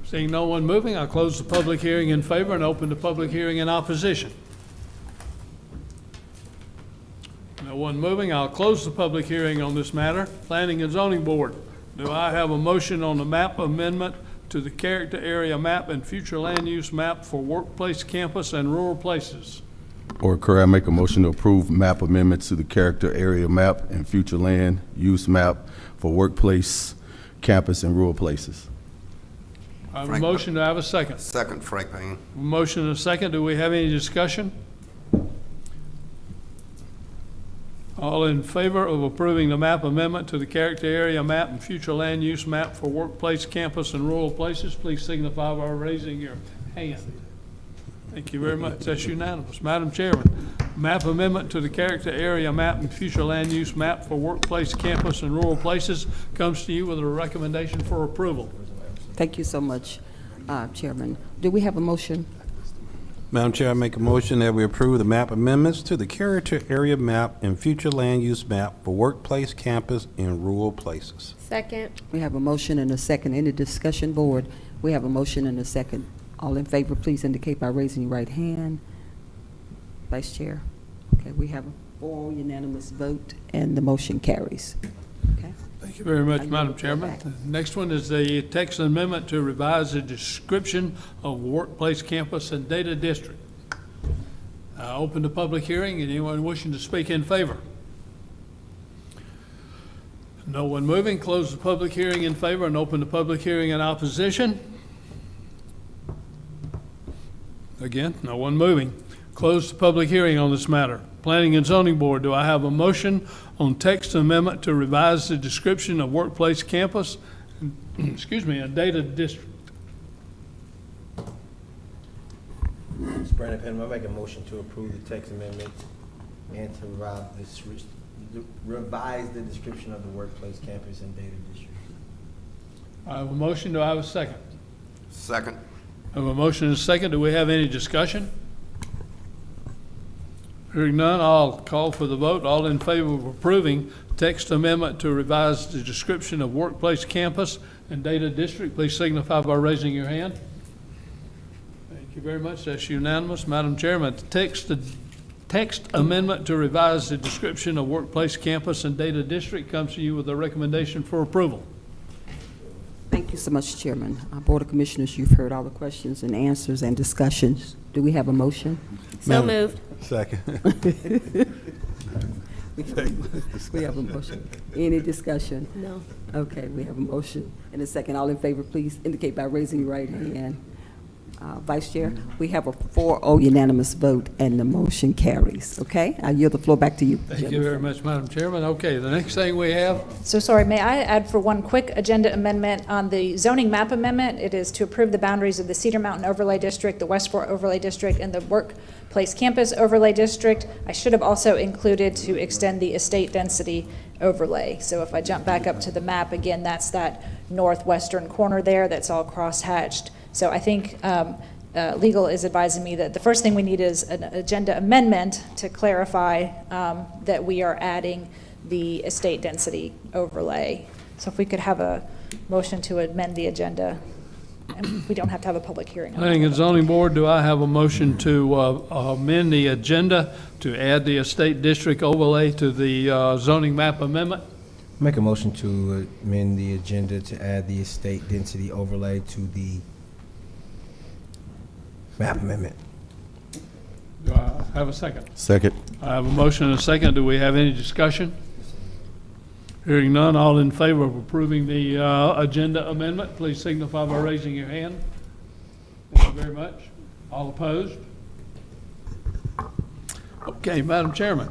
Speaker 3: Seeing no one moving, I'll close the public hearing in favor and open the public hearing in opposition. No one moving, I'll close the public hearing on this matter. Planning and Zoning Board, do I have a motion on the map amendment to the character area map and future land use map for workplace, campus, and rural places?
Speaker 19: Or could I make a motion to approve map amendments to the character area map and future land use map for workplace, campus, and rural places?
Speaker 3: I have a motion. Do I have a second?
Speaker 16: Second, Frank Payne.
Speaker 3: Motion and a second. Do we have any discussion? All in favor of approving the map amendment to the character area map and future land use map for workplace, campus, and rural places, please signify by raising your hand. Thank you very much. That's unanimous. Madam Chairman, map amendment to the character area map and future land use map for workplace, campus, and rural places comes to you with a recommendation for approval.
Speaker 1: Thank you so much, Chairman. Do we have a motion?
Speaker 12: Madam Chair, I make a motion that we approve the map amendments to the character area map and future land use map for workplace, campus, and rural places.
Speaker 11: Second.
Speaker 1: We have a motion and a second. Any discussion, board? We have a motion and a second. All in favor, please indicate by raising your right hand. Vice Chair. Okay, we have a 4 unanimous vote, and the motion carries. Okay.
Speaker 3: Thank you very much,
Speaker 1: I
Speaker 3: Madam
Speaker 1: yield
Speaker 3: Chairman.
Speaker 1: back.
Speaker 3: The next one is the text amendment to revise the description of workplace, campus, and data district. Open the public hearing. Anyone wishing to speak in favor? No one moving. Close the public hearing in favor and open the public hearing in opposition. Again, no one moving. Close the public hearing on this matter. Planning and Zoning Board, do I have a motion on text amendment to revise the description of workplace, campus, excuse me, and data district?
Speaker 9: Mr. Brandon Penman, I make a motion to approve the text amendment and to revise the description of the workplace, campus, and data district.
Speaker 3: I have a motion. Do I have a second?
Speaker 16: Second.
Speaker 3: I have a motion and a second. Do we have any discussion? Hearing none, I'll call for the vote. All in favor of approving text amendment to revise the description of workplace, campus, and data district, please signify by raising your hand. Thank you very much. That's unanimous. Madam Chairman, the text amendment to revise the description of workplace, campus, and data district comes to you with a recommendation for approval.
Speaker 1: Thank you so much, Chairman. Board of Commissioners, you've heard all the questions and answers and discussions. Do we have a motion?
Speaker 11: So moved.
Speaker 12: Second.
Speaker 1: We have a motion. Any discussion?
Speaker 11: No.
Speaker 1: Okay, we have a motion and a second. All in favor, please indicate by raising your right hand. Vice Chair, we have a 4-0 unanimous vote, and the motion carries. Okay, I yield the floor back to you.
Speaker 3: Thank you very much, Madam Chairman. Okay, the next thing we have,
Speaker 6: So sorry, may I add for one quick agenda amendment on the zoning map amendment? It is to approve the boundaries of the Cedar Mountain Overlay District, the West Fork Overlay District, and the Workplace Campus Overlay District. I should have also included to extend the estate density overlay. So if I jump back up to the map, again, that's that northwestern corner there that's all cross-hatched. So I think legal is advising me that the first thing we need is an agenda amendment to clarify that we are adding the estate density overlay. So if we could have a motion to amend the agenda, and we don't have to have a public hearing.
Speaker 3: Planning and Zoning Board, do I have a motion to amend the agenda to add the estate district overlay to the zoning map amendment?
Speaker 9: Make a motion to amend the agenda to add the estate density overlay to the map amendment.
Speaker 3: Do I have a second?
Speaker 19: Second.
Speaker 3: I have a motion and a second. Do we have any discussion? Hearing none, all in favor of approving the agenda amendment, please signify by raising your hand. Thank you very much. All opposed? Okay, Madam Chairman.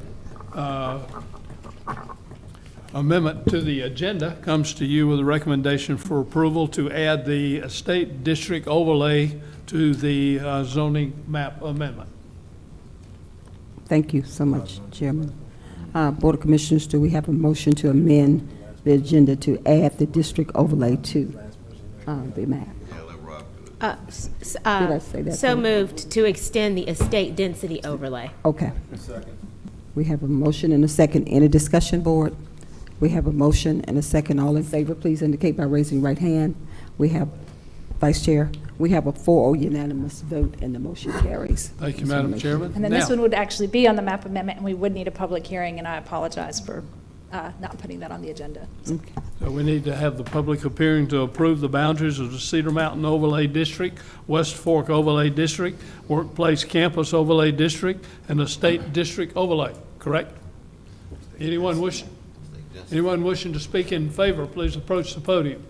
Speaker 3: Amendment to the agenda comes to you with a recommendation for approval to add the estate district overlay to the zoning map amendment.
Speaker 1: Thank you so much, Chairman. Board of Commissioners, do we have a motion to amend the agenda to add the district overlay to the map? Did I say that?
Speaker 11: So moved to extend the estate density overlay.
Speaker 1: Okay. We have a motion and a second. Any discussion, Board? We have a motion and a second. All in favor, please indicate by raising your right hand. We have, Vice Chair, we have a 4-0 unanimous vote, and the motion carries.
Speaker 3: Thank you, Madam Chairman.
Speaker 6: And then this one would actually be on the map amendment, and we would need a public hearing, and I apologize for not putting that on the agenda.
Speaker 1: Okay.
Speaker 3: So we need to have the public appearing to approve the boundaries of the Cedar Mountain Overlay District, West Fork Overlay District, Workplace Campus Overlay District, and the State District Overlay, correct? Anyone wishing to speak in favor, please approach the podium.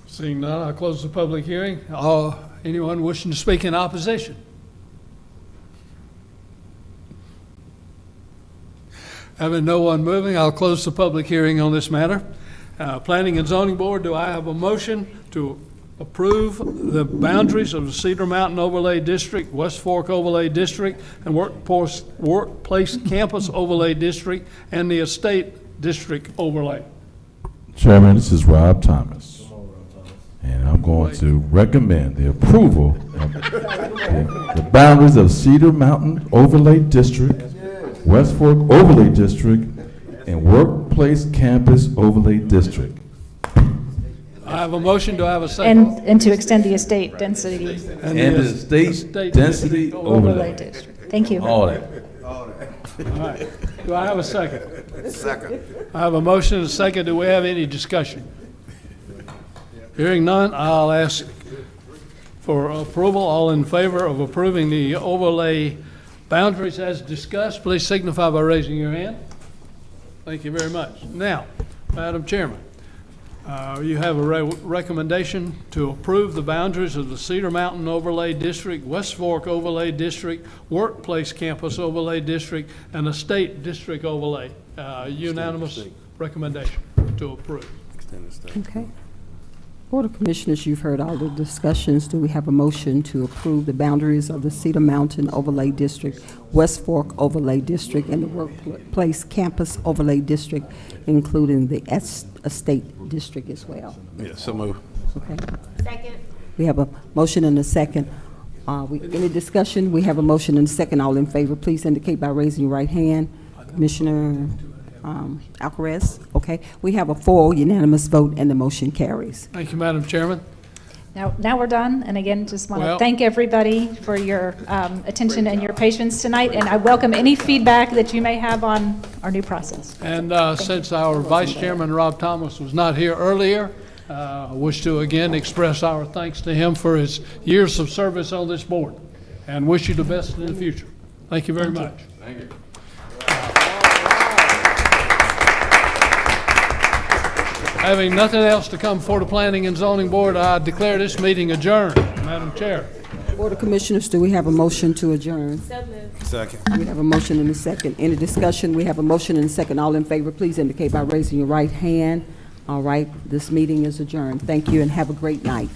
Speaker 3: Seeing none, I'll close the public hearing. Anyone wishing to speak in opposition? Having no one moving, I'll close the public hearing on this matter. Planning and Zoning Board, do I have a motion to approve the boundaries of the Cedar Mountain Overlay District, West Fork Overlay District, and Workplace Campus Overlay District, and the Estate District Overlay?
Speaker 10: Chairman, this is Rob Thomas, and I'm going to recommend the approval of the boundaries of Cedar Mountain Overlay District, West Fork Overlay District, and Workplace Campus Overlay District.
Speaker 3: I I have a motion, do I have a second?
Speaker 6: And to extend the estate density
Speaker 10: And the state density overlay.
Speaker 6: district. Thank you.
Speaker 10: All that.
Speaker 3: All right. Do I have a second?
Speaker 16: Second.
Speaker 3: I have a motion and a second. Do we have any discussion? Hearing none, I'll ask for approval. All in favor of approving the overlay boundaries as discussed, please signify by raising your hand. Thank you very much. Now, Madam Chairman, you have a recommendation to approve the boundaries of the Cedar Mountain Overlay District, West Fork Overlay District, Workplace Campus Overlay District, and the State District Overlay. Unanimous recommendation to approve.
Speaker 1: Okay. Board of Commissioners, you've heard all the discussions. Do we have a motion to approve the boundaries of the Cedar Mountain Overlay District, West Fork Overlay District, and the Workplace Campus Overlay District, including the Estate District as well?
Speaker 12: Yes, so move.
Speaker 1: Okay.
Speaker 11: Second.
Speaker 1: We have a motion and a second. Any discussion? We have a motion and a second. All in favor, please indicate by raising your right hand. Commissioner Alcaraz? Okay. We have a full unanimous vote, and the motion carries.
Speaker 3: Thank you, Madam Chairman.
Speaker 6: Now we're done, and again, just want to
Speaker 3: Well-
Speaker 6: thank everybody for your attention and your patience tonight, and I welcome any feedback that you may have on our new process.
Speaker 3: And since our Vice Chairman, Rob Thomas, was not here earlier, I wish to again express our thanks to him for his years of service on this board, and wish you the best in the future. Thank you very much.
Speaker 10: Thank you.
Speaker 3: Having nothing else to come before the Planning and Zoning Board, I declare this meeting adjourned. Madam Chair.
Speaker 1: Board of Commissioners, do we have a motion to adjourn?
Speaker 11: So moved.
Speaker 12: Second.
Speaker 1: We have a motion and a second. Any discussion? We have a motion and a second. All in favor, please indicate by raising your right hand. All right, this meeting is adjourned. Thank you and have a great night.